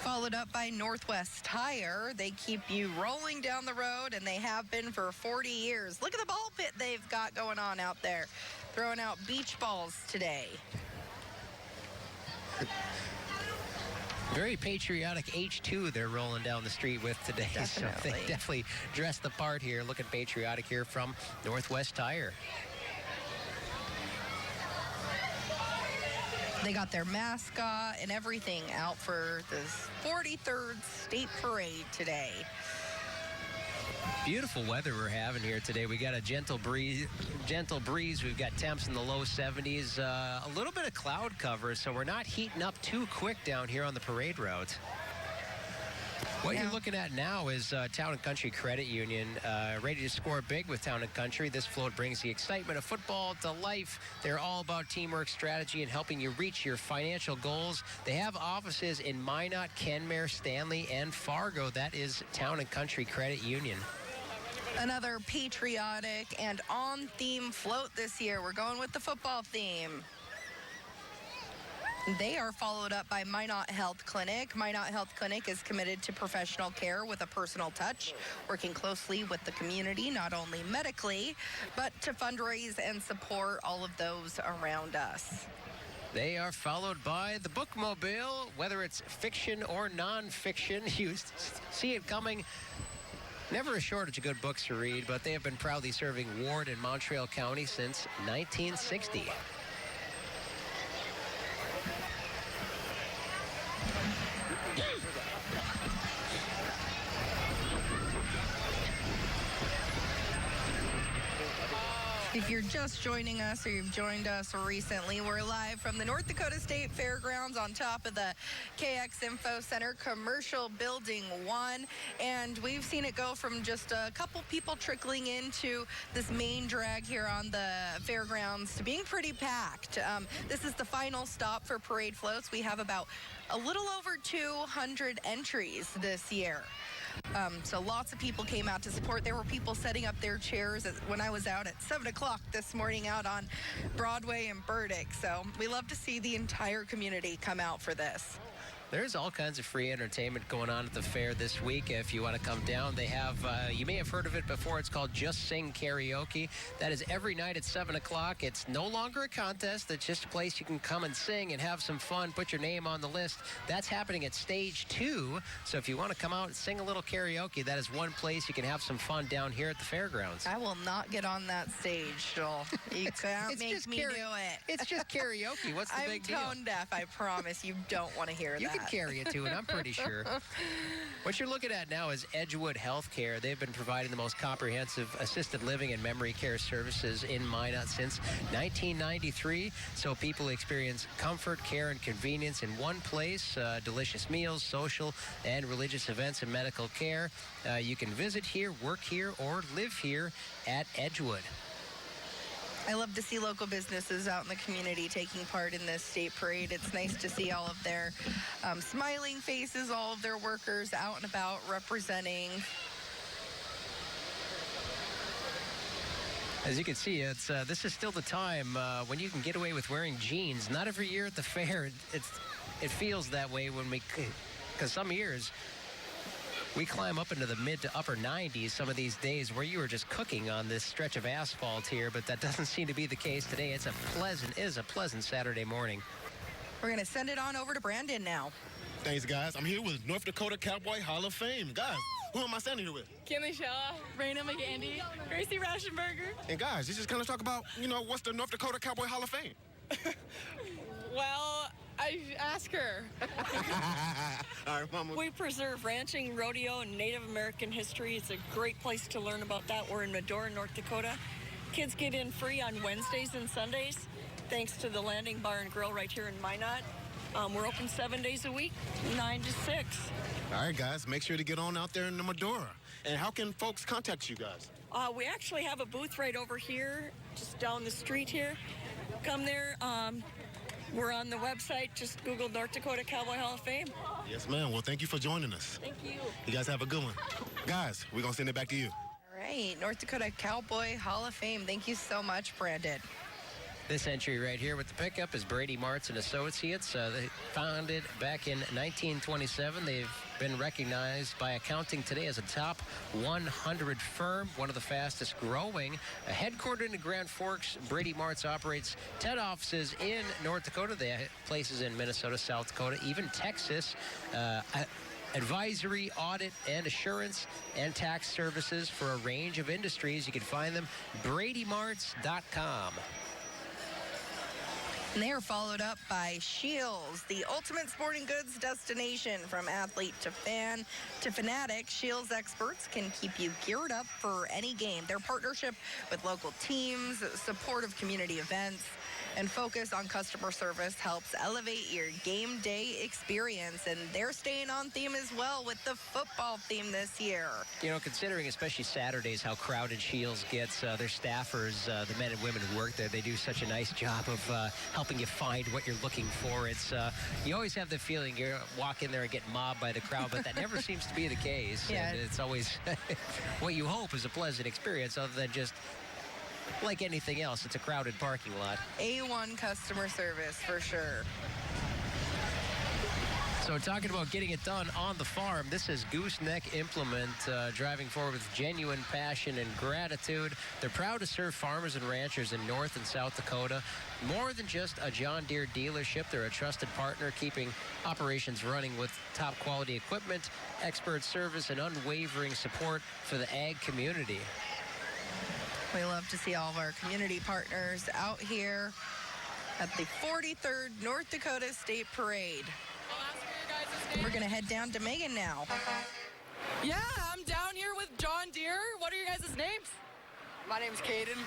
Followed up by Northwest Tire. They keep you rolling down the road, and they have been for 40 years. Look at the ball pit they've got going on out there. Throwing out beach balls today. Very patriotic H2 they're rolling down the street with today. Definitely. So they definitely dressed the part here. Looking patriotic here from Northwest Tire. They got their mascot and everything out for this 43rd State Parade today. Beautiful weather we're having here today. We got a gentle breeze. We've got temps in the low 70s. A little bit of cloud cover, so we're not heating up too quick down here on the parade route. What you're looking at now is Town and Country Credit Union ready to score big with Town and Country. This float brings the excitement of football to life. They're all about teamwork, strategy, and helping you reach your financial goals. They have offices in Minot, Kenmare, Stanley, and Fargo. That is Town and Country Credit Union. Another patriotic and on-theme float this year. We're going with the football theme. They are followed up by Minot Health Clinic. Minot Health Clinic is committed to professional care with a personal touch, working closely with the community, not only medically, but to fundraise and support all of those around us. They are followed by the Bookmobile, whether it's fiction or non-fiction. You see it coming. Never a shortage of good books to read, but they have been proudly serving Ward and Montreal County since 1960. If you're just joining us or you've joined us recently, we're live from the North Dakota State Fairgrounds on top of the KX Info Center Commercial Building 1. And we've seen it go from just a couple people trickling into this main drag here on the fairgrounds to being pretty packed. This is the final stop for parade floats. We have about a little over 200 entries this year. So lots of people came out to support. There were people setting up their chairs when I was out at 7 o'clock this morning out on Broadway and Burdick. So we love to see the entire community come out for this. There's all kinds of free entertainment going on at the fair this week. If you want to come down, they have, you may have heard of it before, it's called Just Sing Karaoke. That is every night at 7 o'clock. It's no longer a contest. It's just a place you can come and sing and have some fun, put your name on the list. That's happening at Stage 2. So if you want to come out and sing a little karaoke, that is one place you can have some fun down here at the fairgrounds. I will not get on that stage, Joel. You can't make me do it. It's just karaoke. What's the big deal? I'm tone deaf, I promise. You don't want to hear that. You can carry it to it, I'm pretty sure. What you're looking at now is Edgewood Healthcare. They've been providing the most comprehensive assisted living and memory care services in Minot since 1993. So people experience comfort, care, and convenience in one place. Delicious meals, social and religious events, and medical care. You can visit here, work here, or live here at Edgewood. I love to see local businesses out in the community taking part in this state parade. It's nice to see all of their smiling faces, all of their workers out and about representing. As you can see, it's this is still the time when you can get away with wearing jeans. Not every year at the fair. It feels that way when because some years we climb up into the mid to upper 90s some of these days where you are just cooking on this stretch of asphalt here, but that doesn't seem to be the case today. It is a pleasant Saturday morning. We're going to send it on over to Brandon now. Thanks, guys. I'm here with North Dakota Cowboy Hall of Fame. Guys, who am I standing here with? Kinley Shella, Raina McGandy, Gracie Raschenberger. And guys, let's just kind of talk about, what's the North Dakota Cowboy Hall of Fame? Well, I ask her. All right, Mama. We preserve ranching, rodeo, and Native American history. It's a great place to learn about that. We're in Medora, North Dakota. Kids get in free on Wednesdays and Sundays, thanks to the Landing Bar and Grill right here in Minot. We're open 7 days a week, 9 to 6. All right, guys, make sure to get on out there in the Medora. And how can folks contact you guys? We actually have a booth right over here, just down the street here. Come there. We're on the website. Just Google North Dakota Cowboy Hall of Fame. Yes, ma'am. Well, thank you for joining us. Thank you. You guys have a good one. Guys, we're going to send it back to you. All right, North Dakota Cowboy Hall of Fame. Thank you so much, Brandon. This entry right here with the pickup is Brady Martz and Associates. They founded back in 1927. They've been recognized by Accounting Today as a top 100 firm, one of the fastest growing. Headquartered in Grand Forks, Brady Martz operates 10 offices in North Dakota. They have places in Minnesota, South Dakota, even Texas. Advisory, audit, and assurance, and tax services for a range of industries. You can find them BradyMartz.com. And they are followed up by Scheels, the ultimate sporting goods destination. From athlete to fan to fanatic, Scheels experts can keep you geared up for any game. Their partnership with local teams, support of community events, and focus on customer service helps elevate your game day experience. And they're staying on theme as well with the football theme this year. You know, considering especially Saturdays how crowded Scheels gets, their staffers, the men and women who work there, they do such a nice job of helping you find what you're looking for. It's you always have the feeling you walk in there and get mobbed by the crowd, but that never seems to be the case. Yeah. And it's always what you hope is a pleasant experience other than just like anything else. It's a crowded parking lot. A1 customer service for sure. So talking about getting it done on the farm, this is Gooseneck Implement, driving forward with genuine passion and gratitude. They're proud to serve farmers and ranchers in North and South Dakota. More than just a John Deere dealership, they're a trusted partner keeping operations running with top quality equipment, expert service, and unwavering support for the ag community. We love to see all of our community partners out here at the 43rd North Dakota State Parade. We're going to head down to Megan now. Yeah, I'm down here with John Deere. What are your guys' names? My name's Caden.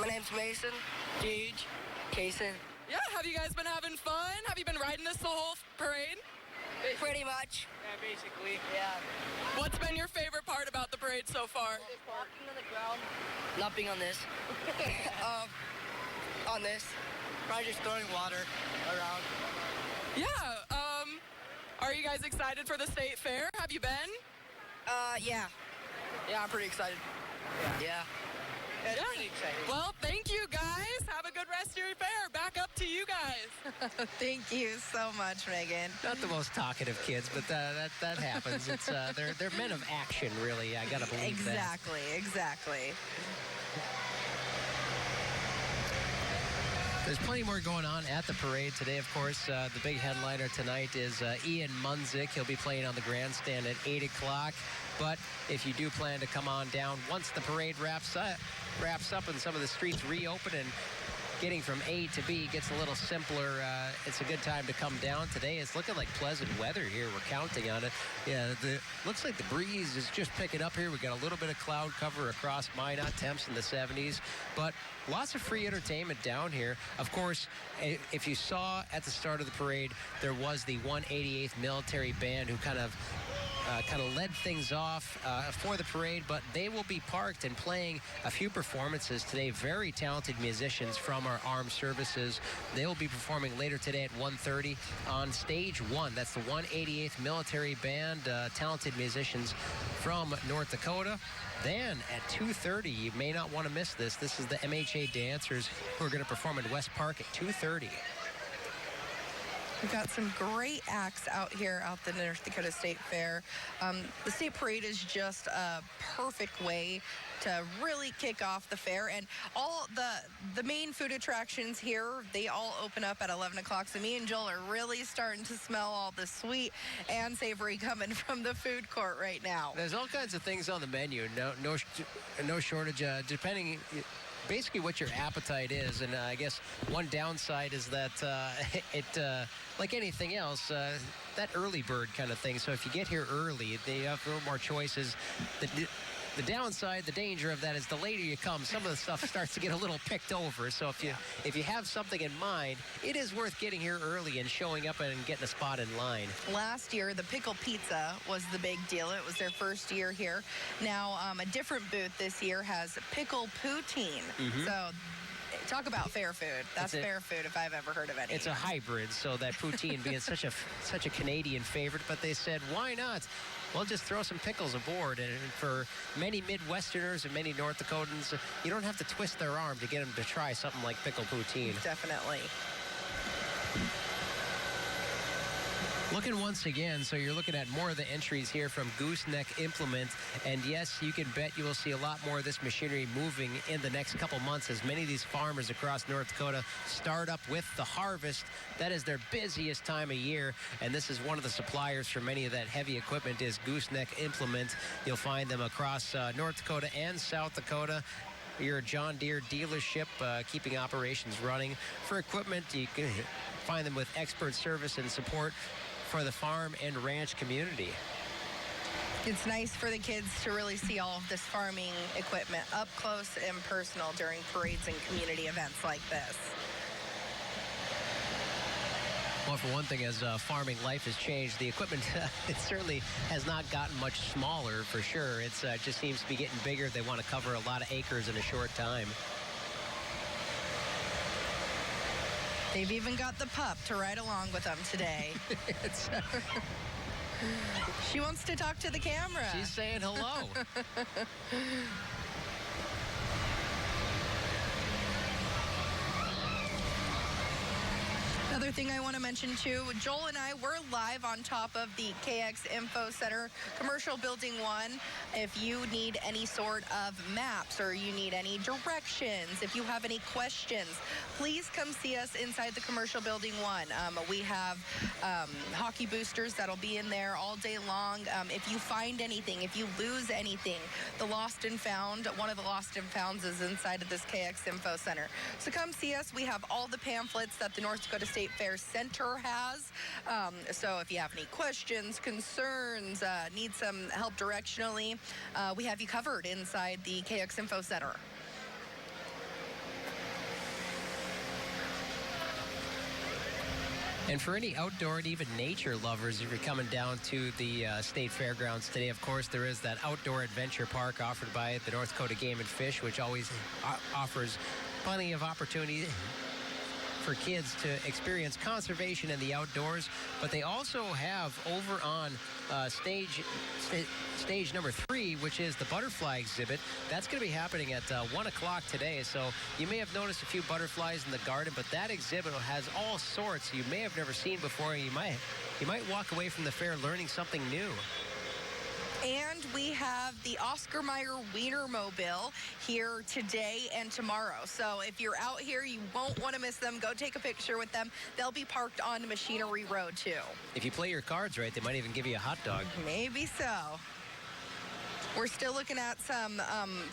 My name's Mason. Gage. Kason. Yeah, have you guys been having fun? Have you been riding this the whole parade? Pretty much. Yeah, basically. Yeah. What's been your favorite part about the parade so far? Walking on the ground. Not being on this. On this. Probably just throwing water around. Yeah, are you guys excited for the state fair? Have you been? Yeah. Yeah, I'm pretty excited. Yeah. It's pretty exciting. Well, thank you guys. Have a good rest of your fair. Back up to you guys. Thank you so much, Megan. Not the most talkative kids, but that happens. It's they're men of action, really. I gotta believe that. Exactly. There's plenty more going on at the parade today. Of course, the big headliner tonight is Ian Munzik. He'll be playing on the grandstand at 8 o'clock. But if you do plan to come on down once the parade wraps up and some of the streets reopen and getting from A to B gets a little simpler, it's a good time to come down. Today it's looking like pleasant weather here. We're counting on it. Yeah, looks like the breeze is just picking up here. We got a little bit of cloud cover across Minot, temps in the 70s, but lots of free entertainment down here. Of course, if you saw at the start of the parade, there was the 188th Military Band who kind of led things off for the parade, but they will be parked and playing a few performances today. Very talented musicians from our armed services. They will be performing later today at 1:30 on stage 1. That's the 188th Military Band, talented musicians from North Dakota. Then at 2:30, you may not want to miss this. This is the MHA Dancers who are going to perform in West Park at 2:30. We've got some great acts out here at the North Dakota State Fair. The State Parade is just a perfect way to really kick off the fair. And all the main food attractions here, they all open up at 11 o'clock. So me and Joel are really starting to smell all the sweet and savory coming from the food court right now. There's all kinds of things on the menu. No shortage, depending basically what your appetite is. And I guess one downside is that like anything else, that early bird kind of thing. So if you get here early, they have a little more choices. The downside, the danger of that is the later you come, some of the stuff starts to get a little picked over. So if you have something in mind, it is worth getting here early and showing up and getting a spot in line. Last year, the pickle pizza was the big deal. It was their first year here. Now, a different booth this year has pickle poutine. So talk about fair food. That's fair food if I've ever heard of any. It's a hybrid, so that poutine being such a Canadian favorite, but they said, why not? Well, just throw some pickles aboard. And for many Midwesterners and many North Dakotans, you don't have to twist their arm to get them to try something like pickle poutine. Definitely. Looking once again, so you're looking at more of the entries here from Gooseneck Implement. And yes, you can bet you will see a lot more of this machinery moving in the next couple months as many of these farmers across North Dakota start up with the harvest. That is their busiest time of year. And this is one of the suppliers for many of that heavy equipment is Gooseneck Implement. You'll find them across North Dakota and South Dakota. You're a John Deere dealership keeping operations running. For equipment, you can find them with expert service and support for the farm and ranch community. It's nice for the kids to really see all of this farming equipment up close and personal during parades and community events like this. Well, for one thing, as farming life has changed, the equipment, it certainly has not gotten much smaller for sure. It just seems to be getting bigger. They want to cover a lot of acres in a short time. They've even got the pup to ride along with them today. She wants to talk to the camera. She's saying hello. Another thing I want to mention too, Joel and I, we're live on top of the KX Info Center, Commercial Building 1. If you need any sort of maps or you need any directions, if you have any questions, please come see us inside the Commercial Building 1. We have hockey boosters that'll be in there all day long. If you find anything, if you lose anything, the Lost and Found, one of the Lost and Founds is inside of this KX Info Center. So come see us. We have all the pamphlets that the North Dakota State Fair Center has. So if you have any questions, concerns, need some help directionally, we have you covered inside the KX Info Center. And for any outdoor and even nature lovers, if you're coming down to the state fairgrounds today, of course, there is that outdoor adventure park offered by the North Dakota Game and Fish, which always offers plenty of opportunity for kids to experience conservation in the outdoors. But they also have over on stage number 3, which is the butterfly exhibit. That's going to be happening at 1 o'clock today. So you may have noticed a few butterflies in the garden, but that exhibit has all sorts you may have never seen before. You might walk away from the fair learning something new. And we have the Oscar Mayer Wienermobile here today and tomorrow. So if you're out here, you won't want to miss them. Go take a picture with them. They'll be parked on Machinery Road, too. If you play your cards right, they might even give you a hot dog. Maybe so. We're still looking at some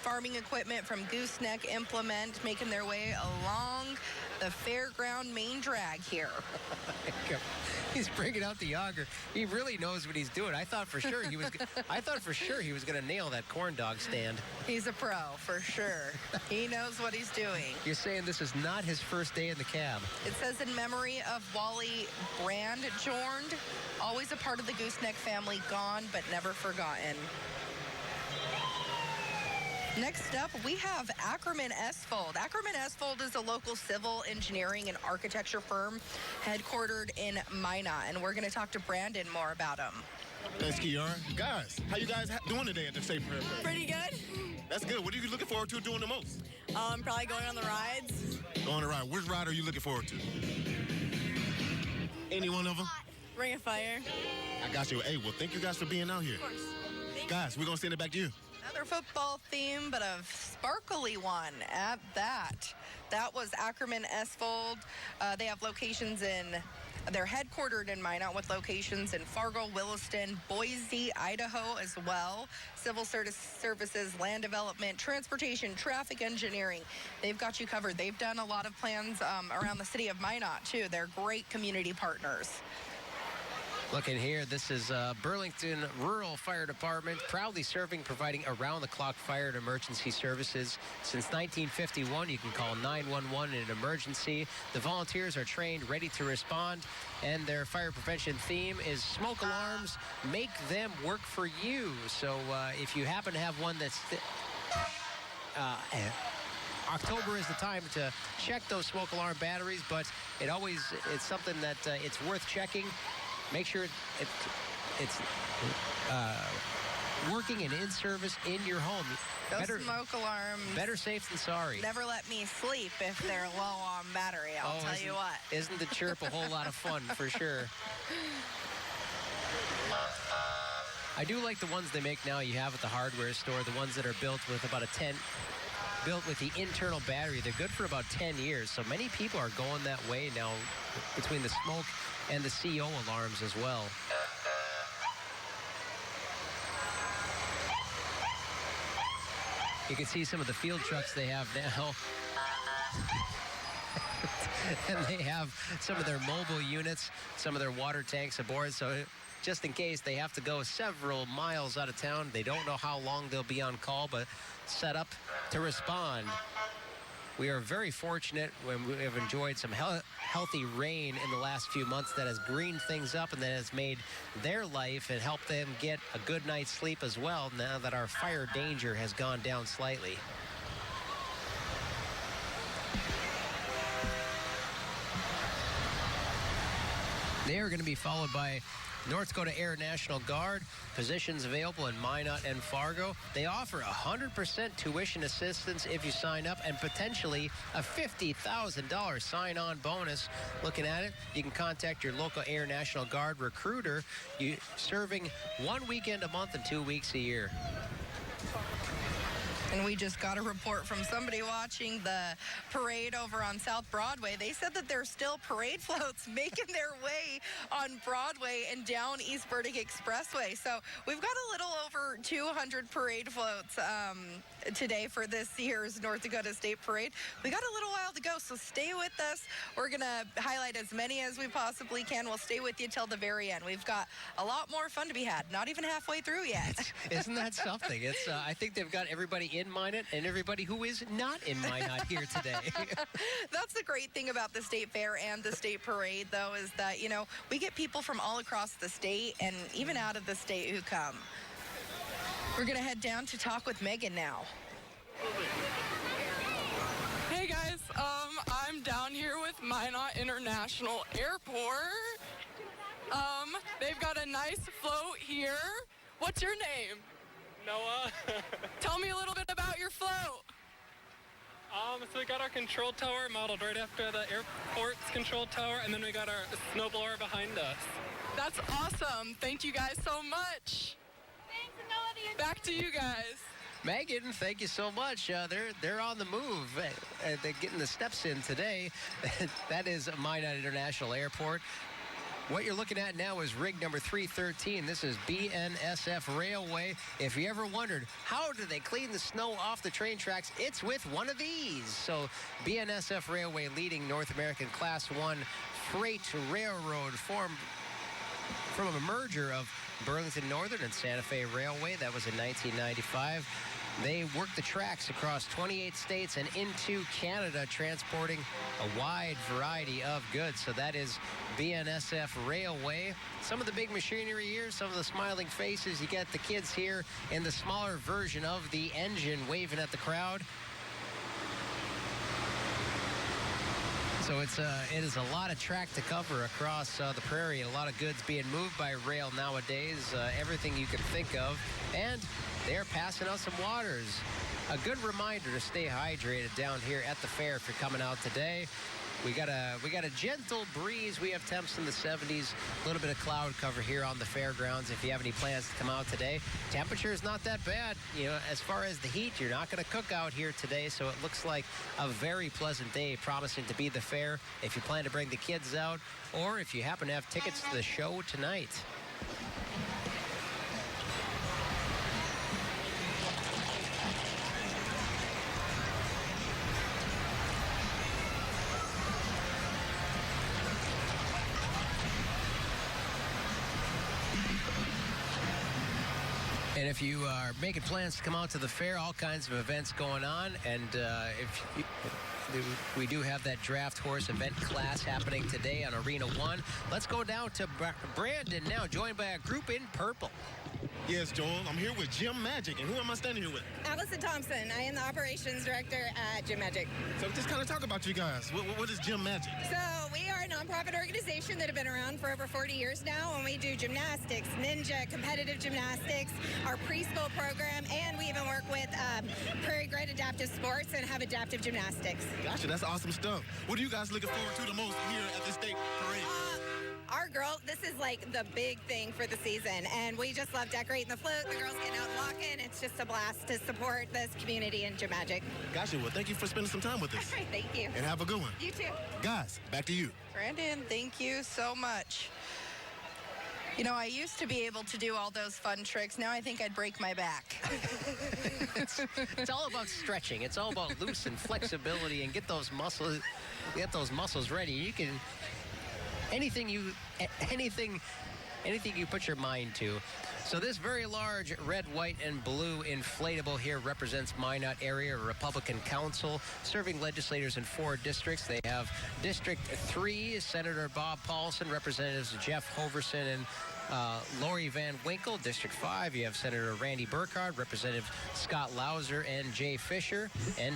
farming equipment from Gooseneck Implement making their way along the fairground main drag here. He's bringing out the auger. He really knows what he's doing. I thought for sure he was going to nail that corn dog stand. He's a pro for sure. He knows what he's doing. You're saying this is not his first day in the cab. It says in memory of Wally Brandjorn, always a part of the Gooseneck family, gone but never forgotten. Next up, we have Ackerman Esfold. Ackerman Esfold is a local civil engineering and architecture firm headquartered in Minot, and we're going to talk to Brandon more about him. Thanks, Kiara. Guys, how you guys doing today at the State Fair? Pretty good. That's good. What are you looking forward to doing the most? Probably going on the rides. Going on the ride. Which ride are you looking forward to? Any one of them? Ring of Fire. I got you. Hey, well, thank you guys for being out here. Of course. Guys, we're going to send it back to you. Another football theme, but a sparkly one at that. That was Ackerman Esfold. They have locations they're headquartered in Minot with locations in Fargo, Williston, Boise, Idaho as well. Civil services, land development, transportation, traffic engineering. They've got you covered. They've done a lot of plans around the city of Minot, too. They're great community partners. Looking here, this is Burlington Rural Fire Department, proudly serving, providing around-the-clock fire and emergency services. Since 1951, you can call 911 in an emergency. The volunteers are trained, ready to respond, and their fire prevention theme is smoke alarms, make them work for you. So if you happen to have one that's... October is the time to check those smoke alarm batteries, but it's something that it's worth checking. Make sure it's working and in service in your home. Those smoke alarms. Better safe than sorry. Never let me sleep if they're low on battery, I'll tell you what. Isn't the chirp a whole lot of fun, for sure? I do like the ones they make now you have at the hardware store, the ones that are built with built with the internal battery. They're good for about 10 years. So many people are going that way now between the smoke and the CO alarms as well. You can see some of the field trucks they have now. And they have some of their mobile units, some of their water tanks aboard. So just in case they have to go several miles out of town, they don't know how long they'll be on call, but set up to respond. We are very fortunate when we have enjoyed some healthy rain in the last few months that has greened things up and that has made their life and helped them get a good night's sleep as well, now that our fire danger has gone down slightly. They are going to be followed by North Dakota Air National Guard. Positions available in Minot and Fargo. They offer 100% tuition assistance if you sign up, and potentially a $50,000 sign-on bonus. Looking at it, you can contact your local Air National Guard recruiter. Serving 1 weekend a month and 2 weeks a year. And we just got a report from somebody watching the parade over on South Broadway. They said that there's still parade floats making their way on Broadway and down East Burdick Expressway. So we've got a little over 200 parade floats today for this year's North Dakota State Parade. We got a little while to go, so stay with us. We're going to highlight as many as we possibly can. We'll stay with you till the very end. We've got a lot more fun to be had. Not even halfway through yet. Isn't that something? It's I think they've got everybody in Minot and everybody who is not in Minot here today. That's the great thing about the State Fair and the State Parade, though, is that, you know, we get people from all across the state and even out of the state who come. We're going to head down to talk with Megan now. Hey guys, I'm down here with Minot International Airport. They've got a nice float here. What's your name? Noah. Tell me a little bit about your float. So we got our control tower modeled right after the airport's control tower, and then we got our snowblower behind us. That's awesome. Thank you guys so much. Thanks, Noah. Back to you guys. Megan, thank you so much. They're on the move. They're getting the steps in today. That is Minot International Airport. What you're looking at now is rig number 313. This is BNSF Railway. If you ever wondered, how do they clean the snow off the train tracks? It's with one of these. So BNSF Railway, leading North American Class 1 freight railroad, formed from a merger of Burlington Northern and Santa Fe Railway. That was in 1995. They worked the tracks across 28 states and into Canada, transporting a wide variety of goods. So that is BNSF Railway. Some of the big machinery here, some of the smiling faces. You get the kids here in the smaller version of the engine waving at the crowd. So it is a lot of track to cover across the prairie. A lot of goods being moved by rail nowadays. Everything you can think of. And they're passing out some waters. A good reminder to stay hydrated down here at the fair if you're coming out today. We got a gentle breeze. We have temps in the 70s. A little bit of cloud cover here on the fairgrounds. If you have any plans to come out today, temperature is not that bad. You know, as far as the heat, you're not going to cook out here today, so it looks like a very pleasant day, promising to be the fair if you plan to bring the kids out, or if you happen to have tickets to the show tonight. And if you are making plans to come out to the fair, all kinds of events going on. And we do have that draft horse event class happening today on Arena 1. Let's go down to Brandon now, joined by a group in purple. Yes, Joel. I'm here with Gym Magic. And who am I standing here with? Allison Thompson. I am the operations director at Gym Magic. So just kind of talk about you guys. What is Gym Magic? So we are a nonprofit organization that have been around for over 40 years now, and we do gymnastics, ninja, competitive gymnastics, our preschool program, and we even work with Prairie Grid Adaptive Sports and have adaptive gymnastics. Gotcha, that's awesome stuff. What are you guys looking forward to the most here at the state parade? Our girl, this is like the big thing for the season, and we just love decorating the float, the girls getting out and walking. It's just a blast to support this community in Gym Magic. Gotcha, well, thank you for spending some time with us. All right, thank you. And have a good one. You too. Guys, back to you. Brandon, thank you so much. You know, I used to be able to do all those fun tricks. Now I think I'd break my back. It's all about stretching. It's all about loosen flexibility and get those muscles ready. You can anything you put your mind to. So this very large red, white, and blue inflatable here represents Minot Area Republican Council, serving legislators in 4 districts. They have District 3, Senator Bob Paulson, Representatives Jeff Hoverson and Lori Van Winkle. District 5, you have Senator Randy Burkhardt, Representative Scott Lauser, and Jay Fisher. And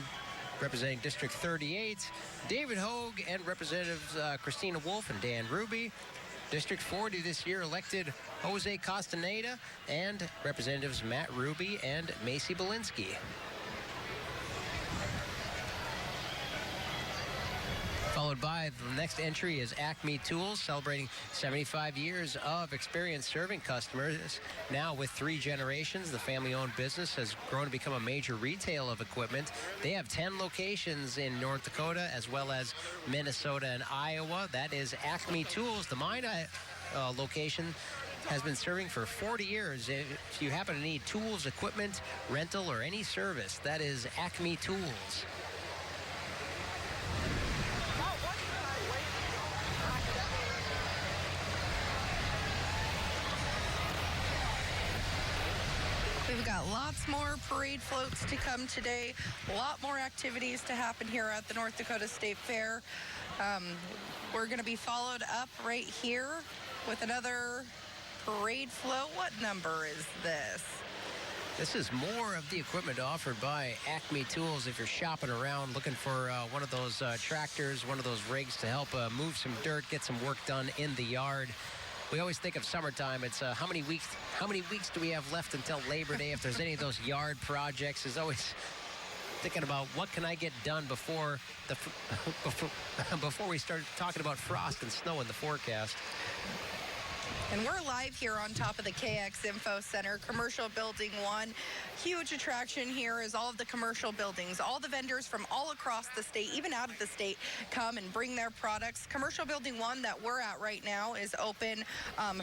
representing District 38, David Hogue, and Representatives Christina Wolf and Dan Ruby. District 40 this year elected Jose Castaneda and Representatives Matt Ruby and Macy Belinsky. Followed by the next entry is Acme Tools, celebrating 75 years of experience serving customers. Now with 3 generations, the family-owned business has grown to become a major retail of equipment. They have 10 locations in North Dakota as well as Minnesota and Iowa. That is Acme Tools. The Minot location has been serving for 40 years. If you happen to need tools, equipment, rental, or any service, that is Acme Tools. We've got lots more parade floats to come today, a lot more activities to happen here at the North Dakota State Fair. We're going to be followed up right here with another parade float. What number is this? This is more of the equipment offered by Acme Tools if you're shopping around looking for one of those tractors, one of those rigs to help move some dirt, get some work done in the yard. We always think of summertime. It's how many weeks do we have left until Labor Day? If there's any of those yard projects, is always thinking about what can I get done before we start talking about frost and snow in the forecast. And we're live here on top of the KX Info Center, Commercial Building 1. Huge attraction here is all of the commercial buildings. All the vendors from all across the state, even out of the state, come and bring their products. Commercial Building 1 that we're at right now is open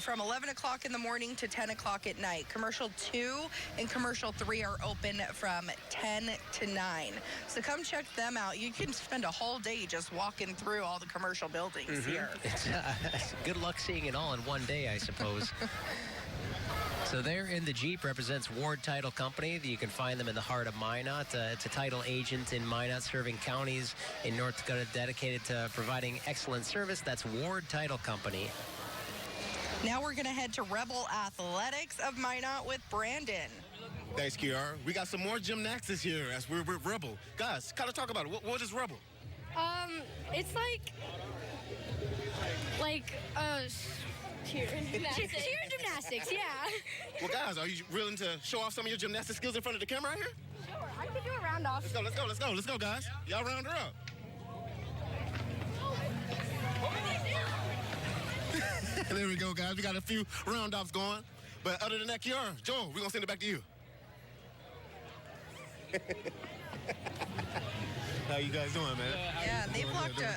from 11 o'clock in the morning to 10 o'clock at night. Commercial 2 and Commercial 3 are open from 10 to 9. So come check them out. You can spend a whole day just walking through all the commercial buildings here. It's good luck seeing it all in one day, I suppose. So there in the Jeep represents Ward Title Company. You can find them in the heart of Minot. It's a title agent in Minot, serving counties in North Dakota, dedicated to providing excellent service. That's Ward Title Company. Now we're going to head to Rebel Athletics of Minot with Brandon. Thanks, Kiara. We got some more gymnastics here as we're with Rebel. Guys, kind of talk about it. What is Rebel? It's like cheer and gymnastics. Cheer and gymnastics, yeah. Well, guys, are you willing to show off some of your gymnastic skills in front of the camera out here? Sure, I can do a round off. Let's go, guys. Y'all round her up. There we go, guys. We got a few round-offs going. But other than that, Kiara, Joel, we're going to send it back to you. How you guys doing, man? Yeah,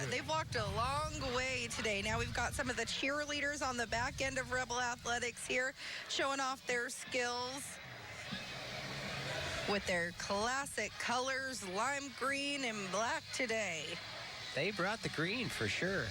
they've walked a long way today. Now we've got some of the cheerleaders on the back end of Rebel Athletics here, showing off their skills with their classic colors, lime green and black today. They brought the green for sure.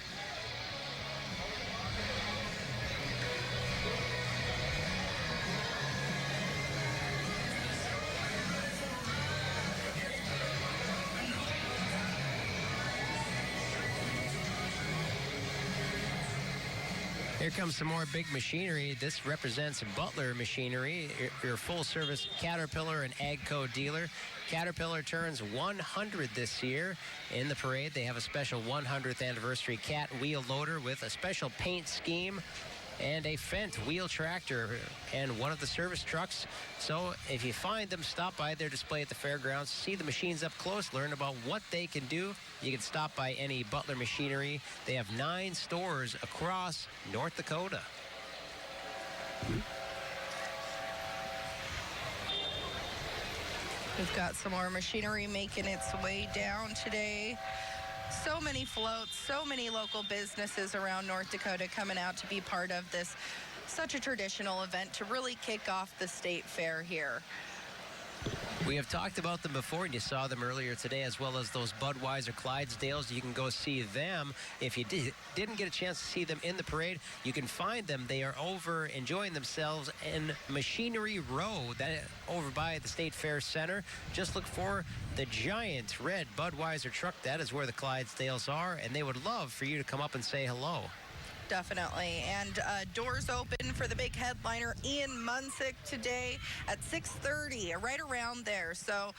Here comes some more big machinery. This represents Butler Machinery, your full-service Caterpillar and AGCO dealer. Caterpillar turns 100 this year. In the parade, they have a special 100th anniversary Cat wheel loader with a special paint scheme and a Fendt wheel tractor and one of the service trucks. So if you find them, stop by their display at the fairgrounds, see the machines up close, learn about what they can do. You can stop by any Butler Machinery. They have 9 stores across North Dakota. We've got some more machinery making its way down today. So many floats, so many local businesses around North Dakota coming out to be part of this, such a traditional event to really kick off the state fair here. We have talked about them before, and you saw them earlier today, as well as those Budweiser Clydesdales. You can go see them. If you didn't get a chance to see them in the parade, you can find them. They are over enjoying themselves in Machinery Row, that over by the State Fair Center. Just look for the giant red Budweiser truck. That is where the Clydesdales are, and they would love for you to come up and say hello. Definitely. And doors open for the big headliner, Ian Munsick, today at 6:30, right around there. So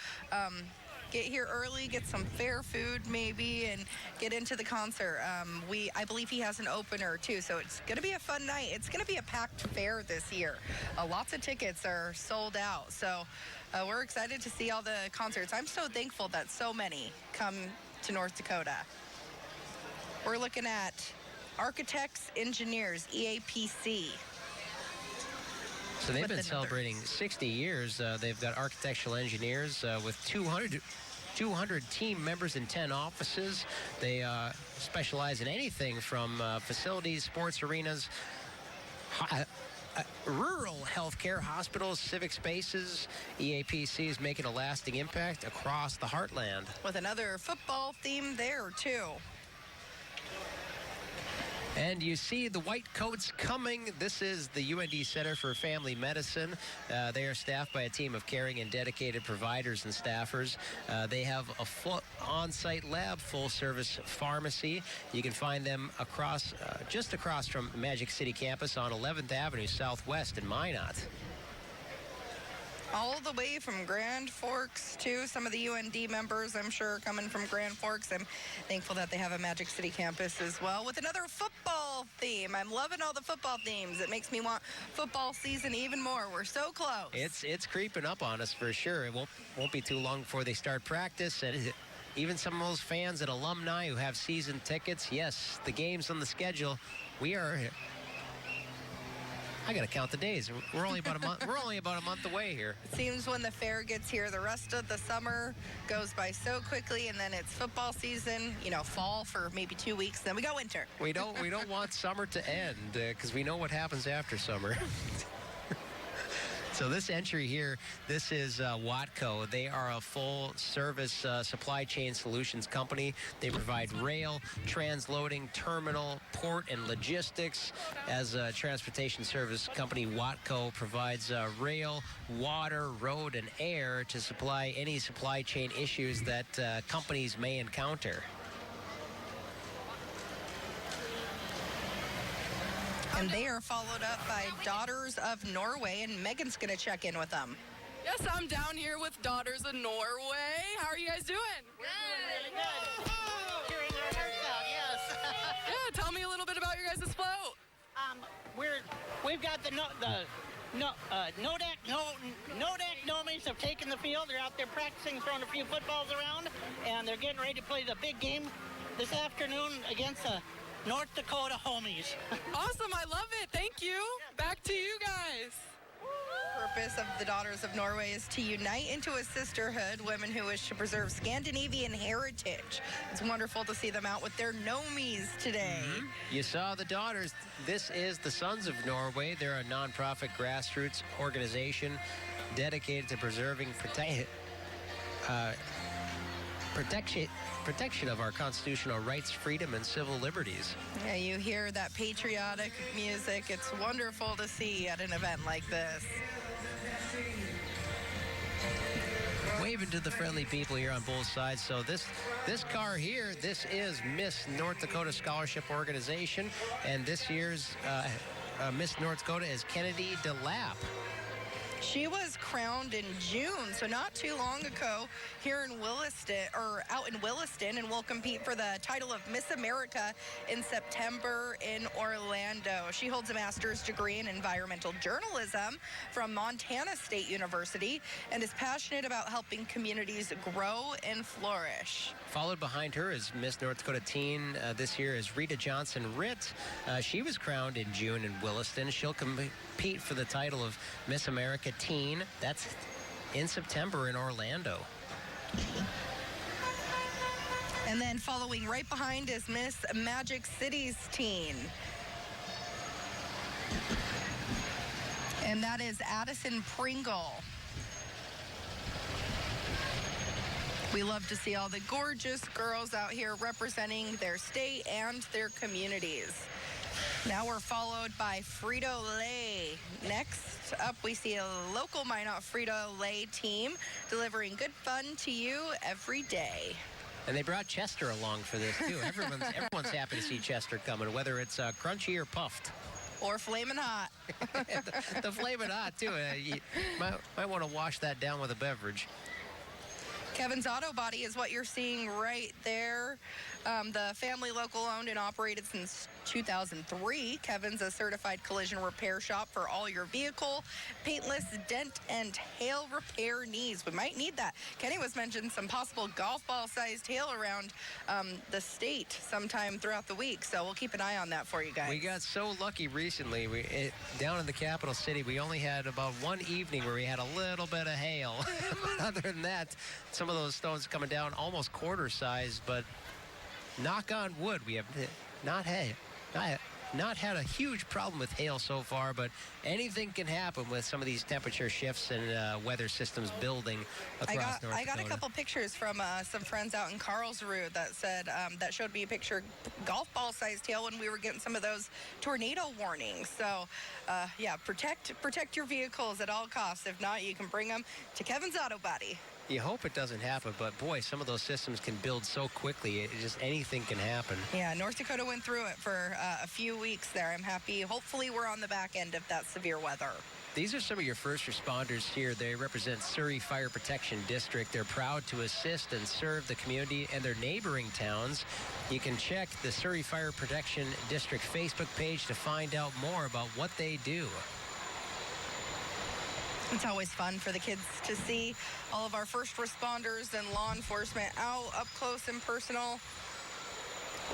get here early, get some fair food maybe, and get into the concert. I believe he has an opener too, so it's going to be a fun night. It's going to be a packed fair this year. Lots of tickets are sold out. So we're excited to see all the concerts. I'm so thankful that so many come to North Dakota. We're looking at Architects, Engineers, EAPC. So they've been celebrating 60 years. They've got architectural engineers with 200 team members in 10 offices. They specialize in anything from facilities, sports arenas, rural healthcare, hospitals, civic spaces. EAPC is making a lasting impact across the heartland. With another football theme there, too. And you see the white coats coming. This is the UND Center for Family Medicine. They are staffed by a team of caring and dedicated providers and staffers. They have a full on-site lab, full-service pharmacy. You can find them across, just across from Magic City campus on 11th Avenue Southwest in Minot. All the way from Grand Forks, too. Some of the UND members, I'm sure, are coming from Grand Forks. I'm thankful that they have a Magic City campus as well with another football theme. I'm loving all the football themes. It makes me want football season even more. We're so close. It's creeping up on us for sure. It won't be too long before they start practice. And even some of those fans and alumni who have season tickets, yes, the game's on the schedule. I gotta count the days. We're only about a month. We're only about a month away here. It seems when the fair gets here, the rest of the summer goes by so quickly, and then it's football season. You know, fall for maybe 2 weeks, then we go winter. We don't want summer to end because we know what happens after summer. So this entry here, this is Watco. They are a full-service supply chain solutions company. They provide rail, transloading, terminal, port, and logistics. As a transportation service company, Watco provides rail, water, road, and air to supply any supply chain issues that companies may encounter. And they are followed up by Daughters of Norway, and Megan's going to check in with them. Yes, I'm down here with Daughters of Norway. How are you guys doing? We're doing really good. Cheering our hearts out, yes. Yeah, tell me a little bit about your guys' float. We've got the Nodak Nomies have taken the field. They're out there practicing, throwing a few footballs around, and they're getting ready to play the big game this afternoon against the North Dakota homies. Awesome. I love it. Thank you. Back to you guys. Purpose of the Daughters of Norway is to unite into a sisterhood, women who wish to preserve Scandinavian heritage. It's wonderful to see them out with their nomies today. You saw the daughters. This is the Sons of Norway. They're a nonprofit grassroots organization dedicated to preserving protection of our constitutional rights, freedom, and civil liberties. Yeah, you hear that patriotic music. It's wonderful to see at an event like this. Waving to the friendly people here on both sides. So this car here, this is Miss North Dakota Scholarship Organization, and this year's Miss North Dakota is Kennedy DeLapp. She was crowned in June, so not too long ago, here in Williston, or out in Williston, and will compete for the title of Miss America in September in Orlando. She holds a master's degree in environmental journalism from Montana State University and is passionate about helping communities grow and flourish. Followed behind her is Miss North Dakota Teen. This year is Rita Johnson-Ritt. She was crowned in June in Williston. She'll compete for the title of Miss America Teen. That's in September in Orlando. And then following right behind is Miss Magic City's Teen. And that is Addison Pringle. We love to see all the gorgeous girls out here representing their state and their communities. Now we're followed by Frito-Lay. Next up, we see a local Minot Frito-Lay team delivering good fun to you every day. And they brought Chester along for this, too. Everyone's happy to see Chester coming, whether it's crunchy or puffed. Or flamin' hot. the flamin' hot, too. You might want to wash that down with a beverage. Kevin's Auto Body is what you're seeing right there. The family local owned and operated since 2003. Kevin's a certified collision repair shop for all your vehicle, paintless, dent, and hail repair needs. We might need that. Kenny was mentioning some possible golf ball sized hail around the state sometime throughout the week. So we'll keep an eye on that for you guys. We got so lucky recently. Down in the capital city, we only had about one evening where we had a little bit of hail. Other than that, some of those stones coming down almost quarter size, but knock on wood, we have not had a huge problem with hail so far, but anything can happen with some of these temperature shifts and weather systems building across North Dakota. I got a couple pictures from some friends out in Carlsrud that said that showed me a picture of golf ball sized hail when we were getting some of those tornado warnings. So yeah, protect your vehicles at all costs. If not, you can bring them to Kevin's Auto Body. You hope it doesn't happen, but boy, some of those systems can build so quickly. Just anything can happen. Yeah, North Dakota went through it for a few weeks there. I'm happy. Hopefully we're on the back end of that severe weather. These are some of your first responders here. They represent Surrey Fire Protection District. They're proud to assist and serve the community and their neighboring towns. You can check the Surrey Fire Protection District Facebook page to find out more about what they do. It's always fun for the kids to see all of our first responders and law enforcement out up close and personal.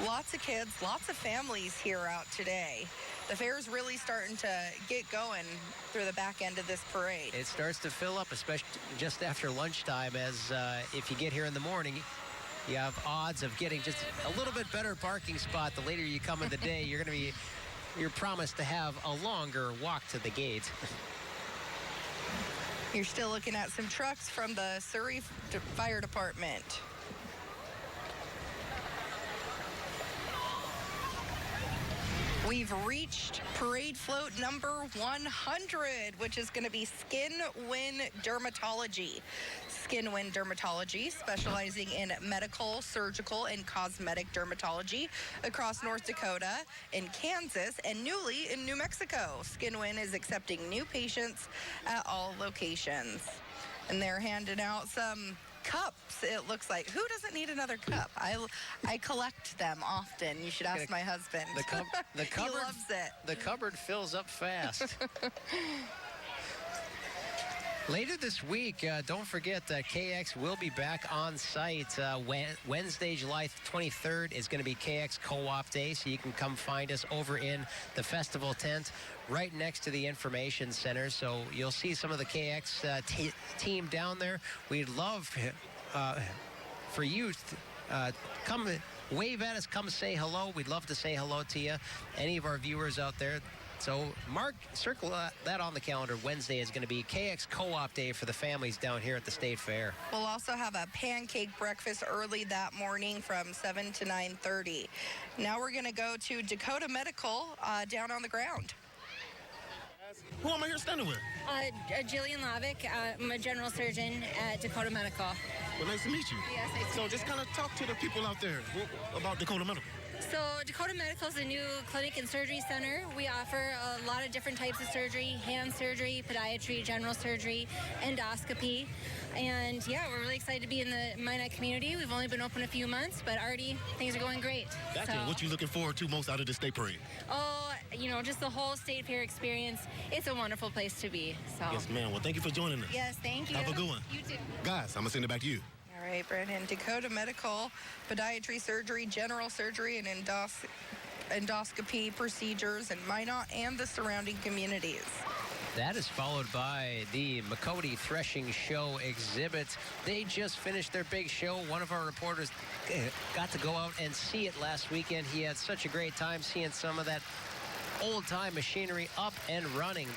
Lots of kids, lots of families here out today. The fair's really starting to get going through the back end of this parade. It starts to fill up, especially just after lunchtime, as if you get here in the morning, you have odds of getting just a little bit better parking spot. The later you come in the day, you're promised to have a longer walk to the gate. You're still looking at some trucks from the Surrey Fire Department. We've reached parade float number 100, which is going to be Skin Win Dermatology. Skin Win Dermatology, specializing in medical, surgical, and cosmetic dermatology across North Dakota, in Kansas, and newly in New Mexico. Skin Win is accepting new patients at all locations. And they're handing out some cups, it looks like. Who doesn't need another cup? I collect them often. You should ask my husband. The cupboard, he loves it. The cupboard fills up fast. Later this week, don't forget that KX will be back on site. Wednesday, July 23rd is going to be KX Co-op Day, so you can come find us over in the festival tent right next to the information center. So you'll see some of the KX team down there. We'd love for you to come wave at us, come say hello. We'd love to say hello to you, any of our viewers out there. So circle that on the calendar. Wednesday is going to be KX Co-op Day for the families down here at the State Fair. We'll also have a pancake breakfast early that morning from 7 to 9:30. Now we're going to go to Dakota Medical down on the ground. Who am I here standing with? Jillian Lavick. I'm a general surgeon at Dakota Medical. Well, nice to meet you. Yes, nice to meet So you. just kind of talk to the people out there about Dakota Medical. So Dakota Medical is a new clinic and surgery center. We offer a lot of different types of surgery: hand surgery, podiatry, general surgery, endoscopy. And yeah, we're really excited to be in the Minot community. We've only been open a few months, but already things are going great. Gotcha. What you looking forward to most out of the state parade? Oh, just the whole State Fair experience. It's a wonderful place to be. So. Yes, ma'am. Well, thank you for joining us. Yes, thank you. Have a good one. You too. Guys, I'm going to send it back to you. All right, Brandon. Dakota Medical, podiatry surgery, general surgery, and endoscopy procedures in Minot and the surrounding communities. That is followed by the Makoti Threshing Show exhibit. They just finished their big show. One of our reporters got to go out and see it last weekend. He had such a great time seeing some of that old-time machinery up and running.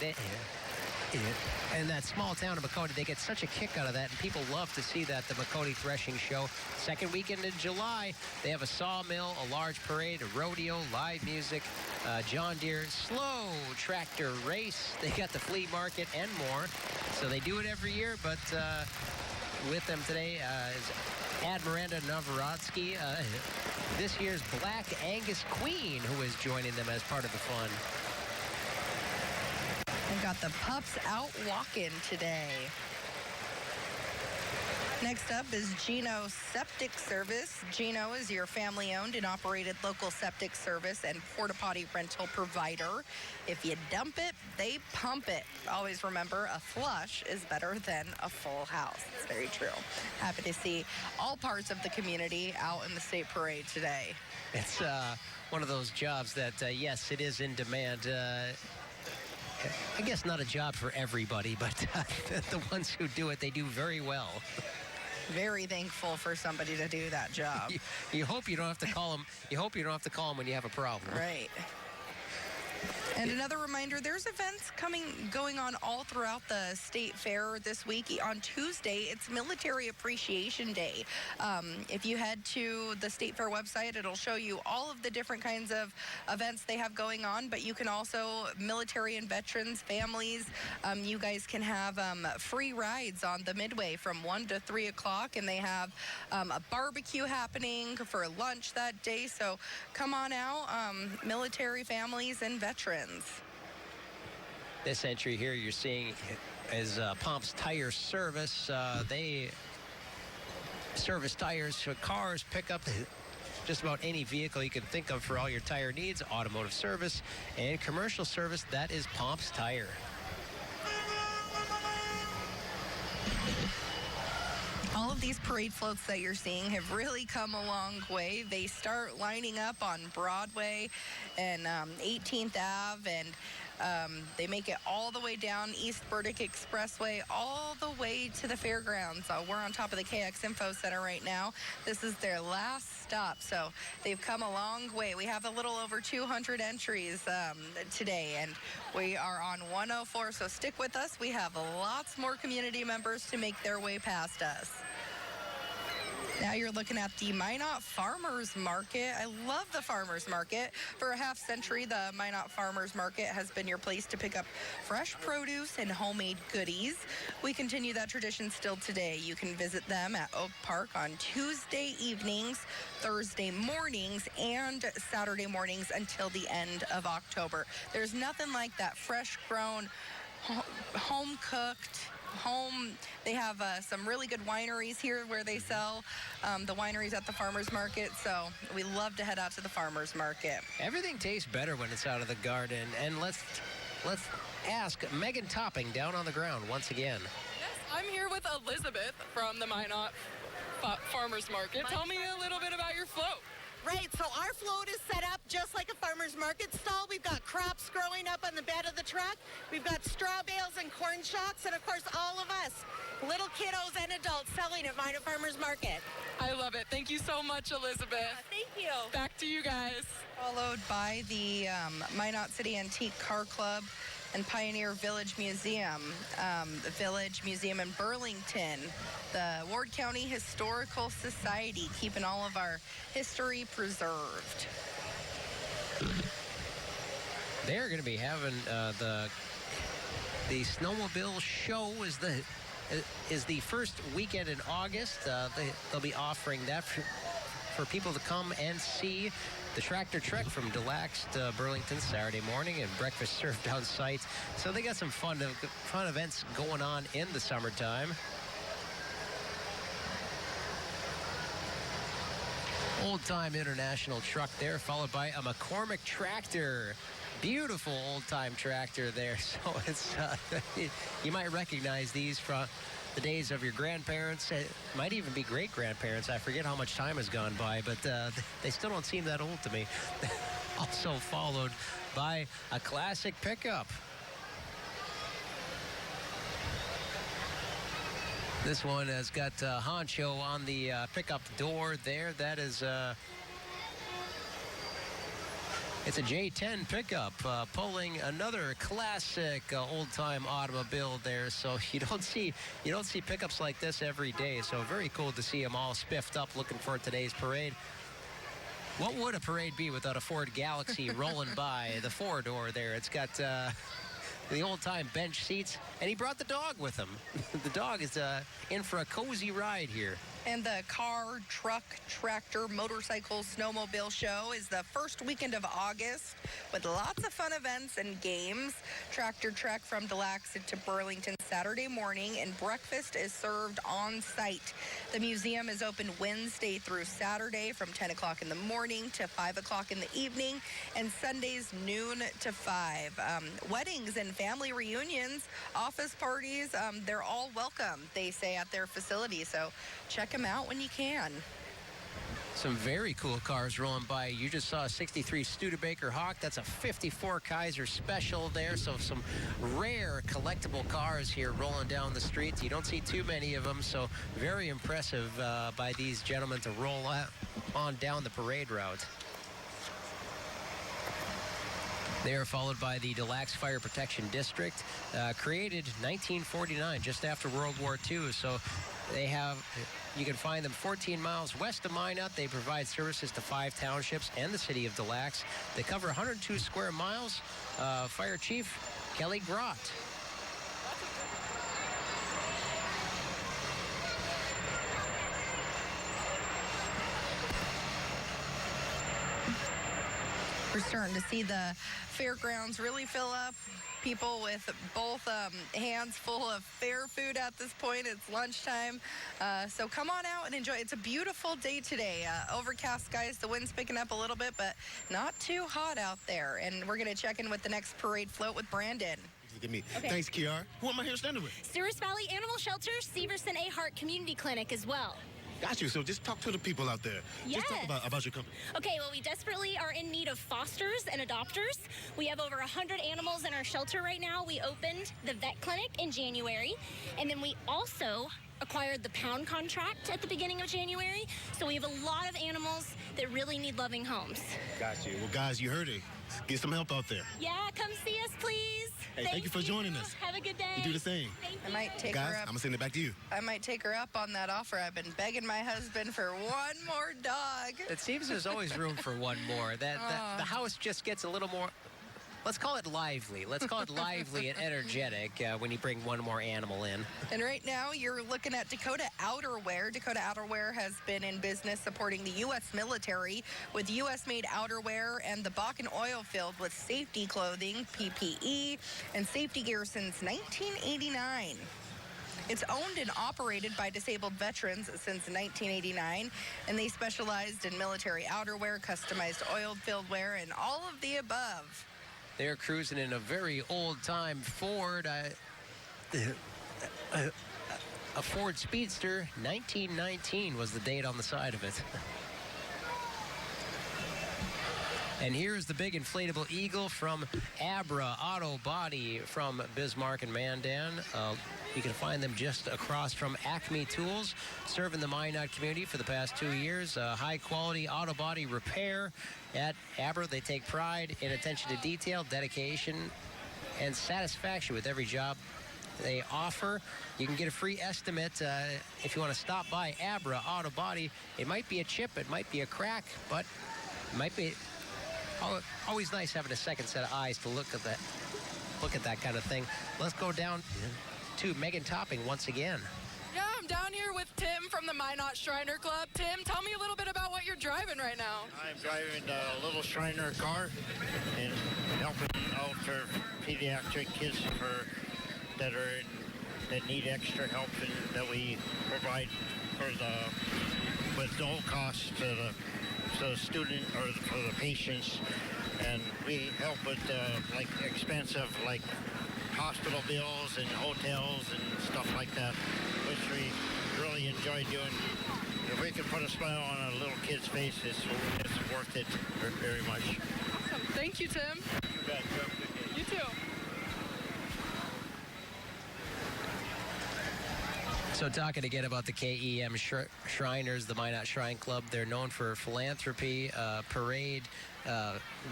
In that small town of Makoti, they get such a kick out of that, and people love to see that, the Makoti Threshing Show. Second weekend in July, they have a sawmill, a large parade, a rodeo, live music, John Deere slow tractor race. They got the flea market and more. So they do it every year, but with them today is Admiranda Novorotsky, this year's Black Angus Queen, who is joining them as part of the fun. We've got the pups out walking today. Next up is Gino Septic Service. Gino is your family-owned and operated local septic service and porta potty rental provider. If you dump it, they pump it. Always remember, a flush is better than a full house. It's very true. Happy to see all parts of the community out in the state parade today. It's one of those jobs that, yes, it is in demand. I guess not a job for everybody, but the ones who do it, they do very well. Very thankful for somebody to do that job. You hope you don't have to call them. You hope you don't have to call them when you have a problem. Right. And another reminder, there's events going on all throughout the state fair this week. On Tuesday, it's Military Appreciation Day. If you head to the state fair website, it'll show you all of the different kinds of events they have going on, but you can also, military and veterans, families, you guys can have free rides on the Midway from 1 to 3 o'clock, and they have a barbecue happening for lunch that day. So come on out, military families and veterans. This entry here you're seeing is Pomp's Tire Service. They service tires for cars, pick up just about any vehicle you can think of for all your tire needs, automotive service and commercial service. That is Pomp's Tire. All of these parade floats that you're seeing have really come a long way. They start lining up on Broadway and 18th Ave, and they make it all the way down East Burdick Expressway, all the way to the fairgrounds. We're on top of the KX Info Center right now. This is their last stop, so they've come a long way. We have a little over 200 entries today, and we are on 104, so stick with us. We have lots more community members to make their way past us. Now you're looking at the Minot Farmers Market. I love the Farmers Market. For a half century, the Minot Farmers Market has been your place to pick up fresh produce and homemade goodies. We continue that tradition still today. You can visit them at Oak Park on Tuesday evenings, Thursday mornings, and Saturday mornings until the end of October. There's nothing like that fresh grown, home cooked, they have some really good wineries here where they sell the wineries at the farmers market, so we love to head out to the farmers market. Everything tastes better when it's out of the garden, and let's ask Megan Topping down on the ground once again. I'm here with Elizabeth from the Minot Farmers Market. Tell me a little bit about your float. Right, so our float is set up just like a farmer's market stall. We've got crops growing up on the bed of the truck. We've got straw bales and corn shocks, and of course all of us, little kiddos and adults, selling at Minot Farmers Market. I love it. Thank you so much, Elizabeth. Thank you. Back to you guys. Followed by the Minot City Antique Car Club and Pioneer Village Museum, the Village Museum in Burlington, the Ward County Historical Society, keeping all of our history preserved. They're going to be having the snowmobile show is the first weekend in August. They'll be offering that for people to come and see. The Tractor Trek from Des Lacs to Burlington Saturday morning, and breakfast served on site. So they got some fun events going on in the summertime. Old-time International truck there, followed by a McCormick tractor. Beautiful old-time tractor there. So it's you might recognize these from the days of your grandparents. It might even be great-grandparents. I forget how much time has gone by, but they still don't seem that old to me. Also followed by a classic pickup. This one has got Honcho on the pickup door there. That is... It's a J10 pickup pulling another classic old-time automobile there. So you don't see pickups like this every day. So very cool to see them all spiffed up looking for today's parade. What would a parade be without a Ford Galaxy rolling by the four-door there? It's got the old-time bench seats, and he brought the dog with him. The dog is in for a cozy ride here. And the car, truck, tractor, motorcycle, snowmobile show is the first weekend of August with lots of fun events and games. Tractor Trek from Des Lacs to Burlington Saturday morning, and breakfast is served on site. The museum is open Wednesday through Saturday from 10 o'clock in the morning to 5 o'clock in the evening, and Sundays noon to 5. Weddings and family reunions, office parties, they're all welcome, they say, at their facility. So check them out when you can. Some very cool cars rolling by. You just saw a 63 Studebaker Hawk. That's a 54 Kaiser Special there. So some rare collectible cars here rolling down the streets. You don't see too many of them, so very impressive by these gentlemen to roll on down the parade route. They are followed by the Des Lacs Fire Protection District, created 1949, just after World War II. So you can find them 14 miles west of Minot. They provide services to 5 townships and the city of Des Lacs. They cover 102 square miles. Fire Chief Kelly Grott. We're starting to see the fairgrounds really fill up. People with both hands full of fair food at this point. It's lunchtime. So come on out and enjoy. It's a beautiful day today. Overcast skies, the wind's picking up a little bit, but not too hot out there. And we're going to check in with the next parade float with Brandon. Give me. Okay. Thanks, Kiara. Who am I here standing with? Stewart's Valley Animal Shelter, Severson A. Hart Community Clinic as well. Got you. So just talk to the people out there. Yes. Just talk about your company. Okay, well, we desperately are in need of fosters and adopters. We have over 100 animals in our shelter right now. We opened the vet clinic in January, and then we also acquired the pound contract at the beginning of January. So we have a lot of animals that really need loving homes. Got you. Well, guys, you heard it. Get some help out there. Yeah, come see us, please. Hey, thank you for joining us. Have a good day. You do the same. I might take Guys, her up. I'm going to send it back to you. I might take her up on that offer. I've been begging my husband for one more dog. It seems there's always room for one more. The house just gets a little more, let's call it lively. Let's call it lively and energetic when you bring one more animal in. And right now, you're looking at Dakota Outerwear. Dakota Outerwear has been in business supporting the U.S. military with U.S.-made outerwear and the Bakken oil field with safety clothing, PPE, and safety gear since 1989. It's owned and operated by disabled veterans since 1989, and they specialized in military outerwear, customized oil-filled wear, and all of the above. They're cruising in a very old-time Ford. a Ford Speedster. 1919 was the date on the side of it. And here's the big inflatable eagle from Abra Auto Body from Bismarck and Mandan. You can find them just across from Acme Tools, serving the Minot community for the past 2 years. High-quality auto body repair at Abra. They take pride in attention to detail, dedication, and satisfaction with every job they offer. You can get a free estimate if you want to stop by Abra Auto Body. It might be a chip, it might be a crack, but it might be always nice having a second set of eyes to look at that kind of thing. Let's go down to Megan Topping once again. Yeah, I'm down here with Tim from the Minot Shriner Club. Tim, tell me a little bit about what you're driving right now. I'm driving a little Shriner car and helping out for pediatric kids that need extra help and that we provide with no cost to the student or for the patients, and we help with like expensive like hospital bills and hotels and stuff like that, which we really enjoy doing. If we can put a smile on a little kid's face, it's worth it very much. Awesome. Thank you, Tim. You bet. You too. So talking again about the KEM Shriners, the Minot Shrine Club, they're known for philanthropy, parade,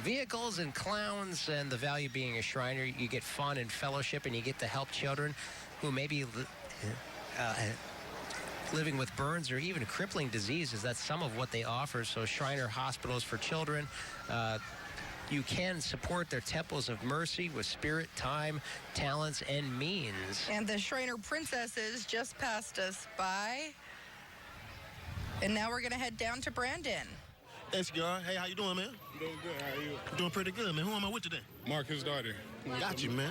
vehicles and clowns, and the value being a Shriner, you get fun and fellowship, and you get to help children who may be living with burns or even crippling diseases. That's some of what they offer. So Shriner Hospitals for Children. You can support their temples of mercy with spirit, time, talents, and means. And the Shriner Princesses just passed us by. And now we're going to head down to Brandon. Thanks, girl. Hey, how you doing, man? Doing good. How are you? Doing pretty good, man. Who am I with today? Marcus Darty. Got you, man.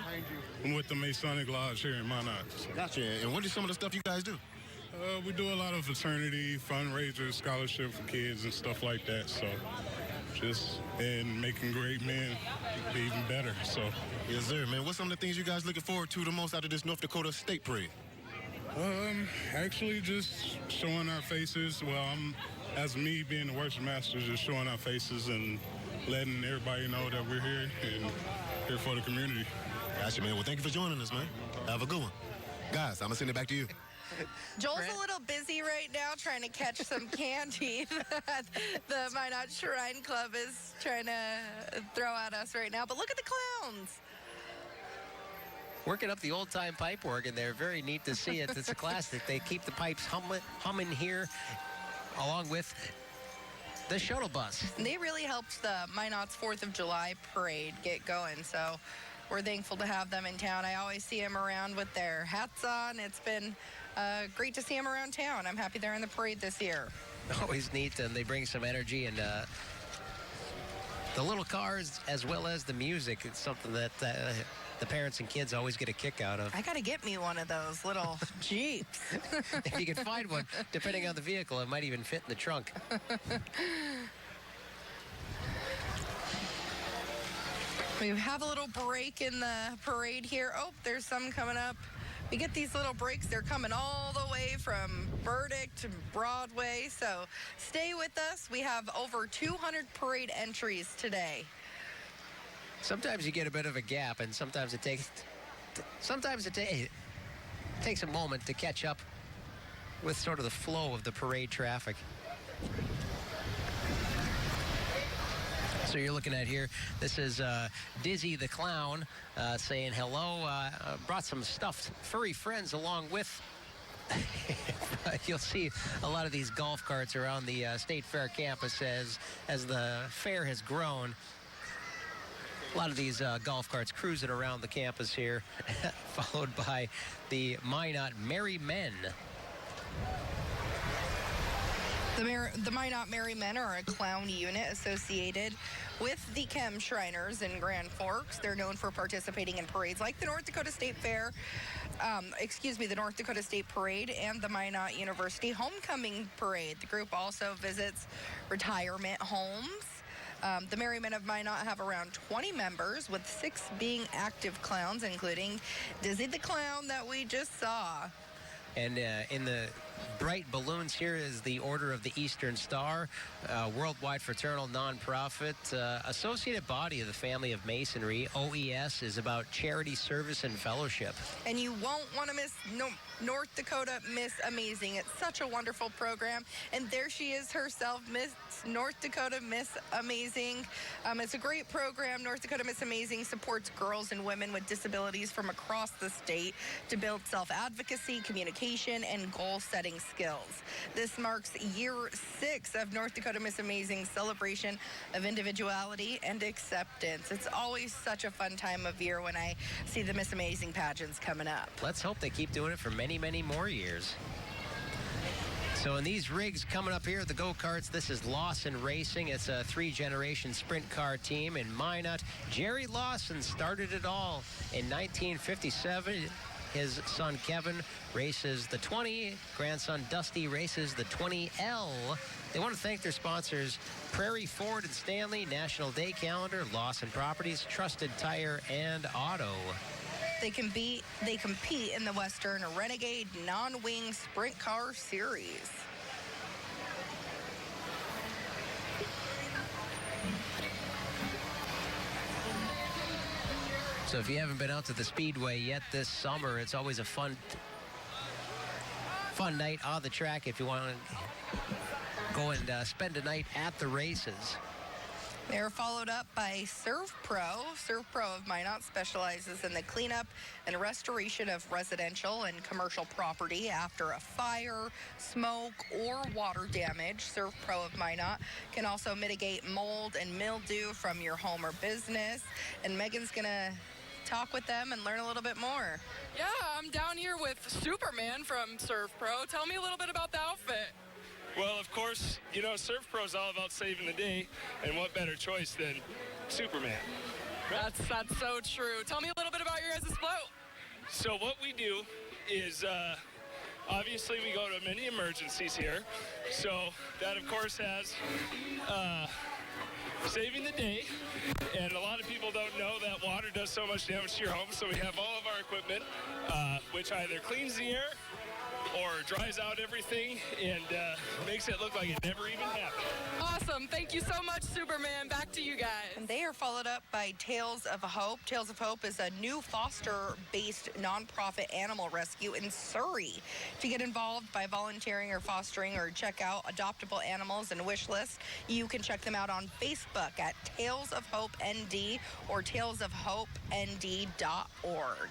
I'm with the Masonic Lodge here in Minot. Got you. And what is some of the stuff you guys do? We do a lot of fraternity, fundraisers, scholarship for kids and stuff like that. So and making great men be even better. So yes, sir, man. What's some of the things you guys looking forward to the most out of this North Dakota State Parade? Actually just showing our faces. Well, as me being the worship master, just showing our faces and letting everybody know that we're here and here for the community. Gotcha, man. Well, thank you for joining us, man. Have a good one. Guys, I'm going to send it back to you. Joel's a little busy right now trying to catch some candy that the Minot Shrine Club is trying to throw at us right now. But look at the clowns. Working up the old-time pipe organ there. Very neat to see it. It's a classic. They keep the pipes humming here along with the shuttle bus. And they really helped the Minot's 4th of July parade get going. So we're thankful to have them in town. I always see them around with their hats on. It's been great to see them around town. I'm happy they're in the parade this year. Always neat, and they bring some energy, and the little cars as well as the music. It's something that the parents and kids always get a kick out of. I got to get me one of those little Jeeps. If you can find one, depending on the vehicle, it might even fit in the trunk. We have a little break in the parade here. Oh, there's some coming up. We get these little breaks. They're coming all the way from Burdick to Broadway. So stay with us. We have over 200 parade entries today. Sometimes you get a bit of a gap, and sometimes it takes a moment to catch up with sort of the flow of the parade traffic. So you're looking at here, this is Dizzy the Clown saying hello. Brought some stuffed furry friends along with. You'll see a lot of these golf carts around the State Fair campus as the fair has grown. A lot of these golf carts cruising around the campus here, followed by the Minot Merry Men. The Minot Merry Men are a clown unit associated with the KEM Shriners in Grand Forks. They're known for participating in parades like the North Dakota State Fair, the North Dakota State Parade and the Minot University Homecoming Parade. The group also visits retirement homes. The Merry Men of Minot have around 20 members, with 6 being active clowns, including Dizzy the Clown that we just saw. And in the bright balloons here is the Order of the Eastern Star, worldwide fraternal nonprofit, associated body of the Family of Masonry. OES is about charity, service, and fellowship. And you won't want to miss North Dakota Miss Amazing. It's such a wonderful program. And there she is herself, Miss North Dakota Miss Amazing. It's a great program. North Dakota Miss Amazing supports girls and women with disabilities from across the state to build self-advocacy, communication, and goal-setting skills. This marks year 6 of North Dakota Miss Amazing celebration of individuality and acceptance. It's always such a fun time of year when I see the Miss Amazing pageants coming up. Let's hope they keep doing it for many, many more years. So in these rigs coming up here at the go-karts, this is Lawson Racing. It's a 3-generation sprint car team in Minot. Jerry Lawson started it all in 1957. His son Kevin races the 20. Grandson Dusty races the 20L. They want to thank their sponsors, Prairie Ford and Stanley, National Day Calendar, Lawson Properties, Trusted Tire, and Auto. They compete in the Western Renegade Non-Wing Sprint Car Series. So if you haven't been out to the Speedway yet this summer, it's always a fun night on the track if you want to go and spend a night at the races. They're followed up by Serve Pro. Serve Pro of Minot specializes in the cleanup and restoration of residential and commercial property after a fire, smoke, or water damage. Serve Pro of Minot can also mitigate mold and mildew from your home or business. And Megan's going to talk with them and learn a little bit more. Yeah, I'm down here with Superman from Serve Pro. Tell me a little bit about the outfit. Well, of course, you know, Surf Pro is all about saving the day, and what better choice than Superman? That's so true. Tell me a little bit about your guys' float. So what we do is, obviously we go to many emergencies here. So that, of course, has saving the day. And a lot of people don't know that water does so much damage to your home. So we have all of our equipment, which either cleans the air or dries out everything and makes it look like it never even happened. Awesome. Thank you so much, Superman. Back to you guys. And they are followed up by Tales of Hope. Tales of Hope is a new foster-based nonprofit animal rescue in Surrey. To get involved by volunteering or fostering or check out adoptable animals and wish lists, you can check them out on Facebook at Tales of Hope ND or talesofhopend.org.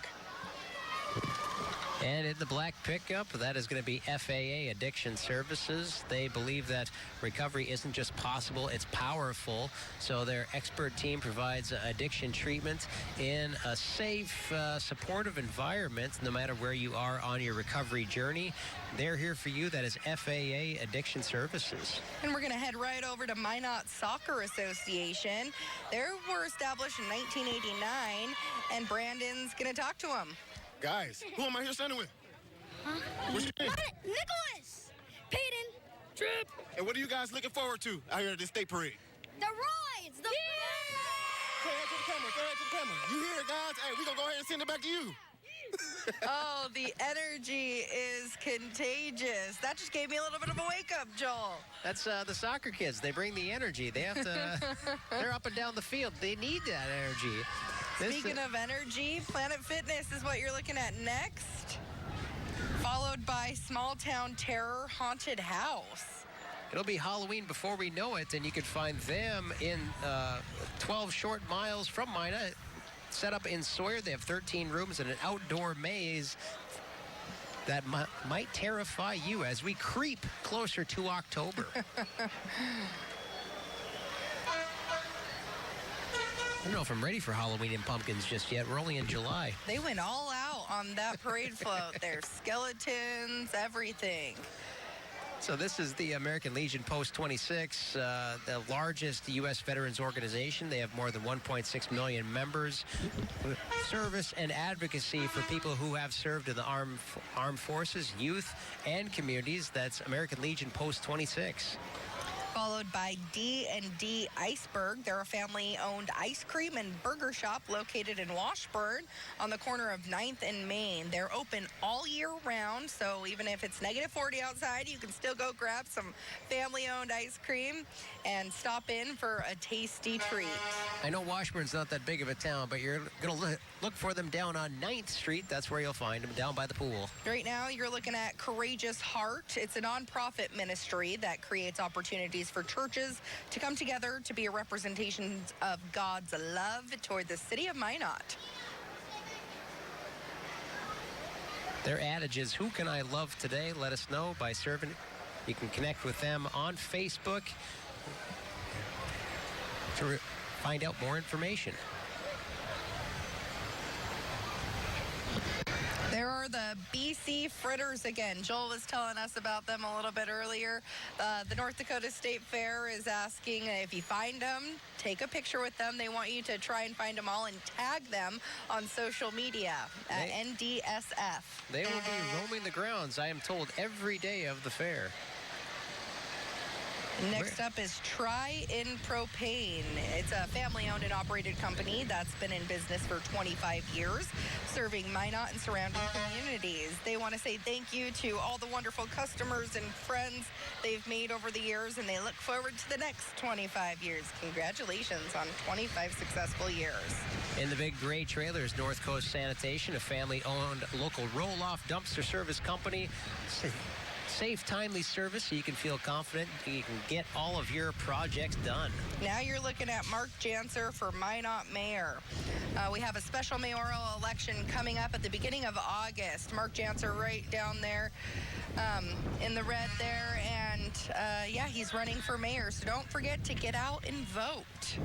And in the black pickup, that is going to be FAA Addiction Services. They believe that recovery isn't just possible, it's powerful. So their expert team provides addiction treatment in a safe, supportive environment, no matter where you are on your recovery journey. They're here for you. That is FAA Addiction Services. And we're going to head right over to Minot Soccer Association. They were established in 1989, and Brandon's going to talk to them. Guys, who am I here standing with? Huh? What's your name? Nicholas! Peyton! Trip! And what are you guys looking forward to out here at this state parade? The rides! Say that to the camera, say that to the camera. You hear it, guys? Hey, we're going to go ahead and send it back to you. Oh, the energy is contagious. That just gave me a little bit of a wake-up, Joel. That's the soccer kids. They bring the energy. They have to, they're up and down the field. They need that energy. Speaking of energy, Planet Fitness is what you're looking at next, followed by Small Town Terror Haunted House. It'll be Halloween before we know it, and you can find them in 12 short miles from Minot, set up in Sawyer. They have 13 rooms and an outdoor maze that might terrify you as we creep closer to October. I don't know if I'm ready for Halloween and pumpkins just yet. We're only in July. They went all out on that parade float. There's skeletons, everything. So this is the American Legion Post 26, the largest U.S. veterans organization. They have more than 1.6 million members. Service and advocacy for people who have served in the armed forces, youth, and communities. That's American Legion Post 26. followed by D&D Iceberg. They're a family-owned ice cream and burger shop located in Washburn on the corner of 9th and Main. They're open all year round, so even if it's negative 40 outside, you can still go grab some family-owned ice cream and stop in for a tasty treat. I know Washburn's not that big of a town, but you're going to look for them down on 9th Street. That's where you'll find them, down by the pool. Right now, you're looking at Courageous Heart. It's a nonprofit ministry that creates opportunities for churches to come together to be a representation of God's love toward the city of Minot. Their adage is, who can I love today? Let us know by serving. You can connect with them on Facebook to find out more information. There are the BC Fritters again. Joel was telling us about them a little bit earlier. The North Dakota State Fair is asking if you find them, take a picture with them. They want you to try and find them all and tag them on social media at NDSF. They will be roaming the grounds, I am told, every day of the fair. Next up is Tri-In Propane. It's a family-owned and operated company that's been in business for 25 years, serving Minot and surrounding communities. They want to say thank you to all the wonderful customers and friends they've made over the years, and they look forward to the next 25 years. Congratulations on 25 successful years. In the Big Gray Trailers, North Coast Sanitation, a family-owned local roll-off dumpster service company. Safe, timely service so you can feel confident you can get all of your projects done. Now you're looking at Mark Janser for Minot Mayor. We have a special mayoral election coming up at the beginning of August. Mark Janser right down there in the red there. And yeah, he's running for mayor. So don't forget to get out and vote.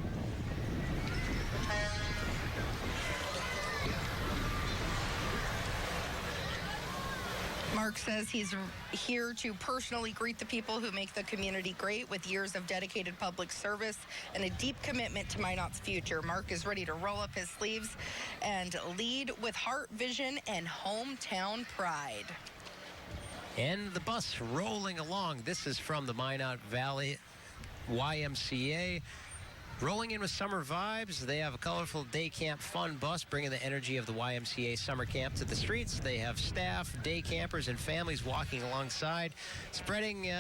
Mark says he's here to personally greet the people who make the community great with years of dedicated public service and a deep commitment to Minot's future. Mark is ready to roll up his sleeves and lead with heart, vision, and hometown pride. And the bus rolling along. This is from the Minot Valley YMCA. Rolling in with summer vibes, they have a colorful day camp fun bus bringing the energy of the YMCA summer camp to the streets. They have staff, day campers, and families walking alongside, spreading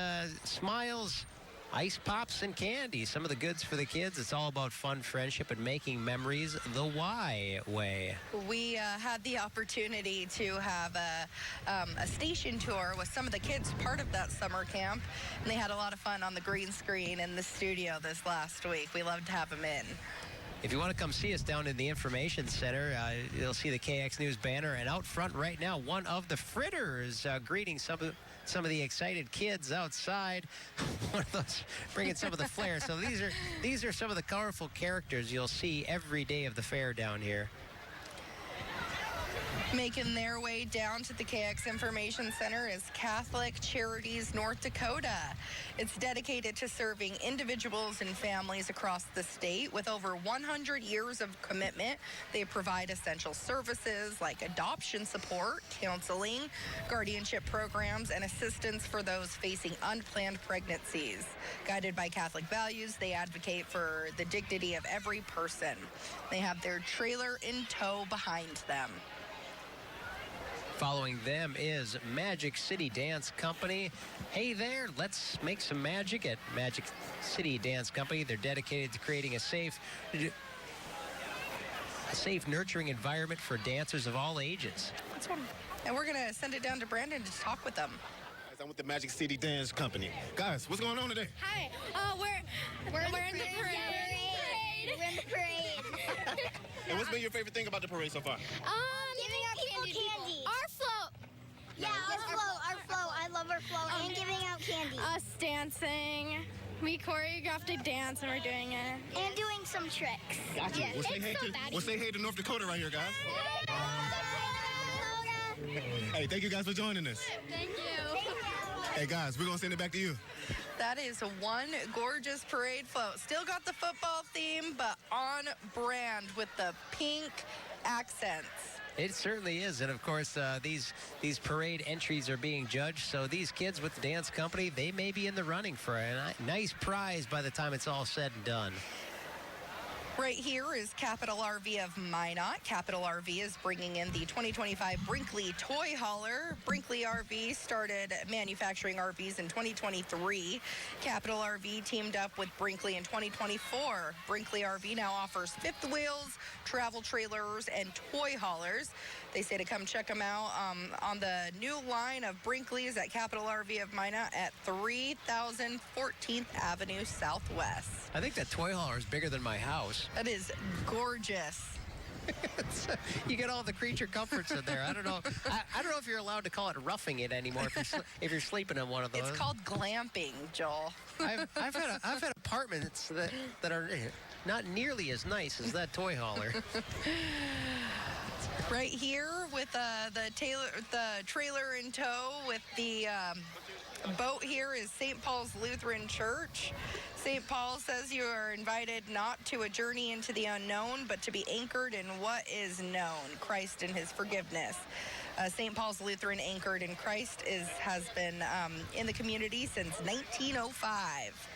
smiles, ice pops, and candy. Some of the goods for the kids. It's all about fun, friendship, and making memories the Y way. We had the opportunity to have a station tour with some of the kids part of that summer camp, and they had a lot of fun on the green screen in the studio this last week. We loved to have them in. If you want to come see us down in the Information Center, you'll see the KX News banner, and out front right now, one of the Fritters greeting some of the excited kids outside. One of those bringing some of the flair. So these are some of the colorful characters you'll see every day of the fair down here. Making their way down to the KX Information Center is Catholic Charities North Dakota. It's dedicated to serving individuals and families across the state with over 100 years of commitment. They provide essential services like adoption support, counseling, guardianship programs, and assistance for those facing unplanned pregnancies. Guided by Catholic values, they advocate for the dignity of every person. They have their trailer in tow behind them. Following them is Magic City Dance Company. Hey there, let's make some magic at Magic City Dance Company. They're dedicated to creating a safe, nurturing environment for dancers of all ages. That's one. And we're going to send it down to Brandon to talk with them. I'm with the Magic City Dance Company. Guys, what's going on today? Hi. We're in the parade. We're in the parade. And what's been your favorite thing about the parade so far? Giving out candy. Our float. Yeah, our float. I love our float. And giving out candy. Us dancing. We choreographed a dance and we're doing it. And doing some tricks. Gotcha. Yes. We'll say hey to North Dakota right here, guys. Hey, thank you guys for joining us. Thank you. Hey, guys, we're going to send it back to you. That is one gorgeous parade float. Still got the football theme, but on brand with the pink accents. It certainly is, and of course, these parade entries are being judged. So these kids with the dance company, they may be in the running for a nice prize by the time it's all said and done. Right here is Capital RV of Minot. Capital RV is bringing in the 2025 Brinkley Toy Hauler. Brinkley RV started manufacturing RVs in 2023. Capital RV teamed up with Brinkley in 2024. Brinkley RV now offers fifth wheels, travel trailers, and toy haulers. They say to come check them out on the new line of Brinkley's at Capital RV of Minot at 3000 14th Avenue Southwest. I think that toy hauler is bigger than my house. That is gorgeous. You get all the creature comforts in there. I don't know. I don't know if you're allowed to call it roughing it anymore if you're sleeping in one of those. It's called glamping, Joel. I've had apartments that are not nearly as nice as that toy hauler. Right here with the trailer in tow with the boat here is St. Paul's Lutheran Church. St. Paul says you are invited not to a journey into the unknown, but to be anchored in what is known, Christ and his forgiveness. St. Paul's Lutheran Anchored in Christ has been in the community since 1905.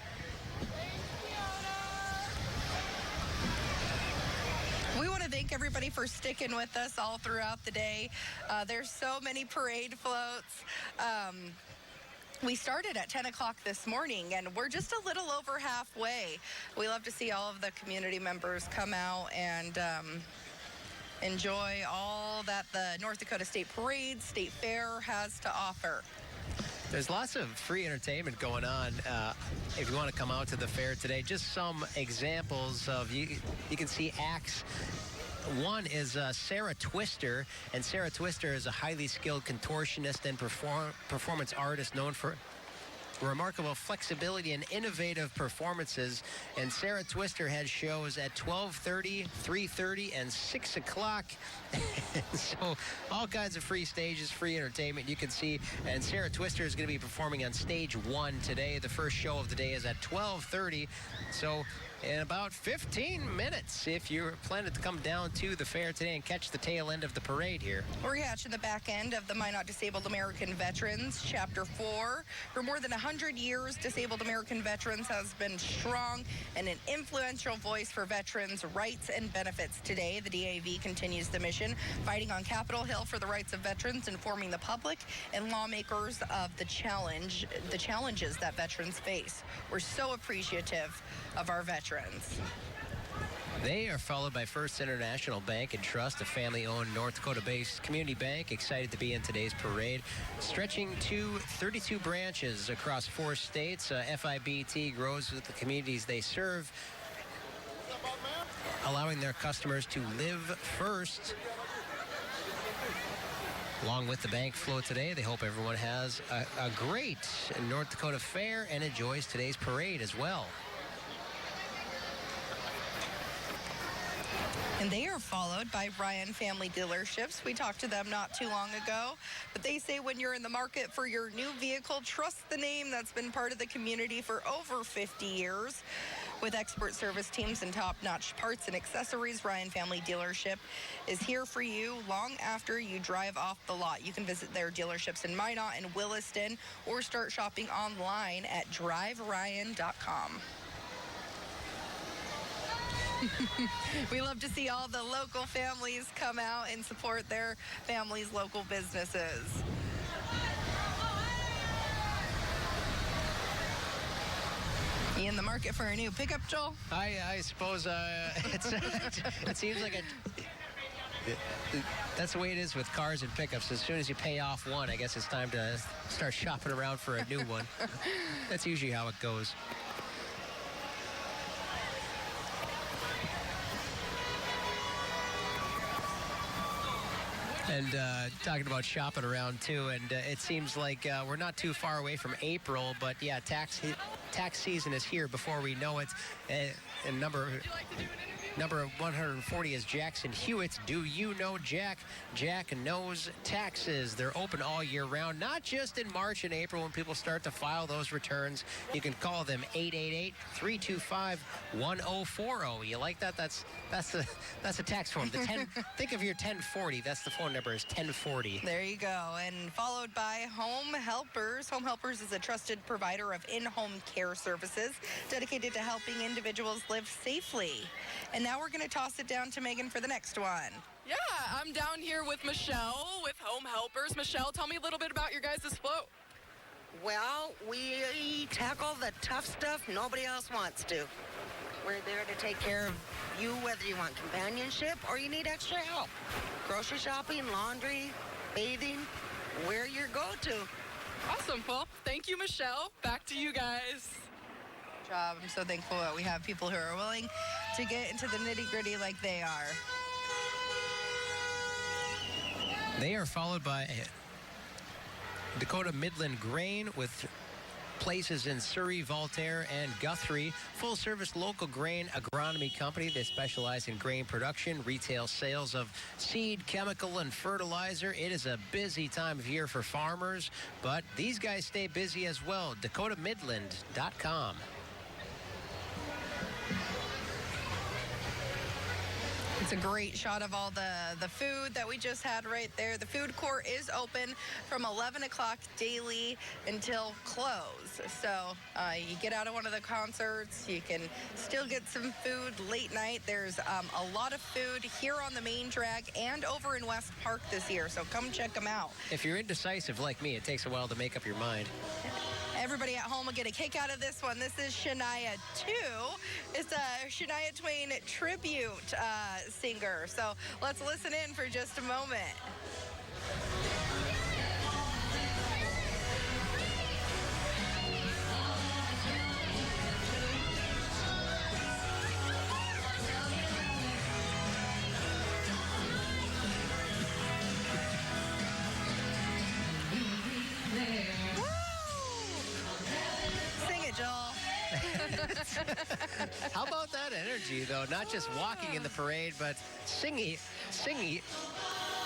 We want to thank everybody for sticking with us all throughout the day. There's so many parade floats. We started at 10 o'clock this morning, and we're just a little over halfway. We love to see all of the community members come out and enjoy all that the North Dakota State Parade, State Fair has to offer. There's lots of free entertainment going on if you want to come out to the fair today. Just some examples of, you can see acts. One is Sarah Twister, and Sarah Twister is a highly skilled contortionist and performance artist known for remarkable flexibility and innovative performances. And Sarah Twister has shows at 12:30, 3:30, and 6 o'clock. So all kinds of free stages, free entertainment you can see. And Sarah Twister is going to be performing on stage 1 today. The first show of the day is at 12:30. So in about 15 minutes, if you're planning to come down to the fair today and catch the tail end of the parade here. We're catching the back end of the Minot Disabled American Veterans, Chapter 4. For more than 100 years, Disabled American Veterans has been strong and an influential voice for veterans' rights and benefits. Today, the DAV continues the mission, fighting on Capitol Hill for the rights of veterans, informing the public and lawmakers of the challenges that veterans face. We're so appreciative of our veterans. They are followed by First International Bank and Trust, a family-owned North Dakota-based community bank, excited to be in today's parade. Stretching to 32 branches across 4 states, FIBT grows with the communities they serve, allowing their customers to live first. Along with the bank float today, they hope everyone has a great North Dakota fair and enjoys today's parade as well. And they are followed by Ryan Family Dealerships. We talked to them not too long ago, but they say when you're in the market for your new vehicle, trust the name that's been part of the community for over 50 years. With expert service teams and top-notch parts and accessories, Ryan Family Dealership is here for you long after you drive off the lot. You can visit their dealerships in Minot and Williston or start shopping online at driveryan.com. We love to see all the local families come out and support their families' local businesses. You in the market for a new pickup, Joel? I suppose it seems like that's the way it is with cars and pickups. As soon as you pay off one, I guess it's time to start shopping around for a new one. That's usually how it goes. And talking about shopping around too, and it seems like we're not too far away from April, but yeah, tax season is here before we know it. A Number 140 is Jackson Hewitt. Do you know Jack? Jack knows taxes. They're open all year round, not just in March and April when people start to file those returns. You can call them 888-325-1040. You like that? That's a tax form. Think of your 1040. That's the phone number is 1040. There you go. And followed by Home Helpers. Home Helpers is a trusted provider of in-home care services dedicated to helping individuals live safely. And now we're going to toss it down to Megan for the next one. Yeah, I'm down here with Michelle with Home Helpers. Michelle, tell me a little bit about your guys' float. Well, we tackle the tough stuff nobody else wants to. We're there to take care of you, whether you want companionship or you need extra help. Grocery shopping, laundry, bathing, we're your go-to. Awesome. Well, thank you, Michelle. Back to you guys. Good job. I'm so thankful that we have people who are willing to get into the nitty-gritty like they are. They are followed by Dakota Midland Grain with places in Surrey, Voltaire, and Guthrie. Full-service local grain agronomy company. They specialize in grain production, retail sales of seed, chemical, and fertilizer. It is a busy time of year for farmers, but these guys stay busy as well. DakotaMidland.com. It's a great shot of all the food that we just had right there. The food court is open from 11 o'clock daily until close. So you get out of one of the concerts, you can still get some food late night. There's a lot of food here on the main drag and over in West Park this year. So come check them out. If you're indecisive like me, it takes a while to make up your mind. Everybody at home will get a kick out of this one. This is Shania 2. It's a Shania Twain tribute singer. So let's listen in for just a moment. How about that energy, though? Not just walking in the parade, but singing.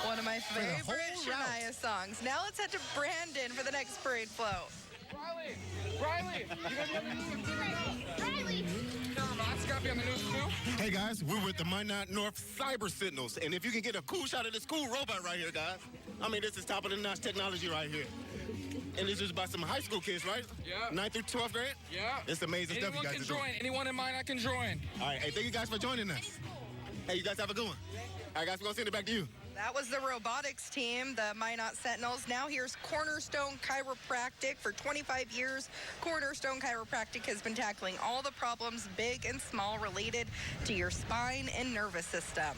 One of my favorite Shania songs. Now let's head to Brandon for the next parade float. Riley, you gonna be on the news too right now? Riley! It's gotta be on the news too. Hey guys, we're with the Minot North Cyber Sentinels, and if you can get a cool shot of this cool robot right here, guys. I mean, this is top of the notch technology right here. And this is by some high school kids, right? Yeah. 9th through 12th grade? Yeah. It's amazing stuff you guys are doing. Anyone in mind I can join. All right, hey, thank you guys for joining us. Hey, you guys have a good one. All right, guys, we're gonna send it back to you. That was the robotics team, the Minot Sentinels. Now here's Cornerstone Chiropractic. For 25 years, Cornerstone Chiropractic has been tackling all the problems, big and small, related to your spine and nervous system.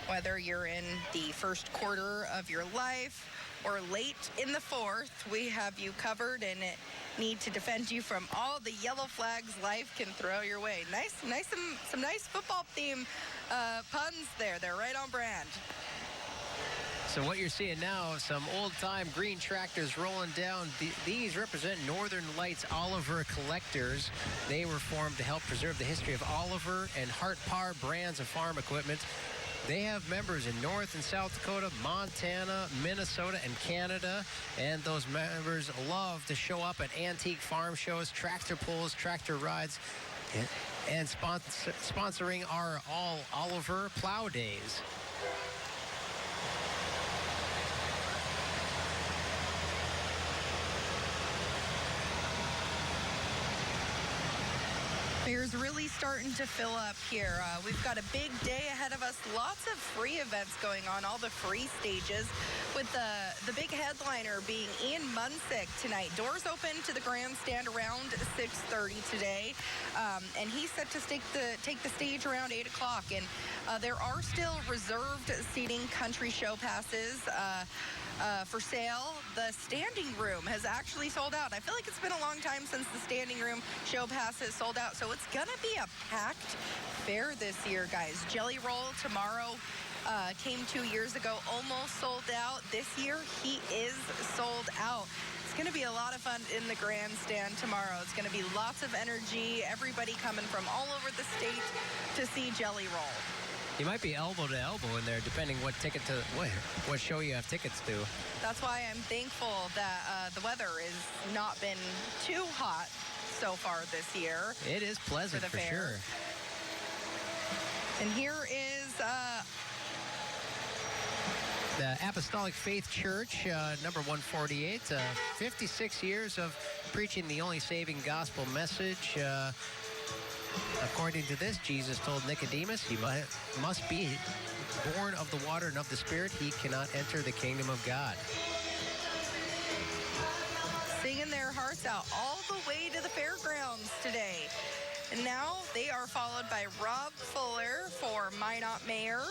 Whether you're in the first quarter of your life or late in the fourth, we have you covered and need to defend you from all the yellow flags life can throw your way. Some nice football theme puns there. They're right on brand. So what you're seeing now, some old-time green tractors rolling down. These represent Northern Lights Oliver Collectors. They were formed to help preserve the history of Oliver and Hart-Parr brands of farm equipment. They have members in North and South Dakota, Montana, Minnesota, and Canada. And those members love to show up at antique farm shows, tractor pulls, tractor rides, and sponsoring our All Oliver Plow Days. Fair's really starting to fill up here. We've got a big day ahead of us. Lots of free events going on, all the free stages, with the big headliner being Ian Munsick tonight. Doors open to the grandstand around 6:30 today, and he's set to take the stage around 8 o'clock. And there are still reserved seating country show passes for sale. The standing room has actually sold out. I feel like it's been a long time since the standing room show pass has sold out, so it's gonna be a packed fair this year, guys. Jelly Roll tomorrow Came 2 years ago, almost sold out. This year, he is sold out. It's going to be a lot of fun in the grandstand tomorrow. It's going to be lots of energy, everybody coming from all over the state to see Jelly Roll. You might be elbow to elbow in there, depending what show you have tickets to. That's why I'm thankful that the weather has not been too hot so far this year. It is pleasant for sure. And here is the Apostolic Faith Church, number 148, 56 years of preaching the only saving gospel message. According to this, Jesus told Nicodemus, he must be born of the water and of the Spirit. He cannot enter the kingdom of God. Singing their hearts out all the way to the fairgrounds today. And now they are followed by Rob Fuller for Minot Mayor.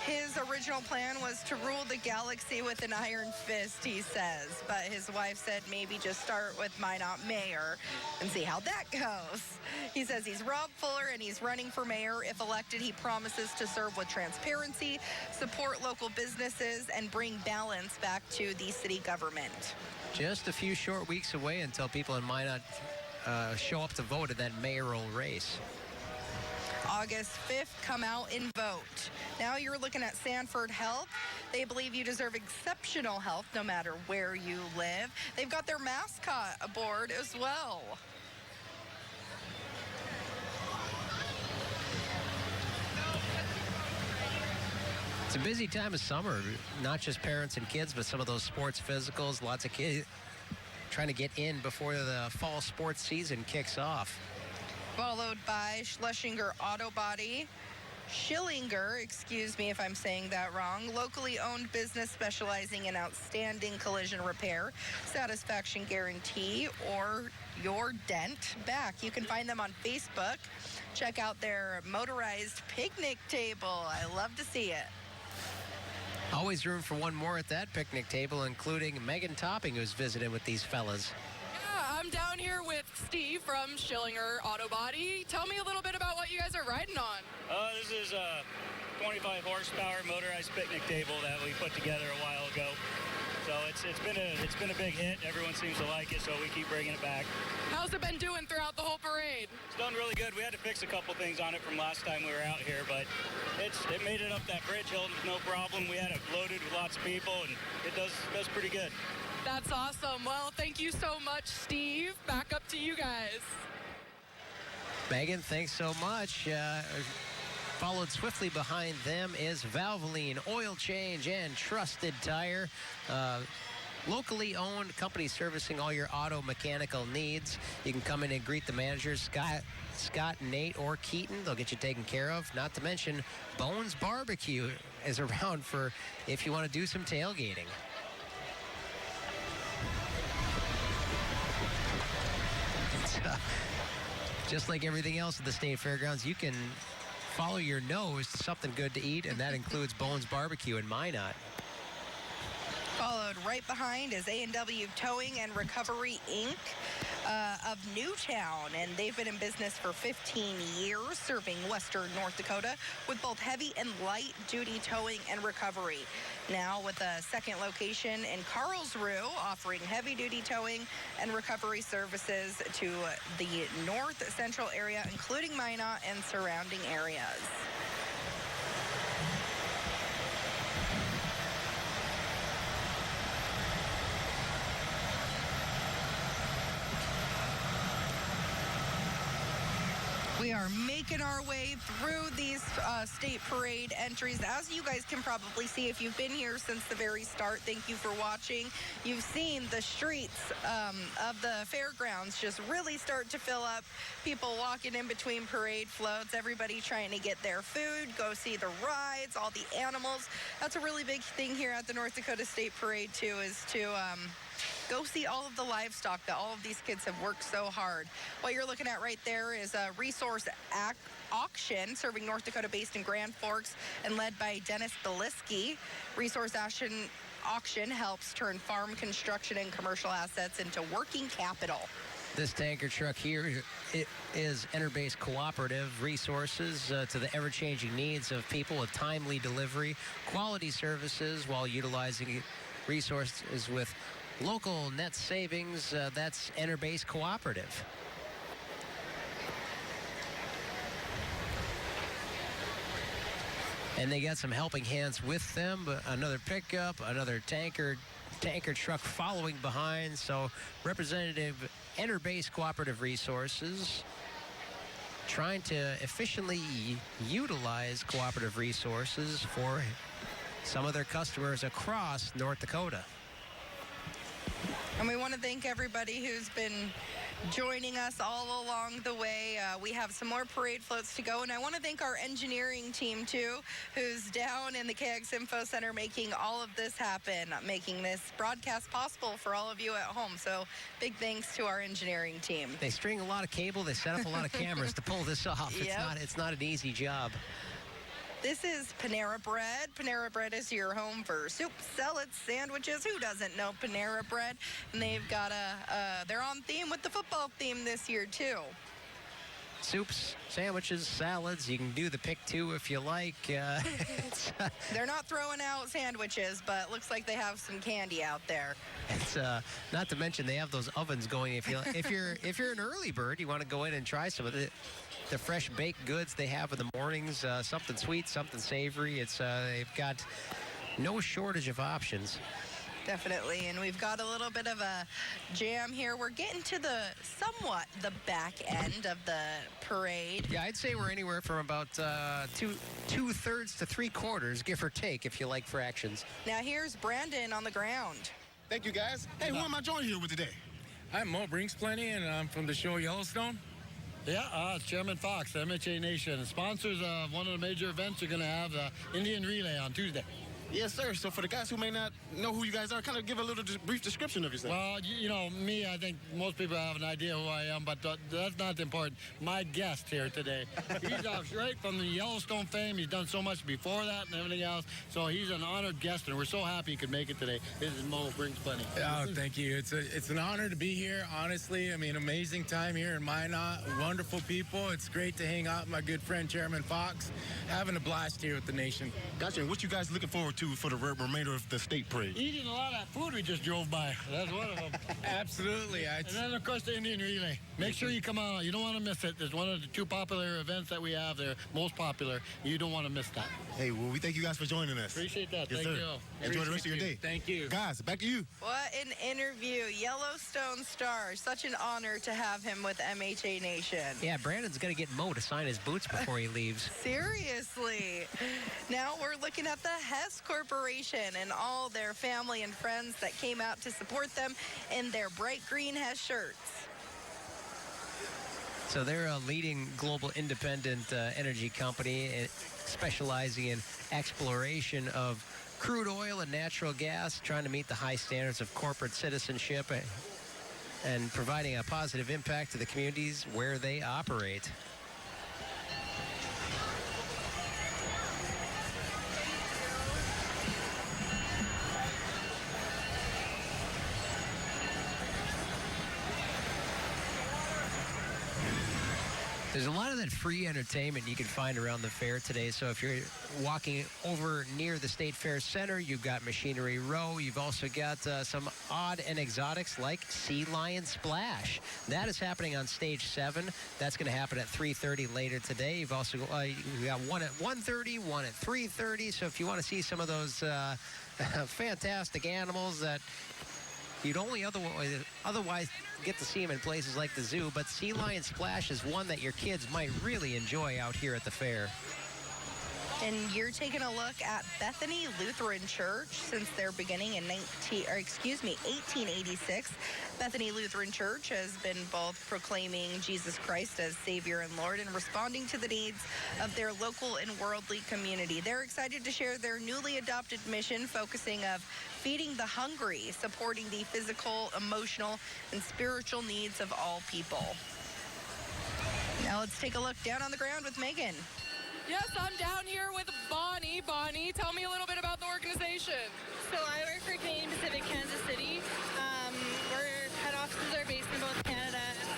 His original plan was to rule the galaxy with an iron fist, he says. But his wife said maybe just start with Minot Mayor and see how that goes. He says he's Rob Fuller and he's running for mayor. If elected, he promises to serve with transparency, support local businesses, and bring balance back to the city government. Just a few short weeks away until people in Minot show up to vote in that mayoral race. August 5th, come out and vote. Now you're looking at Sanford Health. They believe you deserve exceptional health no matter where you live. They've got their mascot aboard as well. It's a busy time of summer, not just parents and kids, but some of those sports physicals, lots of kids trying to get in before the fall sports season kicks off. Followed by Schlesinger Auto Body. Schillinger, excuse me if I'm saying that wrong, locally owned business specializing in outstanding collision repair, satisfaction guarantee, or your dent back. You can find them on Facebook. Check out their motorized picnic table. I love to see it. Always room for one more at that picnic table, including Megan Topping, who's visiting with these fellas. I'm down here with Steve from Schillinger Auto Body. Tell me a little bit about what you guys are riding on. This is a 25 horsepower motorized picnic table that we put together a while ago. So it's been a big hit. Everyone seems to like it, so we keep bringing it back. How's it been doing throughout the whole parade? It's done really good. We had to fix a couple things on it from last time we were out here, but it made it up that bridge hill with no problem. We had it loaded with lots of people, and it does pretty good. That's awesome. Well, thank you so much, Steve. Back up to you guys. Megan, thanks so much. Followed swiftly behind them is Valvoline Oil Change and Trusted Tire. Locally owned company servicing all your auto mechanical needs. You can come in and greet the managers, Scott, Nate, or Keaton. They'll get you taken care of. Not to mention, Bones Barbecue is around for if you want to do some tailgating. Just like everything else at the state fairgrounds, you can follow your nose to something good to eat, and that includes Bones Barbecue in Minot. Followed right behind is A&W Towing and Recovery, Inc. Of Newtown, and they've been in business for 15 years, serving western North Dakota with both heavy and light duty towing and recovery. Now with a second location in Carlsruhe, offering heavy duty towing and recovery services to the north central area, including Minot and surrounding areas. We are making our way through these state parade entries. As you guys can probably see, if you've been here since the very start, thank you for watching. You've seen the streets of the fairgrounds just really start to fill up. People walking in between parade floats, everybody trying to get their food, go see the rides, all the animals. That's a really big thing here at the North Dakota State Parade, too, is to go see all of the livestock that all of these kids have worked so hard. What you're looking at right there is a resource auction serving North Dakota based in Grand Forks and led by Dennis Beliski. Resource auction helps turn farm construction and commercial assets into working capital. This tanker truck here is Enterbase Cooperative Resources to the ever-changing needs of people with timely delivery, quality services while utilizing resources with local net savings. That's Enterbase Cooperative. And they got some helping hands with them, but another pickup, another tanker truck following behind. So Representative Enterbase Cooperative Resources trying to efficiently utilize cooperative resources for some of their customers across North Dakota. And we want to thank everybody who's been joining us all along the way. We have some more parade floats to go, and I want to thank our engineering team too, who's down in the KX Info Center making all of this happen, making this broadcast possible for all of you at home. So big thanks to our engineering team. They string a lot of cable, they set up a lot of cameras to pull this off. Yep. It's not an easy job. This is Panera Bread. Panera Bread is your home for soup, salads, sandwiches. Who doesn't know Panera Bread? And they've got they're on theme with the football theme this year too. Soups, sandwiches, salads. You can do the pick two if you like. They're not throwing out sandwiches, but looks like they have some candy out there. It's not to mention they have those ovens going. If you're an early bird, you want to go in and try some of the fresh baked goods they have in the mornings. Something sweet, something savory. It's they've got no shortage of options. Definitely, and we've got a little bit of a jam here. We're getting to the back end of the parade. Yeah, I'd say we're anywhere from about two-thirds to three-quarters, give or take, if you like fractions. Now here's Brandon on the ground. Thank you, guys. Hey, who am I joining here with today? I'm Mo Brinksplenty, and I'm from the show Yellowstone. Yeah, it's Chairman Fox, MHA Nation. Sponsors of one of the major events are going to have the Indian Relay on Tuesday. Yes, sir. So for the guys who may not know who you guys are, kind of give a little brief description of yourself. Well, you know, me, I think most people have an idea who I am, but that's not important. My guest here today, he's right from the Yellowstone fame. He's done so much before that and everything else. So he's an honored guest, and we're so happy he could make it today. This is Mo Brinksplenty. Oh, thank you. It's an honor to be here, honestly. I mean, amazing time here in Minot. Wonderful people. It's great to hang out with my good friend, Chairman Fox. Having a blast here with the nation. Gotcha. And what you guys looking forward to for the remainder of the state parade? Eating a lot of that food we just drove by. That's one of them. Absolutely. And then, of course, the Indian Relay. Make sure you come out. You don't want to miss it. It's one of the two popular events that we have there, most popular. You don't want to miss that. Hey, well, we thank you guys for joining us. Appreciate that. Yes, Thank sir. you. Enjoy the rest of your day. Thank you. Guys, back to you. What an interview. Yellowstone Star. Such an honor to have him with MHA Nation. Yeah, Brandon's going to get Mo to sign his boots before he leaves. Seriously. Now we're looking at the Hess Corporation and all their family and friends that came out to support them in their bright green Hess shirts. So they're a leading global independent energy company specializing in exploration of crude oil and natural gas, trying to meet the high standards of corporate citizenship and providing a positive impact to the communities where they operate. There's a lot of that free entertainment you can find around the fair today. So if you're walking over near the State Fair Center, you've got Machinery Row. You've also got some odd and exotics like Sea Lion Splash. That is happening on Stage 7. That's going to happen at 3:30 later today. You've also you've got one at 1:30, one at 3:30. So if you want to see some of those fantastic animals that you'd only otherwise get to see them in places like the zoo, but Sea Lion Splash is one that your kids might really enjoy out here at the fair. And you're taking a look at Bethany Lutheran Church since their beginning in 1886. Bethany Lutheran Church has been both proclaiming Jesus Christ as Savior and Lord and responding to the needs of their local and worldly community. They're excited to share their newly adopted mission, focusing of feeding the hungry, supporting the physical, emotional, and spiritual needs of all people. Now let's take a look down on the ground with Megan. Yes, I'm down here with Bonnie. Bonnie, tell me a little bit about the organization. So I work for Canadian Pacific Kansas City. Our head offices are based in both Canada and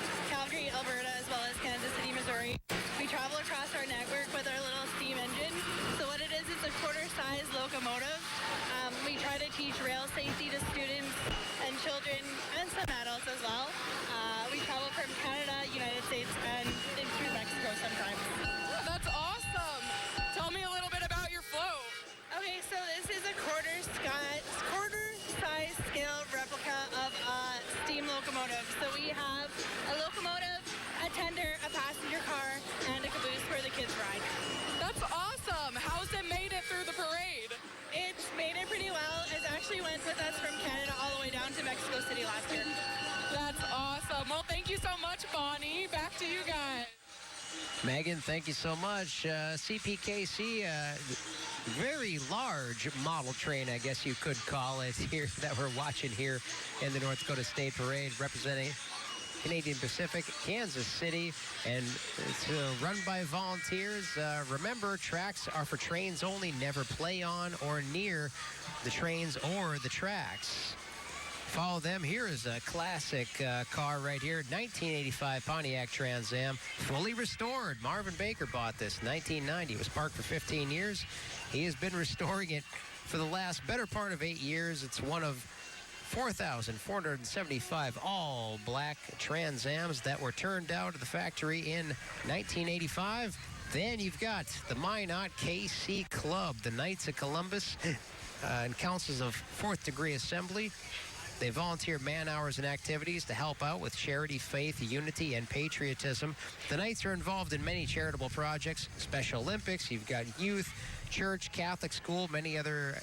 back to you guys. Megan, thank you so much. CPKC, very large model train, I guess you could call it, here that we're watching here in the North Dakota State Parade, representing Canadian Pacific, Kansas City, and it's run by volunteers. Remember, tracks are for trains only. Never play on or near the trains or the tracks. Follow them. Here is a classic car right here, 1985 Pontiac Trans Am, fully restored. Marvin Baker bought this 1990. It was parked for 15 years. He has been restoring it for the last better part of 8 years. It's one of 4,475 all black Trans Ams that were turned out of the factory in 1985. Then you've got the Minot KC Club, the Knights of Columbus, and councils of fourth degree assembly. They volunteer man hours and activities to help out with charity, faith, unity, and patriotism. The Knights are involved in many charitable projects, Special Olympics. You've got youth, church, Catholic school, many other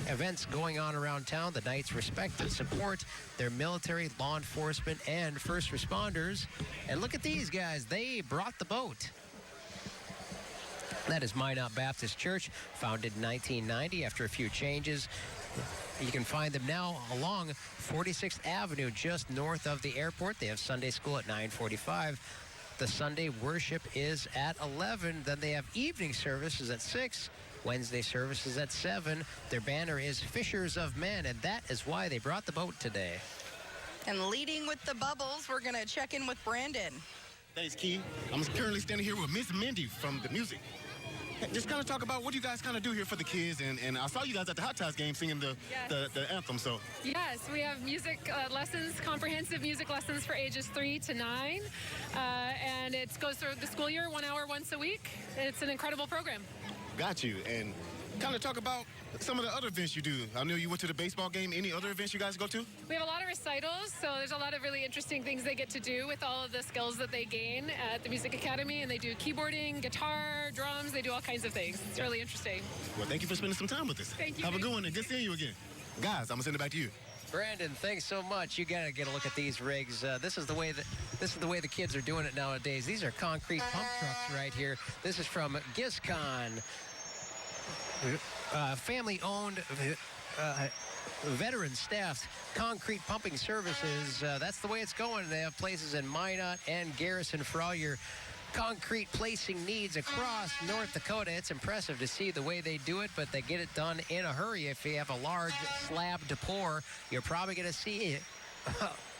events going on around town. The Knights respect and support their military, law enforcement, and first responders. And look at these guys. They brought the boat. That is Minot Baptist Church, founded in 1990 after a few changes. You can find them now along 46th Avenue, just north of the airport. They have Sunday school at 9:45. The Sunday worship is at 11. Then they have evening services at 6. Wednesday services at 7. Their banner is Fishers of Men, and that is why they brought the boat today. And leading with the bubbles, we're going to check in with Brandon. Thanks, Key. I'm currently standing here with Miss Mindy from the music. Just kind of talk about what you guys kind of do here for the kids, and I saw you guys at the Hot Ties game singing the anthem. So Yes, we have music lessons, comprehensive music lessons for ages 3 to 9, and it goes through the school year, 1 hour once a week. It's an incredible program. got you, and kind of talk about some of the other events you do. I know you went to the baseball game. Any other events you guys go to? We have a lot of recitals, so there's a lot of really interesting things they get to do with all of the skills that they gain at the Music Academy, and they do keyboarding, guitar, drums, they do all kinds of things. It's really interesting. Well, thank you for spending some time with us. Thank you. Have a good one, and good seeing you again. Guys, I'm gonna send it back to you. Brandon, thanks so much. You gotta get a look at these rigs. This is the way the kids are doing it nowadays. These are concrete pump trucks right here. This is from Giscon, family-owned, veteran-staffed concrete pumping services. That's the way it's going. They have places in Minot and Garrison for all your concrete placing needs across North Dakota. It's impressive to see the way they do it, but they get it done in a hurry. If you have a large slab to pour, you're probably going to see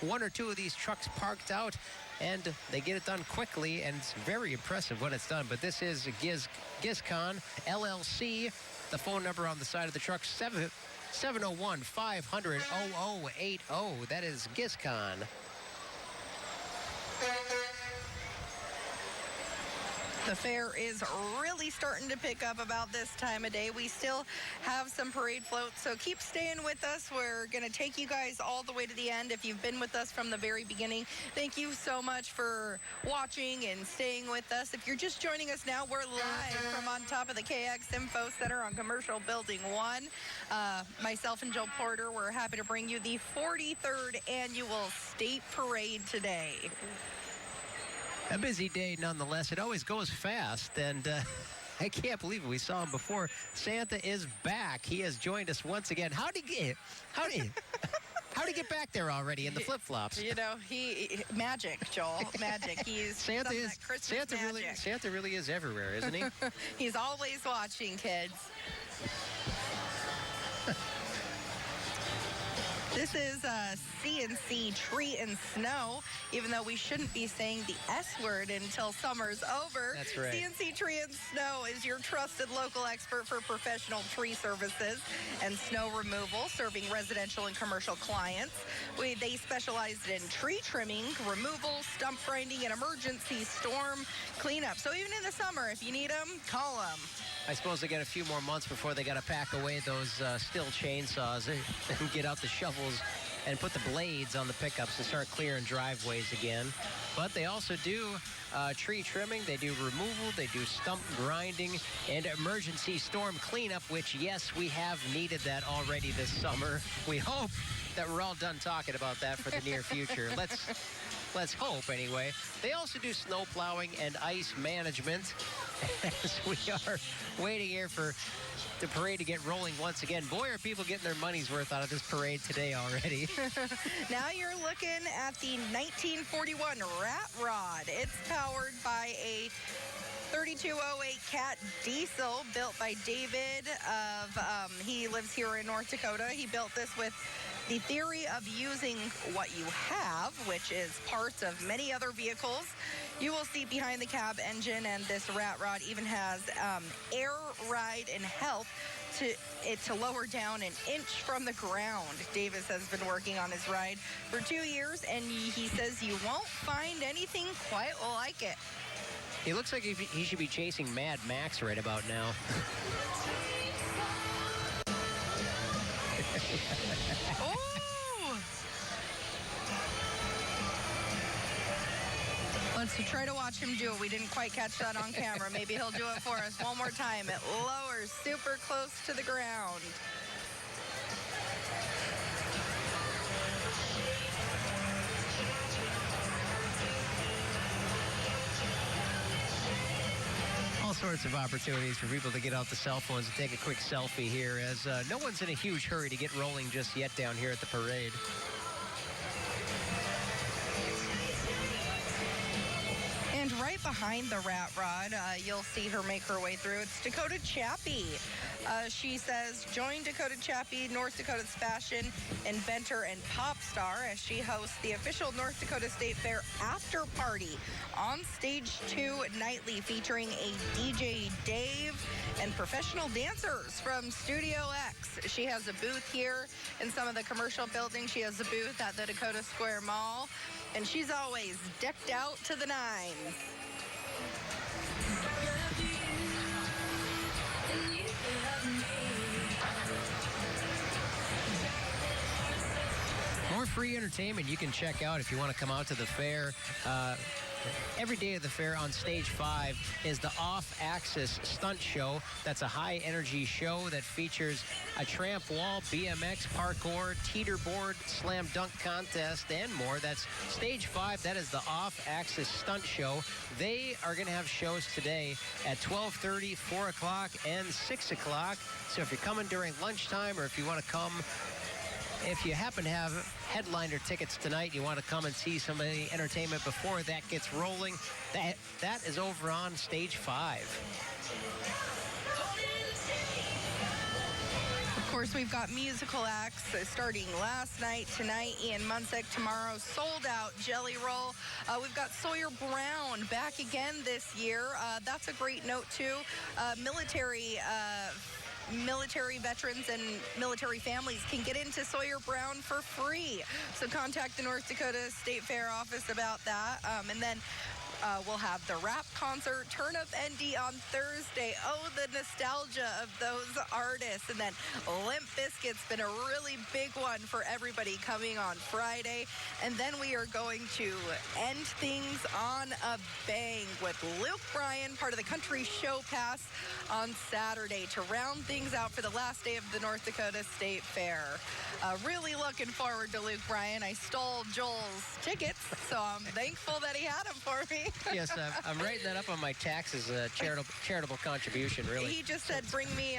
one or two of these trucks parked out, and they get it done quickly, and it's very impressive when it's done. But this is Giscon LLC. The phone number on the side of the truck, 701-500-0080. That is Giscon. The fair is really starting to pick up about this time of day. We still have some parade floats, so keep staying with us. We're going to take you guys all the way to the end. If you've been with us from the very beginning, thank you so much for watching and staying with us. If you're just joining us now, we're live from on top of the KX Info Center on Commercial Building 1. Myself and Jill Porter, we're happy to bring you the 43rd Annual State Parade today. A busy day nonetheless. It always goes fast, and I can't believe it. We saw him before. Santa is back. He has joined us once again. How'd he get back there already in the flip-flops? You know, magic, Joel, magic. He's Santa magic. really is everywhere, isn't he? He's always watching, kids. This is CNC Tree and Snow, even though we shouldn't be saying the S word until summer's over. That's right. CNC Tree and Snow is your trusted local expert for professional tree services and snow removal, serving residential and commercial clients. They specialize in tree trimming, removal, stump grinding, and emergency storm cleanup. So even in the summer, if you need them, call them. I suppose they got a few more months before they got to pack away those Stihl chainsaws and get out the shovels and put the blades on the pickups and start clearing driveways again. But they also do tree trimming, they do removal, they do stump grinding, and emergency storm cleanup, which, yes, we have needed that already this summer. We hope that we're all done talking about that for the near future. Let's hope, anyway. They also do snow plowing and ice management. As we are waiting here for the parade to get rolling once again. Boy, are people getting their money's worth out of this parade today already. Now you're looking at the 1941 Rat Rod. It's powered by a 3208 Cat diesel built by David he lives here in North Dakota. He built this with the theory of using what you have, which is parts of many other vehicles. You will see behind the cab engine, and this Rat Rod even has air ride and help to lower down an inch from the ground. Davis has been working on his ride for 2 years, and he says you won't find anything quite like it. He looks like he should be chasing Mad Max right about now. Oh! Let's try to watch him do it. We didn't quite catch that on camera. Maybe he'll do it for us one more time. It lowers super close to the ground. All sorts of opportunities for people to get out the cell phones and take a quick selfie here, as no one's in a huge hurry to get rolling just yet down here at the parade. And right behind the Rat Rod, you'll see her make her way through. It's Dakota Chappie. She says, join Dakota Chappie, North Dakota's fashion inventor and pop star, as she hosts the official North Dakota State Fair after party on Stage 2 nightly, featuring a DJ Dave and professional dancers from Studio X. She has a booth here in some of the commercial buildings. She has a booth at the Dakota Square Mall, and she's always decked out to the nines. More free entertainment you can check out if you want to come out to the fair. Every day of the fair on Stage 5 is the Off-Axis Stunt Show. That's a high-energy show that features a tramp wall, BMX, parkour, teeterboard, slam dunk contest, and more. That's Stage 5. That is the Off-Axis Stunt Show. They are going to have shows today at 12:30, 4 o'clock, and 6 o'clock. So if you're coming during lunchtime, or if you want to come, if you happen to have headliner tickets tonight, you want to come and see some of the entertainment before that gets rolling, that is over on Stage 5. Of course, we've got musical acts starting last night, tonight. Ian Munsick, tomorrow, sold out Jelly Roll. We've got Sawyer Brown back again this year. That's a great note, too. Military veterans and military families can get into Sawyer Brown for free. So contact the North Dakota State Fair office about that. And then we'll have the rap concert, Turn Up ND on Thursday. Oh, the nostalgia of those artists. And then Limp Bizkit's been a really big one for everybody coming on Friday. And then we are going to end things on a bang with Luke Bryan, part of the Country Show Pass, on Saturday to round things out for the last day of the North Dakota State Fair. Really looking forward to Luke Bryan. I stole Joel's tickets, so I'm thankful that he had them for me. Yes, I'm writing that up on my taxes, charitable contribution, really. He just said, bring me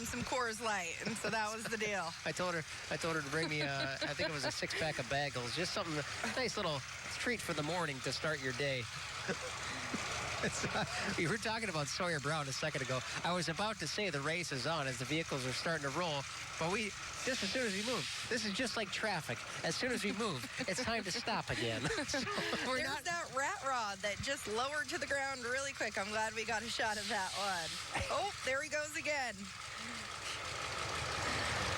some Coors Light, and so that was the deal. I told her to bring me, I think it was a 6-pack of bagels, just something, a nice little treat for the morning to start your day. We were talking about Sawyer Brown a second ago. I was about to say the race is on as the vehicles are starting to roll, but just as soon as we move, this is just like traffic. As soon as we move, it's time to stop again. So There's that Rat Rod that just lowered to the ground really quick. I'm glad we got a shot of that one. Oh, there he goes again.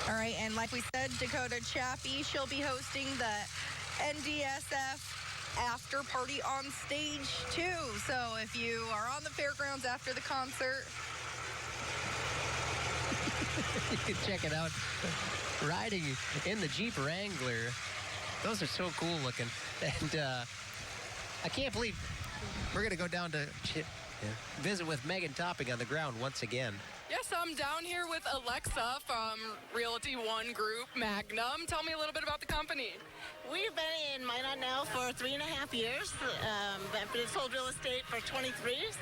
All right, and like we said, Dakota Chappie, she'll be hosting the NDSF after party on Stage 2. So if you are on the fairgrounds after the concert, you can check it out. Riding in the Jeep Wrangler. Those are so cool looking. And I can't believe we're going to go down to visit with Megan Topping on the ground once again. Yes, I'm down here with Alexa from Realty One Group Magnum. Tell me a little bit about the company. We've been in Minot now for 3.5 years. I've been sold real estate for 23,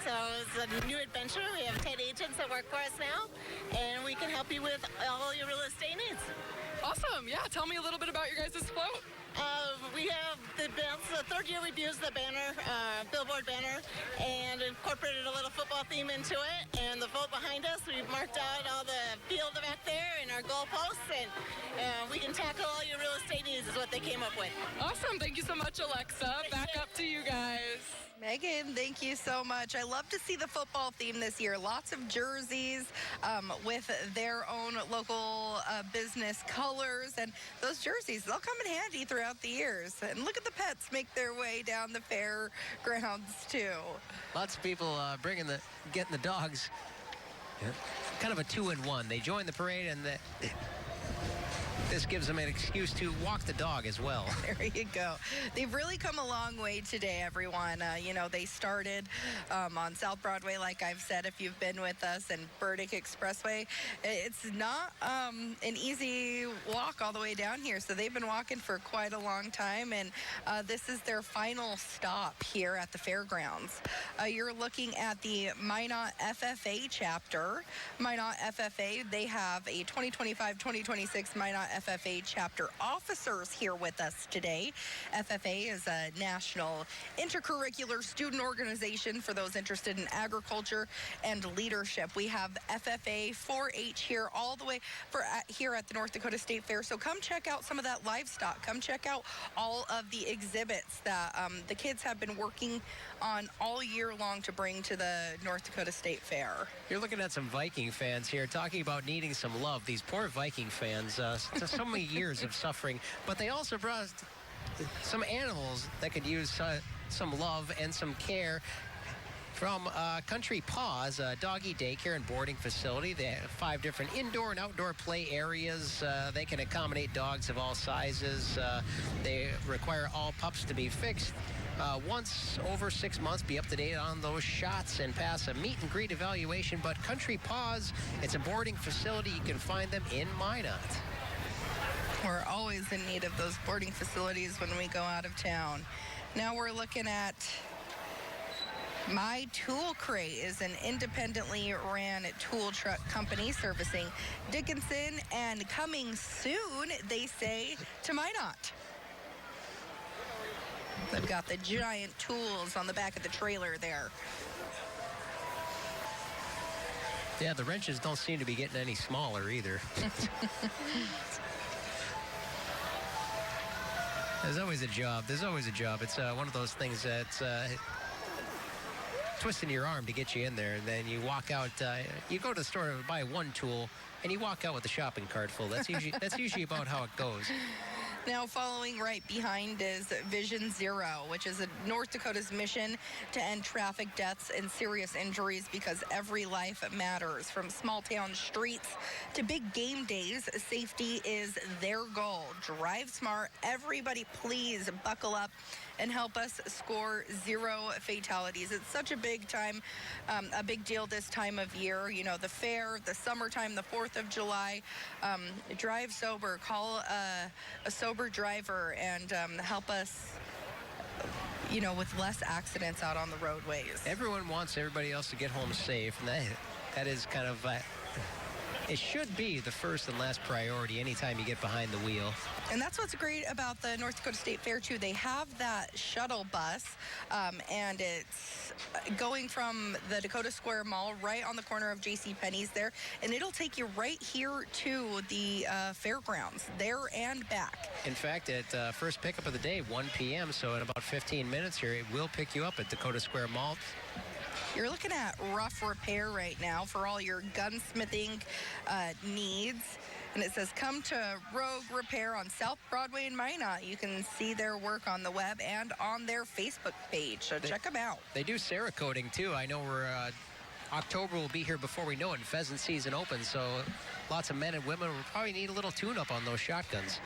so it's a new adventure. We have 10 agents that work for us now, and we can help you with all your real estate needs. Awesome. Yeah, tell me a little bit about your guys' float. We have the third year we've used the banner, billboard banner, and incorporated a little football theme into it. And the float behind us, we've marked out all the field back there and our goalposts, and we can tackle all your real estate needs is what they came up with. Awesome. Thank you so much, Alexa. Back up to you guys. Megan, thank you so much. I love to see the football theme this year. Lots of jerseys with their own local business colors. And those jerseys, they'll come in handy throughout the years. And look at the pets make their way down the fairgrounds, too. Lots of people getting the dogs. Yeah. Kind of a 2-in-1. They join the parade, and this gives them an excuse to walk the dog as well. There you go. They've really come a long way today, everyone. They started on South Broadway, like I've said, if you've been with us, and Burdick Expressway. It's not an easy walk all the way down here, so they've been walking for quite a long time, and this is their final stop here at the fairgrounds. You're looking at the Minot FFA chapter. Minot FFA, they have a 2025-2026 Minot FFA chapter officers here with us today. FFA is a national intercurricular student organization for those interested in agriculture and leadership. We have FFA 4-H here all the way here at the North Dakota State Fair. So come check out some of that livestock. Come check out all of the exhibits that the kids have been working on all year long to bring to the North Dakota State Fair. You're looking at some Viking fans here talking about needing some love. These poor Viking fans, so many years of suffering, but they also brought some animals that could use some love and some care. From Country Paws, a doggy daycare and boarding facility. They have 5 different indoor and outdoor play areas. They can accommodate dogs of all sizes. They require all pups to be fixed once over 6 months, be up to date on those shots, and pass a meet and greet evaluation. But Country Paws, it's a boarding facility. You can find them in Minot. We're always in need of those boarding facilities when we go out of town. Now we're looking at My Tool Crate is an independently ran tool truck company servicing Dickinson and coming soon, they say, to Minot. They've got the giant tools on the back of the trailer there. Yeah, the wrenches don't seem to be getting any smaller either. There's always a job. There's always a job. It's one of those things that's twisting your arm to get you in there, and then you walk out. You go to the store to buy one tool, and you walk out with a shopping cart full. That's usually about how it goes. Now, following right behind is Vision Zero, which is North Dakota's mission to end traffic deaths and serious injuries because every life matters. From small town streets to big game days, safety is their goal. Drive smart. Everybody, please buckle up and help us score 0 fatalities. It's such a big time, a big deal this time of year. You know, the fair, the summertime, the 4th of July. Drive sober. Call a sober driver and help us, with less accidents out on the roadways. Everyone wants everybody else to get home safe, and that is kind of... it should be the first and last priority anytime you get behind the wheel. And that's what's great about the North Dakota State Fair, too. They have that shuttle bus, and it's going from the Dakota Square Mall right on the corner of JCPenney's there, and it'll take you right here to the fairgrounds, there and back. In fact, at first pickup of the day, 1 p.m., so in about 15 minutes here, it will pick you up at Dakota Square Mall. You're looking at Rough Repair right now for all your gunsmithing needs. And it says, come to Rogue Repair on South Broadway in Minot. You can see their work on the web and on their Facebook page. So check them out. They do Cerakoting, too. I know October will be here before we know it, and pheasant season opens. So lots of men and women will probably need a little tune-up on those shotguns.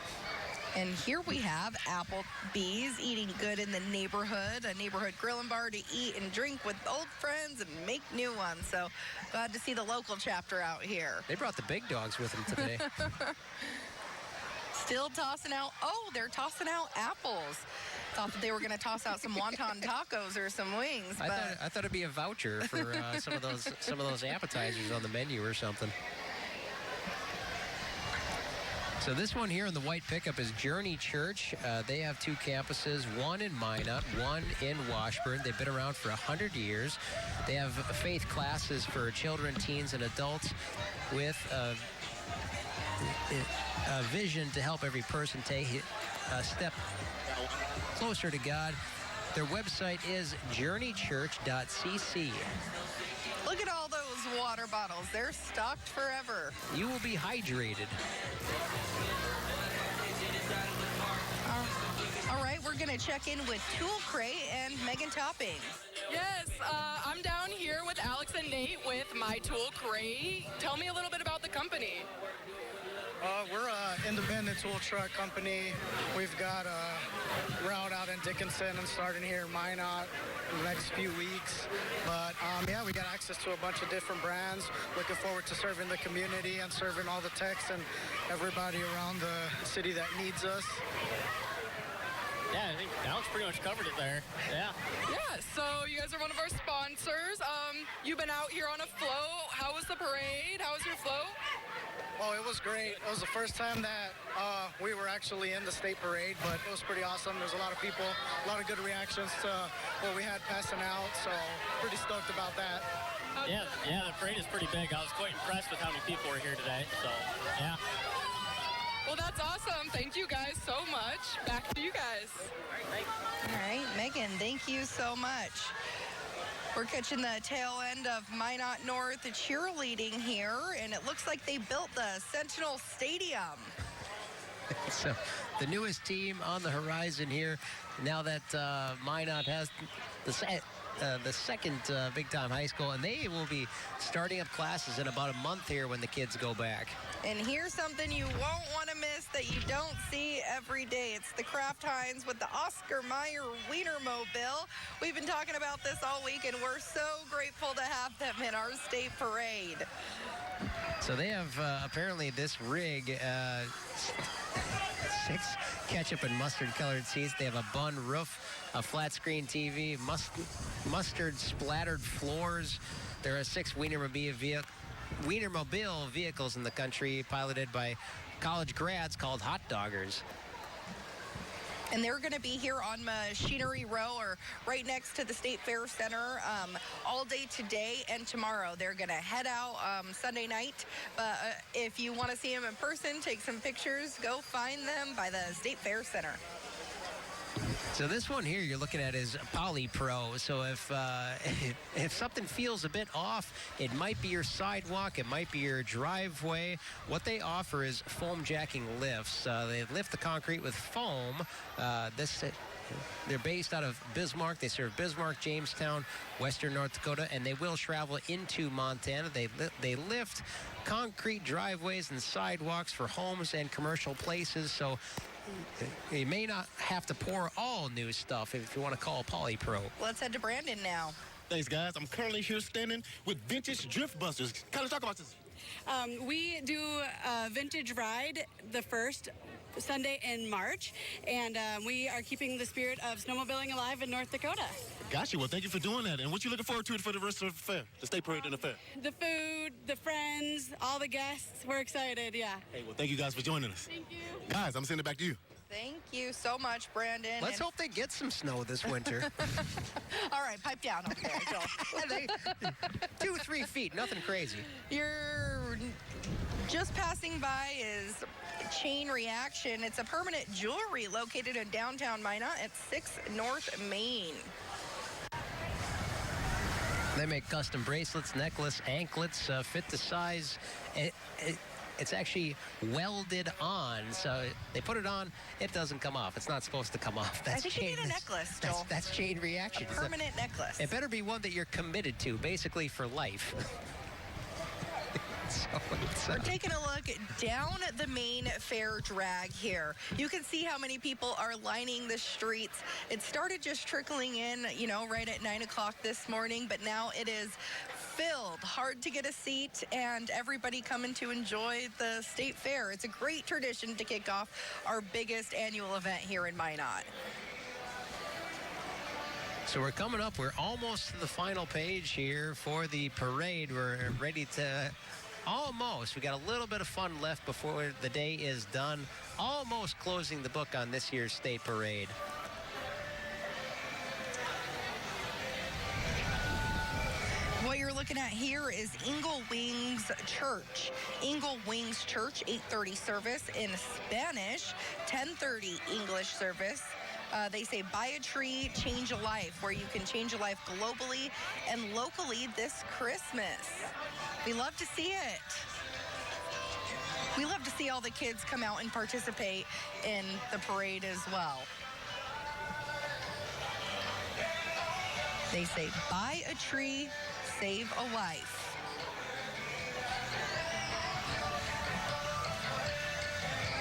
And here we have Applebee's, eating good in the neighborhood, a neighborhood grill and bar to eat and drink with old friends and make new ones. So glad to see the local chapter out here. They brought the big dogs with them today. Still tossing out. Oh, they're tossing out apples. Thought that they were going to toss out some wonton tacos or some wings. I But thought it'd be a voucher for some of those appetizers on the menu or something. So this one here in the white pickup is Journey Church. They have 2 campuses, one in Minot, one in Washburn. They've been around for 100 years. They have faith classes for children, teens, and adults with a vision to help every person take a step closer to God. Their website is journeychurch.cc. look at all those water bottles. They're stocked forever. You will be hydrated. All right, we're going to check in with Tool Crate and Megan Topping. Yes, I'm down here with Alex and Nate with My Tool Crate. Tell me a little bit about the company. We're an independent tool truck company. We've got a route out in Dickinson and starting here in Minot in the next few weeks. But yeah, we got access to a bunch of different brands. Looking forward to serving the community and serving all the techs and everybody around the city that needs us. Yeah, I think Alex pretty much covered it there. Yeah. Yeah, so you guys are one of our sponsors. You've been out here on a float. How was the parade? How was your float? Oh, it was great. It was the first time that we were actually in the state parade, but it was pretty awesome. There's a lot of people, a lot of good reactions to what we had passing out, so pretty stoked about that. Yeah, the parade is pretty big. I was quite impressed with how many people were here today, so yeah. Well, that's awesome. Thank you guys so much. Back to you guys. All right, Megan, thank you so much. We're catching the tail end of Minot North cheerleading here, and it looks like they built the Sentinel Stadium. So the newest team on the horizon here, now that Minot has the second big-time high school, and they will be starting up classes in about a month here when the kids go back. And here's something you won't want to miss that you don't see every day. It's the Kraft Heinz with the Oscar Mayer Wienermobile. We've been talking about this all week, and we're so grateful to have them in our state parade. So they have apparently this rig, 6 ketchup and mustard colored seats. They have a bun roof, a flat screen TV, mustard splattered floors. There are 6 Wienermobile vehicles in the country piloted by college grads called hot doggers. And they're going to be here on Machinery Row, or right next to the State Fair Center, all day today and tomorrow. They're going to head out Sunday night. But if you want to see them in person, take some pictures, go find them by the State Fair Center. So this one here you're looking at is Polypro. So if something feels a bit off, it might be your sidewalk, it might be your driveway. What they offer is foam jacking lifts. They lift the concrete with foam. They're based out of Bismarck. They serve Bismarck, Jamestown, Western North Dakota, and they will travel into Montana. They lift concrete driveways and sidewalks for homes and commercial places. So you may not have to pour all new stuff if you want to call Polypro. Let's head to Brandon now. Thanks, guys. I'm currently here standing with Vintage Drift Busters. Kind of talk about this. We do a vintage ride the first Sunday in March, and we are keeping the spirit of snowmobiling alive in North Dakota. Got you. Well, thank you for doing that. And what you looking forward to for the rest of the fair, the state parade and the fair? The food, the friends, all the guests. We're excited, yeah. Hey, well, thank you guys for joining us. Thank you. Guys, I'm sending it back to you. Thank you so much, Brandon. Let's hope they get some snow this winter. All right, pipe down up there, Joel. 2-3 feet, nothing crazy. You're just passing by is Chain Reaction. It's a permanent jewelry located in downtown Minot at 6 North Main. They make custom bracelets, necklace, anklets, fit the size. It's actually welded on, so they put it on, it doesn't come off. It's not supposed to come off. I think you need a necklace, Joel. That's Chain Reaction. A permanent necklace. It better be one that you're committed to, basically for life. We're taking a look down the main fair drag here. You can see how many people are lining the streets. It started just trickling in, right at 9 o'clock this morning, but now it is filled, hard to get a seat, and everybody coming to enjoy the state fair. It's a great tradition to kick off our biggest annual event here in Minot. So we're coming up. We're almost to the final page here for the parade. We're ready to almost. We got a little bit of fun left before the day is done. Almost closing the book on this year's state parade. What you're looking at here is Eagle Wings Church. Eagle Wings Church, 8:30 service in Spanish, 10:30 English service. They say buy a tree, change a life, where you can change a life globally and locally this Christmas. We love to see it. We love to see all the kids come out and participate in the parade as well. They say buy a tree, save a life.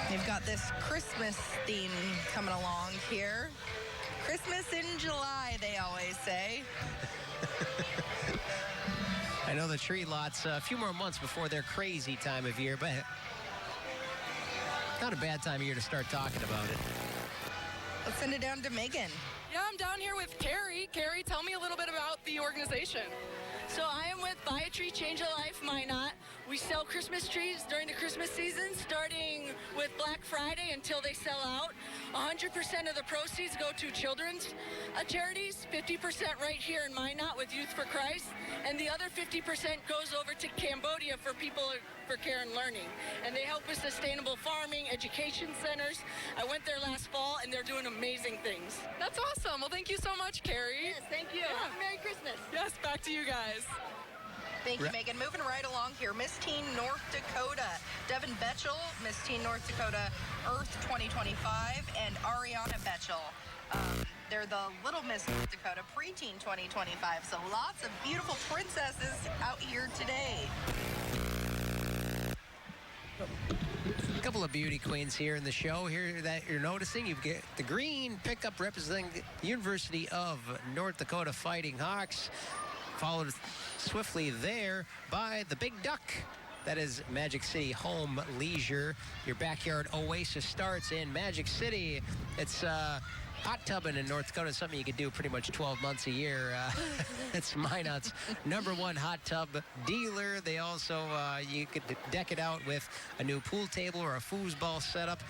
They've got this Christmas theme coming along here. Christmas in July, they always say. I know the tree lots a few more months before their crazy time of year, but not a bad time of year to start talking about it. Let's send it down to Megan. Yeah, I'm down here with Carrie. Carrie, tell me a little bit about the organization. So I am with Buy a Tree, Change a Life, Minot. We sell Christmas trees during the Christmas season, starting with Black Friday until they sell out. 100% of the proceeds go to children's charities, 50% right here in Minot with Youth for Christ, and the other 50% goes over to Cambodia for people for care and learning. And they help with sustainable farming, education centers. I went there last fall, and they're doing amazing things. That's awesome. Well, thank you so much, Carrie. Yes, thank you. Yeah. Have a Merry Christmas. Yes, back to you guys. Thank you, Megan. Moving right along here, Miss Teen North Dakota. Devin Betchel, Miss Teen North Dakota Earth 2025, and Ariana Betchel. They're the Little Miss North Dakota Preteen 2025. So lots of beautiful princesses out here today. A couple of beauty queens here in the show here that you're noticing. You've got the green pickup representing the University of North Dakota Fighting Hawks, followed swiftly there by the Big Duck. That is Magic City Home Leisure. Your backyard oasis starts in Magic City. It's hot tubbing in North Dakota is something you could do pretty much 12 months a year. It's Minot's #1 hot tub dealer. They also, you could deck it out with a new pool table or a foosball setup.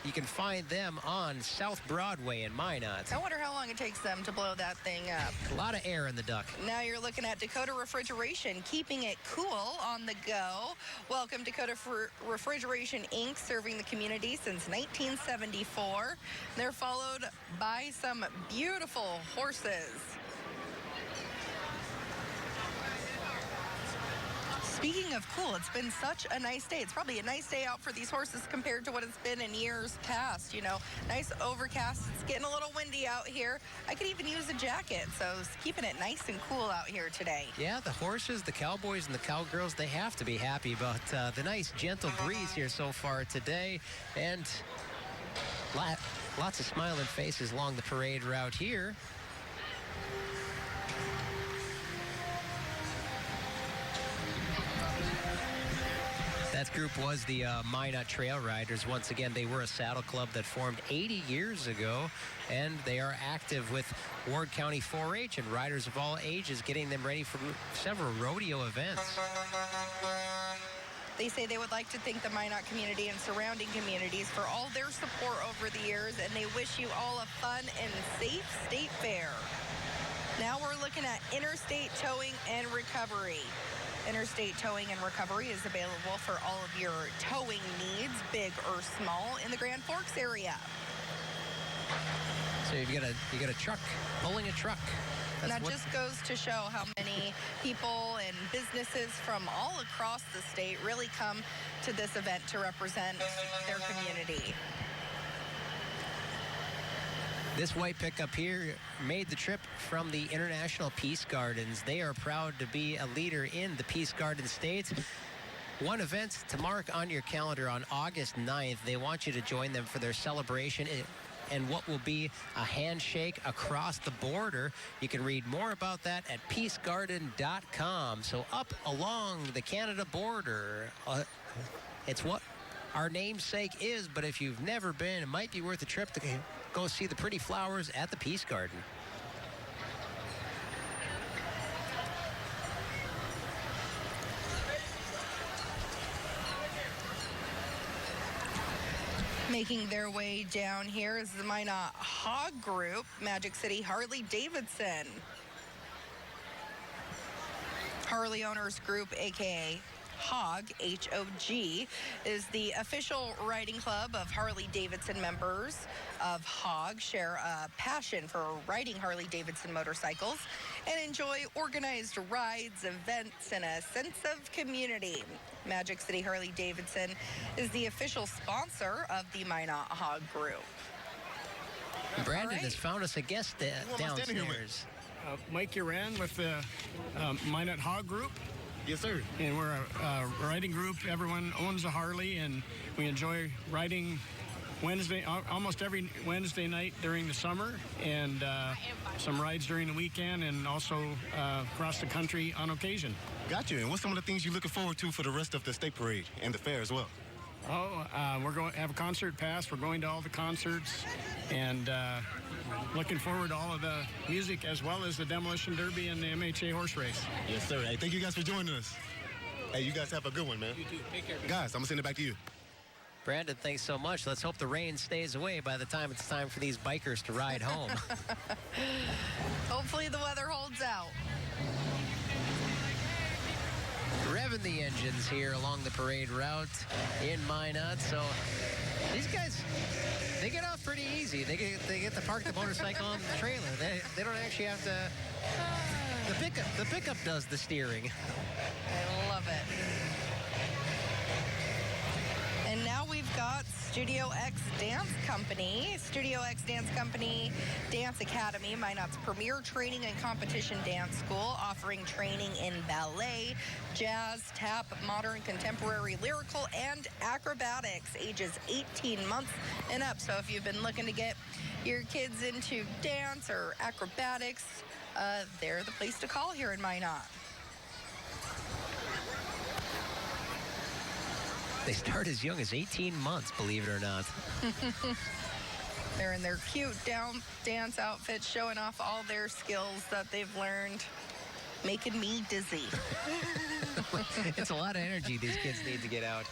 You can find them on South Broadway in Minot. I wonder how long it takes them to blow that thing up. A lot of air in the duck. Now you're looking at Dakota Refrigeration, keeping it cool on the go. Welcome Dakota Refrigeration Inc., serving the community since 1974. They're followed by some beautiful horses. Speaking of cool, it's been such a nice day. It's probably a nice day out for these horses compared to what it's been in years past. Nice overcast. It's getting a little windy out here. I could even use a jacket, so it's keeping it nice and cool out here today. Yeah, the horses, the cowboys, and the cowgirls, they have to be happy about the nice, gentle breeze here so far today. And lots of smiling faces along the parade route here. That group was the Minot Trail Riders. Once again, they were a saddle club that formed 80 years ago, and they are active with Ward County 4-H and riders of all ages, getting them ready for several rodeo events. They say they would like to thank the Minot community and surrounding communities for all their support over the years, and they wish you all a fun and safe state fair. Now we're looking at Interstate Towing and Recovery. Interstate Towing and Recovery is available for all of your towing needs, big or small, in the Grand Forks area. So you got a truck pulling a truck. That just goes to show how many people and businesses from all across the state really come to this event to represent their community. This white pickup here made the trip from the International Peace Gardens. They are proud to be a leader in the Peace Garden states. One event to mark on your calendar on August 9th. They want you to join them for their celebration and what will be a handshake across the border. You can read more about that at peacegarden.com. So up along the Canada border, it's what our namesake is, but if you've never been, it might be worth a trip to go see the pretty flowers at the Peace Garden. Making their way down here is the Minot Hog Group, Magic City Harley Davidson. Harley Owners Group, aka HOG, H-O-G, is the official riding club of Harley Davidson. Members of HOG share a passion for riding Harley Davidson motorcycles and enjoy organized rides, events, and a sense of community. Magic City Harley Davidson is the official sponsor of the Minot Hog Group. Brandon has found us a guest downstairs. Mike Uran with the Minot Hog Group. Yes, sir. And we're a riding group. Everyone owns a Harley, and we enjoy riding almost every Wednesday night during the summer, and some rides during the weekend, and also across the country on occasion. Got you. And what's some of the things you're looking forward to for the rest of the state parade and the fair as well? We're going to have a concert pass. We're going to all the concerts, and looking forward to all of the music as well as the Demolition Derby and the MHA horse race. Yes, sir. Hey, thank you guys for joining us. Hey, you guys have a good one, man. You too. Take care. Guys, I'm going to send it back to you. Brandon, thanks so much. Let's hope the rain stays away by the time it's time for these bikers to ride home. Hopefully the weather holds out. Revving the engines here along the parade route in Minot. So these guys, they get off pretty easy. They get to park the motorcycle on the trailer. They don't actually have to. The pickup does the steering. I love it. And now we've got Studio X Dance Company. Studio X Dance Company Dance Academy, Minot's premier training and competition dance school, offering training in ballet, jazz, tap, modern, contemporary, lyrical, and acrobatics, ages 18 months and up. So if you've been looking to get your kids into dance or acrobatics, they're the place to call here in Minot. They start as young as 18 months, believe it or not. They're in their cute dance outfits, showing off all their skills that they've learned, making me dizzy. It's a lot of energy these kids need to get out.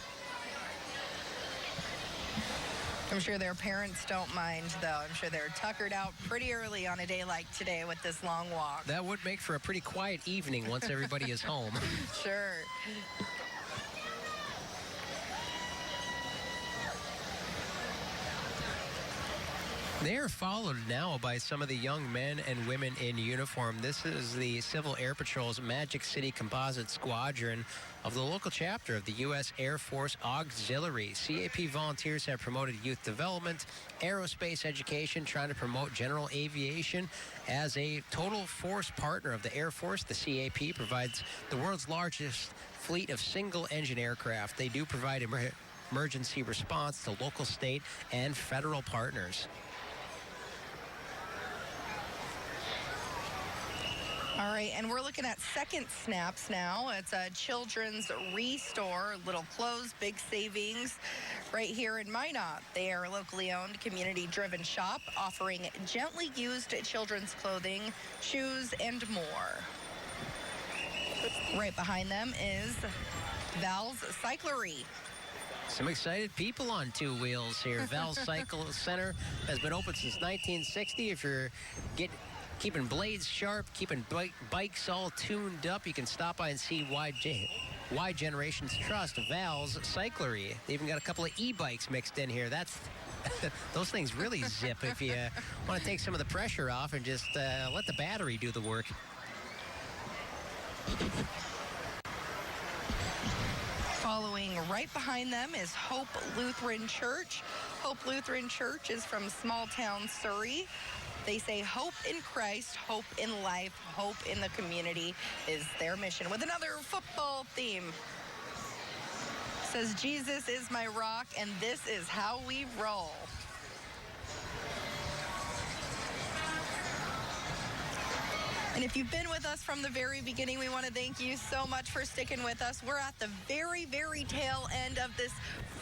I'm sure their parents don't mind, though. I'm sure they're tuckered out pretty early on a day like today with this long walk. That would make for a pretty quiet evening once everybody is home. Sure. They are followed now by some of the young men and women in uniform. This is the Civil Air Patrol's Magic City Composite Squadron of the local chapter of the U.S. Air Force Auxiliary. CAP volunteers have promoted youth development, aerospace education, trying to promote general aviation. As a total force partner of the Air Force, the CAP provides the world's largest fleet of single-engine aircraft. They do provide emergency response to local, state, and federal partners. All right, and we're looking at Second Snaps now. It's a children's restore, little clothes, big savings, right here in Minot. They are a locally owned, community-driven shop offering gently used children's clothing, shoes, and more. Right behind them is Val's Cyclery. Some excited people on two wheels here. Val's Cycle Center has been open since 1960. If you're keeping blades sharp, keeping bikes all tuned up, you can stop by and see why Generations trust Val's Cyclery. They even got a couple of e-bikes mixed in here. Those things really zip if you want to take some of the pressure off and just let the battery do the work. Following right behind them is Hope Lutheran Church. Hope Lutheran Church is from small town Surrey. They say hope in Christ, hope in life, hope in the community is their mission, with another football theme. Says, Jesus is my rock, and this is how we roll. And if you've been with us from the very beginning, we want to thank you so much for sticking with us. We're at the very, very tail end of this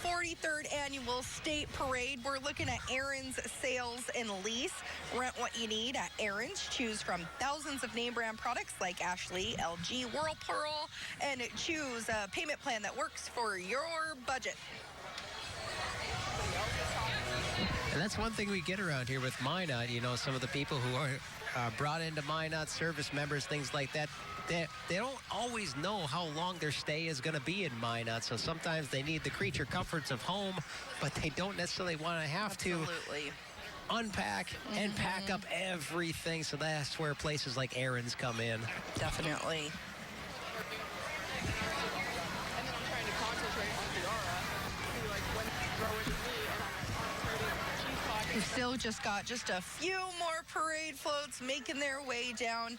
43rd annual state parade. We're looking at Aaron's Sales and Lease. Rent what you need at Aaron's. Choose from thousands of name brand products like Ashley, LG, Whirlpool, and choose a payment plan that works for your budget. And that's one thing we get around here with Minot. You know, some of the people who are brought into Minot, service members, things like that, they don't always know how long their stay is going to be in Minot. So sometimes they need the creature comforts of home, but they don't necessarily want to have to unpack and pack up everything. So that's where places like Aaron's come in. Definitely. We've still just got just a few more parade floats making their way down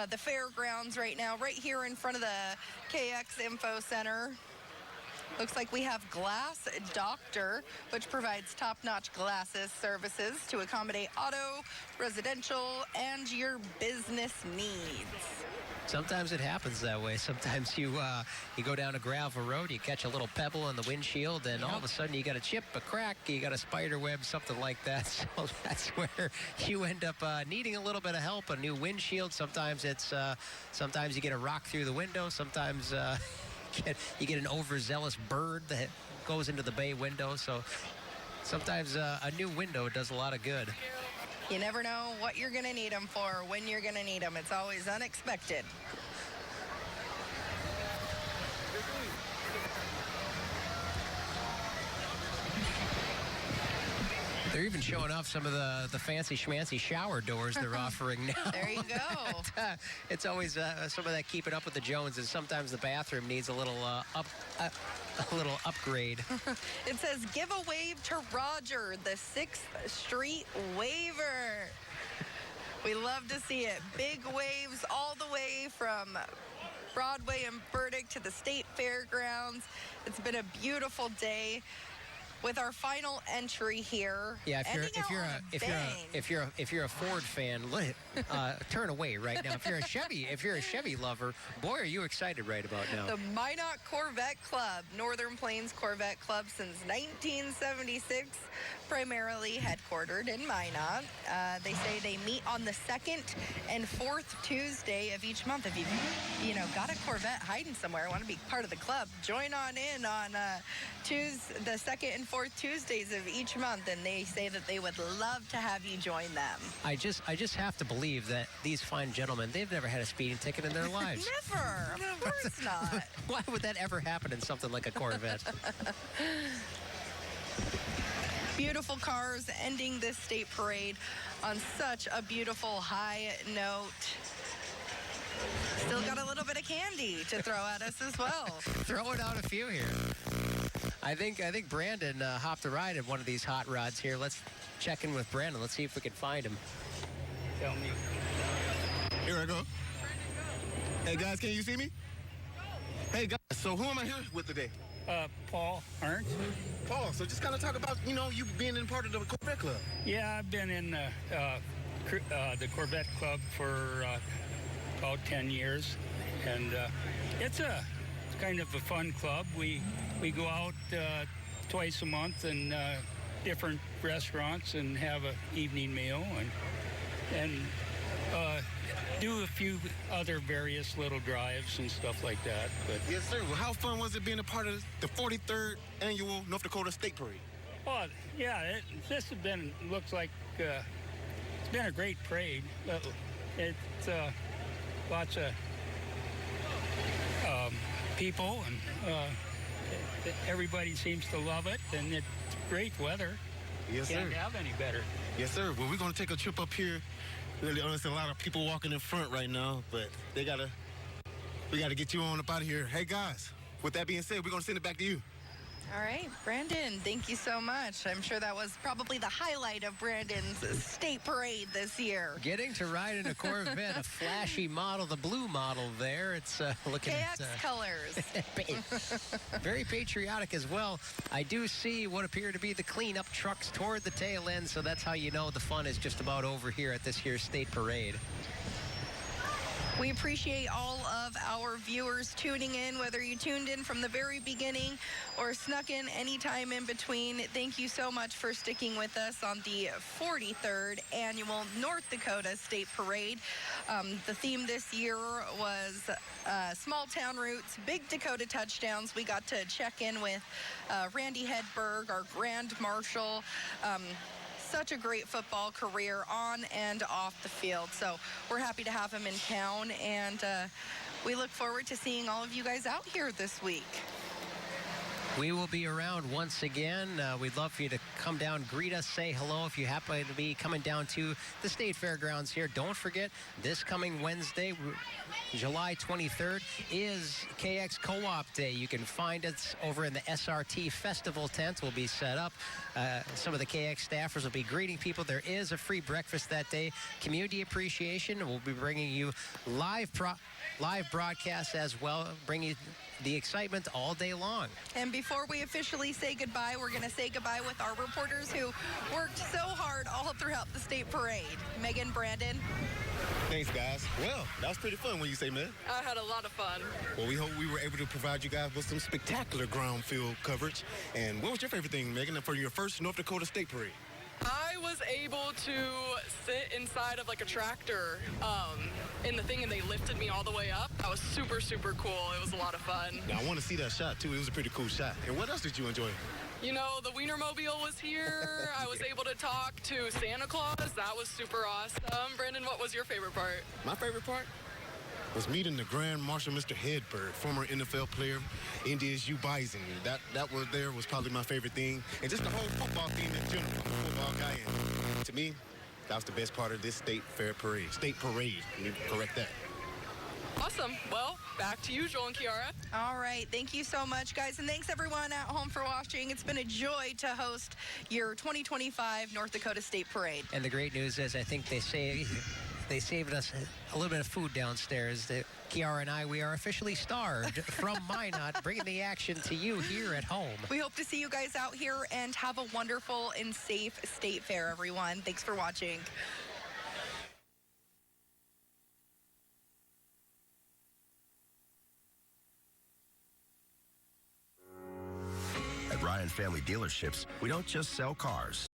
the fairgrounds right now, right here in front of the KX Info Center. Looks like we have Glass Doctor, which provides top-notch glasses services to accommodate auto, residential, and your business needs. Sometimes it happens that way. Sometimes you go down a gravel road, you catch a little pebble in the windshield, and all of a sudden you got a chip, a crack, you got a spider web, something like that. So that's where you end up needing a little bit of help, a new windshield. Sometimes it's sometimes you get a rock through the window. Sometimes you get an overzealous bird that goes into the bay window. So sometimes a new window does a lot of good. You never know what you're going to need them for, when you're going to need them. It's always unexpected. They're even showing off some of the fancy schmancy shower doors they're offering now. There you go. It's always some of that keeping up with the Joneses. Sometimes the bathroom needs a little upgrade. It says, give a wave to Roger, the 6th Street waiver. We love to see it. Big waves all the way from Broadway and Burdick to the State Fairgrounds. It's been a beautiful day. With our final entry here, yeah, if you're a Ford fan, turn away right now. If you're a Chevy lover, boy, are you excited right about now. The Minot Corvette Club, Northern Plains Corvette Club since 1976, primarily headquartered in Minot. They say they meet on the 2nd and 4th Tuesday of each month. If you got a Corvette hiding somewhere, want to be part of the club, join on in on the 2nd and 4th Tuesdays of each month, and they say that they would love to have you join them. I just have to believe that these fine gentlemen, they've never had a speeding ticket in their lives. Never. Of course not. Why would that ever happen in something like a Corvette? Beautiful cars ending this state parade on such a beautiful high note. Still got a little bit of candy to throw at us as well. Throwing out a few here. I think Brandon hopped a ride in one of these hot rods here. Let's check in with Brandon. Let's see if we can find him. Tell me. Here I go. Hey guys, can you see me? Hey guys, so who am I here with today? Paul Arndt. Paul, so just kind of talk about, you being in part of the Corvette Club. Yeah, I've been in the Corvette Club for about 10 years, and it's kind of a fun club. We go out twice a month in different restaurants and have an evening meal and do a few other various little drives and stuff like that. But yes, sir. Well, how fun was it being a part of the 43rd annual North Dakota State Parade? Well, yeah, this has been, looks like it's been a great parade. It's lots of people, and everybody seems to love it, and it's great weather. Yes, sir. Can't have any better. Yes, sir. Well, we're going to take a trip up here. There's a lot of people walking in front right now, but we gotta get you on up out of here. Hey, guys, with that being said, we're going to send it back to you. All right, Brandon, thank you so much. I'm sure that was probably the highlight of Brandon's state parade this year. Getting to ride in a Corvette, a flashy model, the blue model there. It's looking KX at... colors. Very patriotic as well. I do see what appear to be the cleanup trucks toward the tail end, so that's how you know the fun is just about over here at this year's state parade. We appreciate all of our viewers tuning in, whether you tuned in from the very beginning or snuck in anytime in between. Thank you so much for sticking with us on the 43rd Annual North Dakota State Parade. The theme this year was small town roots, big Dakota touchdowns. We got to check in with Randy Hedberg, our Grand Marshal. Such a great football career on and off the field. So we're happy to have him in town, and we look forward to seeing all of you guys out here this week. We will be around once again. We'd love for you to come down, greet us, say hello if you happen to be coming down to the State Fairgrounds here. Don't forget, this coming Wednesday, July 23rd, is KX Co-op Day. You can find us over in the SRT Festival tent. Will be set up. Some of the KX staffers will be greeting people. There is a free breakfast that day. Community appreciation. We'll be bringing you live broadcasts as well, bringing the excitement all day long. And before we officially say goodbye, we're going to say goodbye with our reporters who worked so hard all throughout the state parade. Megan, Brandon. Thanks, guys. Well, that was pretty fun when you say, man. I had a lot of fun. Well, we hope we were able to provide you guys with some spectacular ground field coverage. And what was your favorite thing, Megan, for your first North Dakota State Parade? I was able to sit inside of like a tractor in the thing, and they lifted me all the way up. That was super, super cool. It was a lot of fun. Now, I want to see that shot, too. It was a pretty cool shot. And what else did you enjoy? You know, the Wienermobile was here. I was able to talk to Santa Claus. That was super awesome. Brandon, what was your favorite part? My favorite part was meeting the Grand Marshal, Mr. Hedberg, former NFL player, India's U Bison. That was probably my favorite thing. And just the whole football theme in general. I'm a football guy, and to me, that was the best part of this state parade. Let me correct that. Awesome. Well, back to you, Joel and Kiara. All right. Thank you so much, guys. And thanks, everyone at home, for watching. It's been a joy to host your 2025 North Dakota State Parade. And the great news is I think they saved us a little bit of food downstairs. Kiara and I, we are officially starved from Minot, bringing the action to you here at home. We hope to see you guys out here and have a wonderful and safe state fair, everyone. Thanks for watching. At Ryan Family Dealerships, we don't just sell cars.